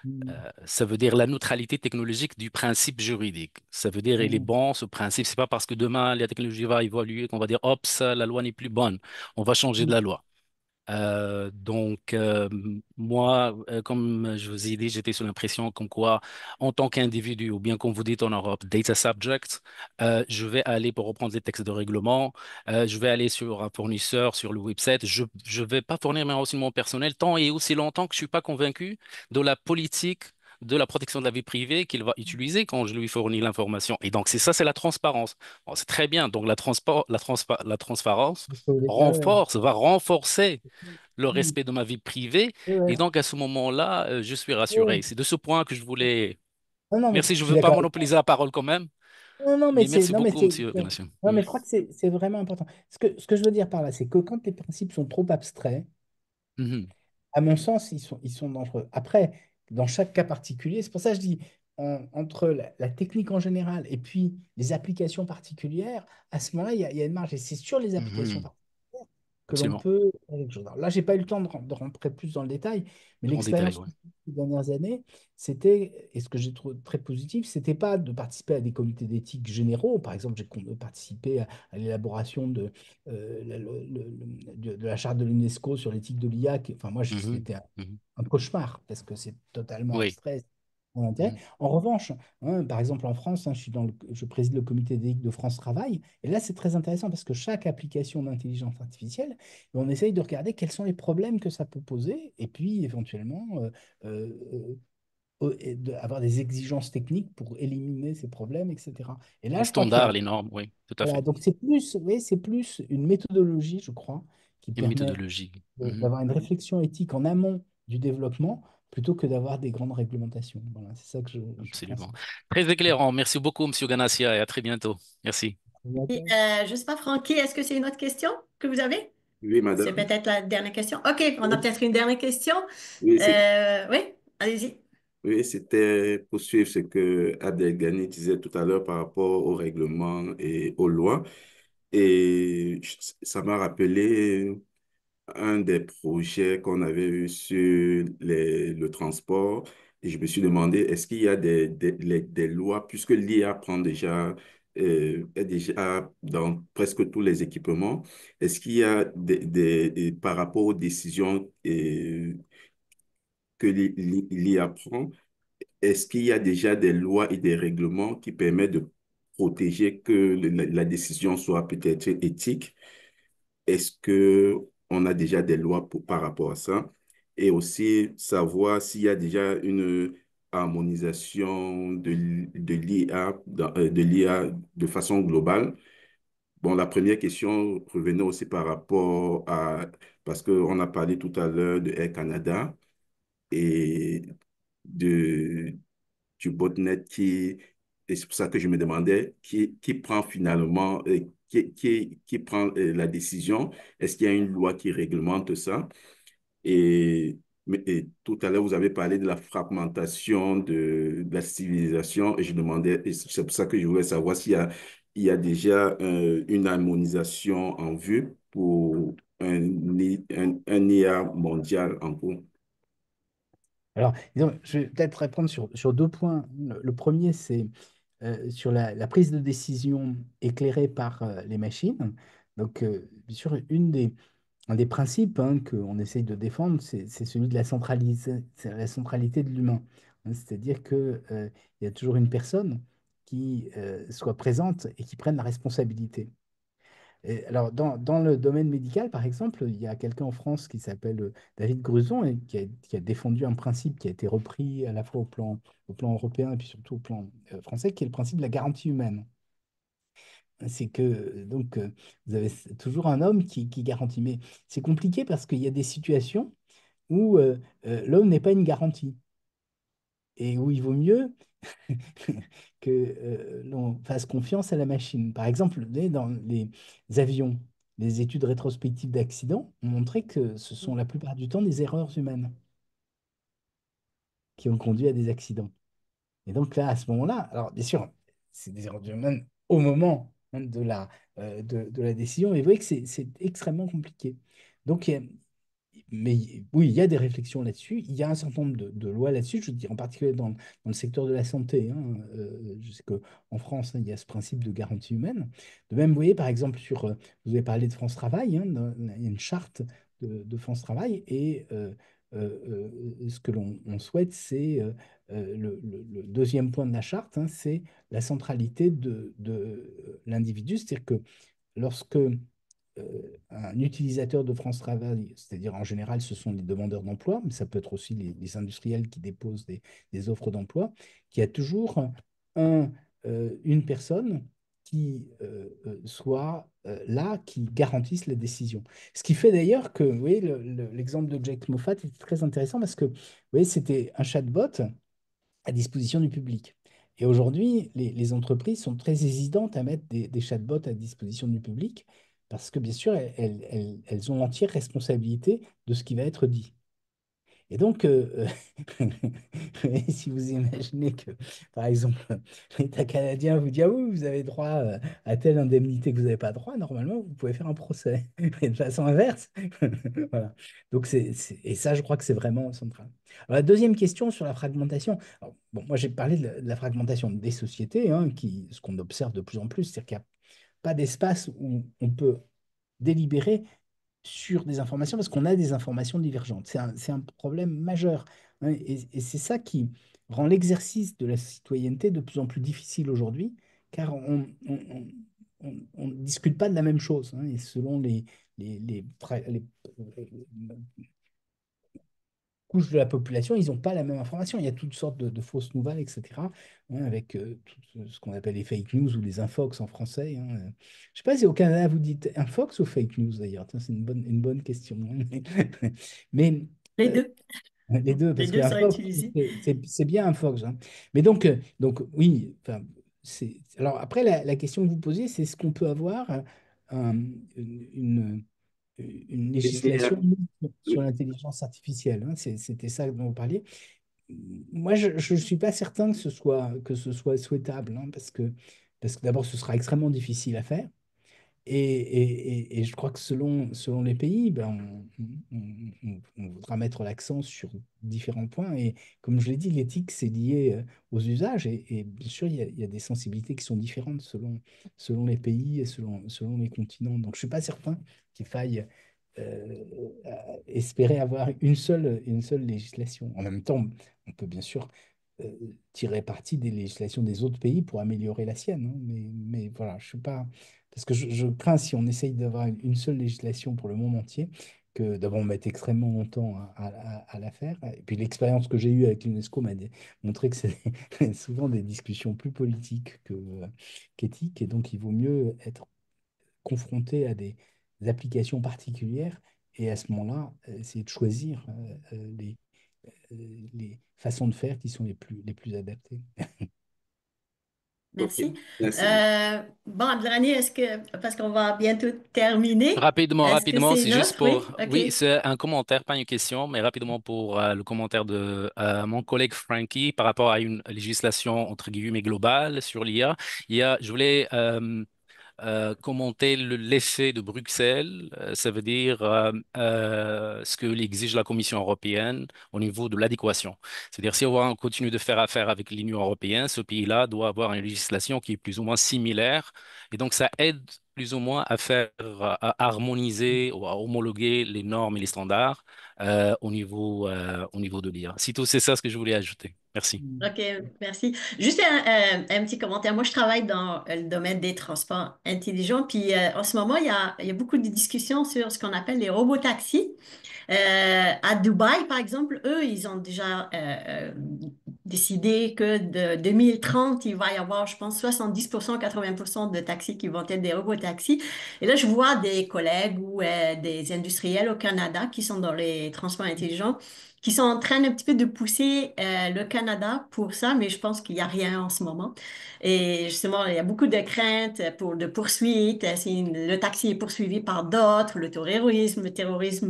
Mm, Ça veut dire la neutralité technologique du principe juridique. Ça veut dire il est mm, bon ce principe. C'est pas parce que demain la technologie va évoluer qu'on va dire hop, ça, la loi n'est plus bonne. On va changer de mm, la loi. Moi, comme je vous ai dit, j'étais sous l'impression comme quoi, en tant qu'individu, ou bien comme vous dites en Europe, data subject, je vais aller pour reprendre les textes de règlement, je vais aller sur un fournisseur, sur le website, je vais pas fournir mes renseignements personnels tant et aussi longtemps que je suis pas convaincu de la politique de la protection de la vie privée qu'il va utiliser quand je lui fournis l'information. Et donc, c'est ça, c'est la transparence. Bon, c'est très bien. Donc, la transparence ouais, ouais. va renforcer le Mm, respect de ma vie privée. ouais, ouais, Et donc, à ce moment-là, je suis ouais. rassuré. C'est de ce point que je voulais... Non, non, mais Merci, je je ne suis veux pas d'accord. monopoliser la parole quand même, Non, non, mais mais c'est, merci non, mais beaucoup, c'est, Monsieur Ganassi. non, mais je crois que c'est vraiment important. Ce que je veux dire par là, c'est que quand les principes sont trop abstraits, Mhm. à mon sens, ils sont dangereux. Après, dans chaque cas particulier, c'est pour ça que je dis, entre la technique en général et puis les applications particulières, à ce moment-là, il y a une marge. Et c'est sur les applications Mhm. particulières que l'on Absolument. peut faire quelque chose. Alors là, j'ai pas eu le temps de rentrer plus dans le détail, mais En détail, l'expérience oui. des dernières années, c'était, et ce que j'ai trouvé très positif, c'était pas de participer à des comités d'éthique généraux. Par exemple, j'ai participé à l'élaboration de la charte de l'UNESCO sur l'éthique de l'IA. Enfin, moi, Mhm. c'était Mhm. un cauchemar parce que c'est totalement Oui. abstrait. Sans intérêt. Mhm. En revanche, hein, par exemple en France, hein, je préside le comité d'éthique de France Travail, et là c'est très intéressant parce que chaque application d'intelligence artificielle, on essaye de regarder quels sont les problèmes que ça peut poser, et puis éventuellement et avoir des exigences techniques pour éliminer ces problèmes, etc. Et là, Les je crois qu'il y standards, a, les normes, oui, tout à voilà, fait. donc c'est plus, oui, c'est plus une méthodologie, je crois, qui Une permet méthodologie. Mhm. d'avoir une réflexion éthique en amont du développement plutôt que d'avoir des grandes réglementations. Voilà, c'est ça que je pense. Absolument. Très éclairant. Merci beaucoup, Monsieur Ganassia, et à très bientôt. Merci. Et, je ne sais pas, Francky, est-ce que c'est une autre question que vous avez? Oui, C'est madame. peut-être la dernière question. OK, on a peut-être une dernière question. Oui, Oui, allez-y. oui, c'était pour suivre ce que Abdelghani disait tout à l'heure par rapport au règlement et aux lois. Et ça m'a rappelé un des projets qu'on avait eu sur le transport et je me suis demandé, est-ce qu'il y a des lois, puisque l'IA prend déjà, est déjà dans presque tous les équipements, est-ce qu'il y a par rapport aux décisions que l'IA prend, est-ce qu'il y a déjà des lois et des règlements qui permettent de protéger que la décision soit peut-être éthique? Est-ce que on a déjà des lois par rapport à ça? Et aussi savoir s'il y a déjà une harmonisation de l'IA, de l'IA de façon globale. Bon, la première question revenait aussi par rapport à, parce qu'on a parlé tout à l'heure de Air Canada et de, du botnet et c'est pour ça que je me demandais qui prend finalement, qui prend la décision. Est-ce qu'il y a une loi qui réglemente ça? Et tout à l'heure, vous avez parlé de la fragmentation de la civilisation et je demandais, et c'est pour ça que je voulais savoir il y a déjà une harmonisation en vue pour un IA mondial en cours. Alors, disons, je vais peut-être répondre sur deux points. Le premier, c'est sur la prise de décision éclairée par les machines. Donc, bien sûr, un des principes hein, qu'on essaye de défendre, c'est celui de c'est la centralité de l'humain. Hein, c'est-à-dire qu'il y a toujours une personne qui soit présente et qui prenne la responsabilité. Et alors, dans le domaine médical, par exemple, il y a quelqu'un en France qui s'appelle David Gruson et qui a défendu un principe qui a été repris à la fois au plan européen et puis surtout au plan français, qui est le principe de la garantie humaine. C'est que vous avez toujours un homme qui garantit. Mais c'est compliqué parce qu'il y a des situations où l'homme n'est pas une garantie et où il vaut mieux que l'on fasse confiance à la machine. Par exemple, dans les avions, les études rétrospectives d'accidents ont montré que ce sont la plupart du temps des erreurs humaines qui ont conduit à des accidents. Et donc là, à ce moment-là, alors bien sûr, c'est des erreurs humaines au moment hein, de la décision, mais vous voyez que c'est extrêmement compliqué. Donc, mais oui, il y a des réflexions là-dessus. Il y a un certain nombre de lois là-dessus. Je dis en particulier dans le secteur de la santé. Hein. Je sais qu'en France, hein, il y a ce principe de garantie humaine. De même, vous voyez, par exemple, vous avez parlé de France Travail. Hein, il y a une charte de France Travail. Et ce que l'on souhaite, c'est le deuxième point de la charte, hein, c'est la centralité de l'individu. C'est-à-dire que lorsque un utilisateur de France Travail, c'est-à-dire en général, ce sont les demandeurs d'emploi, mais ça peut être aussi les industriels qui déposent des offres d'emploi, qui a toujours un, une personne qui soit là, qui garantisse la décision. Ce qui fait d'ailleurs que, vous voyez, l'exemple de Jake Moffat est très intéressant parce que, vous voyez, c'était un chatbot à disposition du public. Et aujourd'hui, les entreprises sont très hésitantes à mettre des chatbots à disposition du public parce que, bien sûr, elles ont l'entière responsabilité de ce qui va être dit. Et donc, si vous imaginez que, par exemple, l'État canadien vous dit, ah oui, vous avez droit à telle indemnité que vous n'avez pas droit, normalement, vous pouvez faire un procès. Et de façon inverse. Voilà. Donc, et ça, je crois que c'est vraiment central. Alors, la deuxième question sur la fragmentation. Alors, bon, moi, j'ai parlé de la fragmentation des sociétés, hein, ce qu'on observe de plus en plus, c'est-à-dire qu'il n'y a pas d'espace où on peut délibérer sur des informations parce qu'on a des informations divergentes. C'est un problème majeur. Hein, et c'est ça qui rend l'exercice de la citoyenneté de plus en plus difficile aujourd'hui, car on ne discute pas de la même chose. Hein, et selon les couches de la population, ils n'ont pas la même information. Il y a toutes sortes de fausses nouvelles, etc., hein, avec tout ce qu'on appelle les fake news ou les infox en français. Hein. Je ne sais pas si au Canada, vous dites infox ou fake news d'ailleurs. Tiens, c'est une bonne question. Mais Les euh, deux, les deux, les parce que deux sont infox, utilisés. c'est bien infox. Hein. Mais donc oui, enfin, alors après, la question que vous posez, c'est est-ce qu'on peut avoir une, une législation sur l'intelligence artificielle. Hein, c'était ça dont vous parliez. Moi, je ne suis pas certain que ce soit souhaitable, hein, parce que d'abord, ce sera extrêmement difficile à faire. Et je crois que selon les pays, ben, on voudra mettre l'accent sur différents points. Et comme je l'ai dit, l'éthique, c'est lié aux usages. Et bien sûr, il y a des sensibilités qui sont différentes selon les pays et selon les continents. Donc, je ne suis pas certain qu'il faille euh, espérer avoir une seule législation. En même temps, on peut bien sûr euh, tirer parti des législations des autres pays pour améliorer la sienne, hein. Mais voilà, je suis pas... Parce que je crains, si on essaye d'avoir une seule législation pour le monde entier, que d'abord on mette extrêmement longtemps à la faire. Et puis l'expérience que j'ai eue avec l'UNESCO m'a montré que c'est souvent des discussions plus politiques qu'éthiques. Et donc il vaut mieux être confronté à des applications particulières et à ce moment-là, essayer de choisir les façons de faire qui sont les plus adaptées. Ok, Merci. merci. Bon, Abdelrani, parce qu'on va bientôt terminer, Rapidement, est-ce que rapidement, c'est c'est une juste offre? Oui, pour... OK. Oui, c'est un commentaire, pas une question, mais rapidement pour le commentaire de mon collègue Frankie par rapport à une législation, entre guillemets, globale sur l'IA. Je voulais commenter l'effet de Bruxelles. Ça veut dire ce que l'exige la Commission européenne au niveau de l'adéquation. C'est-à-dire si on continue de faire affaire avec l'Union européenne, ce pays-là doit avoir une législation qui est plus ou moins similaire. Et donc, ça aide plus ou moins à faire, à harmoniser ou à homologuer les normes et les standards au niveau de l'IA. Si tout, c'est ça ce que je voulais ajouter. Merci. OK, merci. Juste un petit commentaire. Moi, je travaille dans le domaine des transports intelligents, puis en ce moment, il y a beaucoup de discussions sur ce qu'on appelle les robotaxis. À Dubaï, par exemple, eux, ils ont déjà décidé que de 2030, il va y avoir, je pense, 70%, 80% de taxis qui vont être des robotaxis. Et là, je vois des collègues ou des industriels au Canada qui sont dans les transports intelligents, qui sont en train un petit peu de pousser le Canada pour ça, mais je pense qu'il n'y a rien en ce moment. Et justement, il y a beaucoup de craintes de poursuites. Si le taxi est poursuivi par d'autres, le terrorisme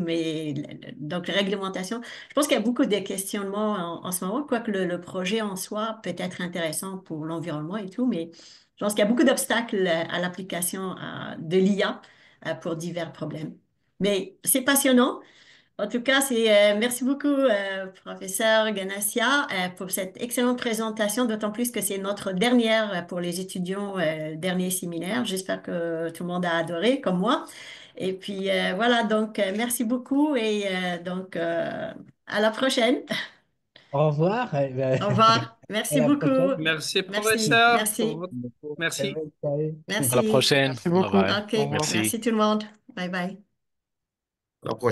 et donc la réglementation. Je pense qu'il y a beaucoup de questionnements en ce moment, quoique le projet en soi peut être intéressant pour l'environnement et tout, mais je pense qu'il y a beaucoup d'obstacles à l'application de l'IA pour divers problèmes. Mais c'est passionnant. En tout cas, merci beaucoup, professeur Ganassia, pour cette excellente présentation, d'autant plus que c'est notre dernière pour les étudiants, dernier séminaire. J'espère que tout le monde a adoré, comme moi. Et puis voilà, donc merci beaucoup et donc à la prochaine. Au revoir. Eh ben, Au revoir. à Merci la beaucoup. prochaine. Merci, Merci, professeur, pour merci, votre... Très Merci. bonne soirée. À la merci. prochaine. Merci Bye beaucoup. bye. OK, Au revoir. Merci. merci tout le monde. Bye bye. À la prochaine.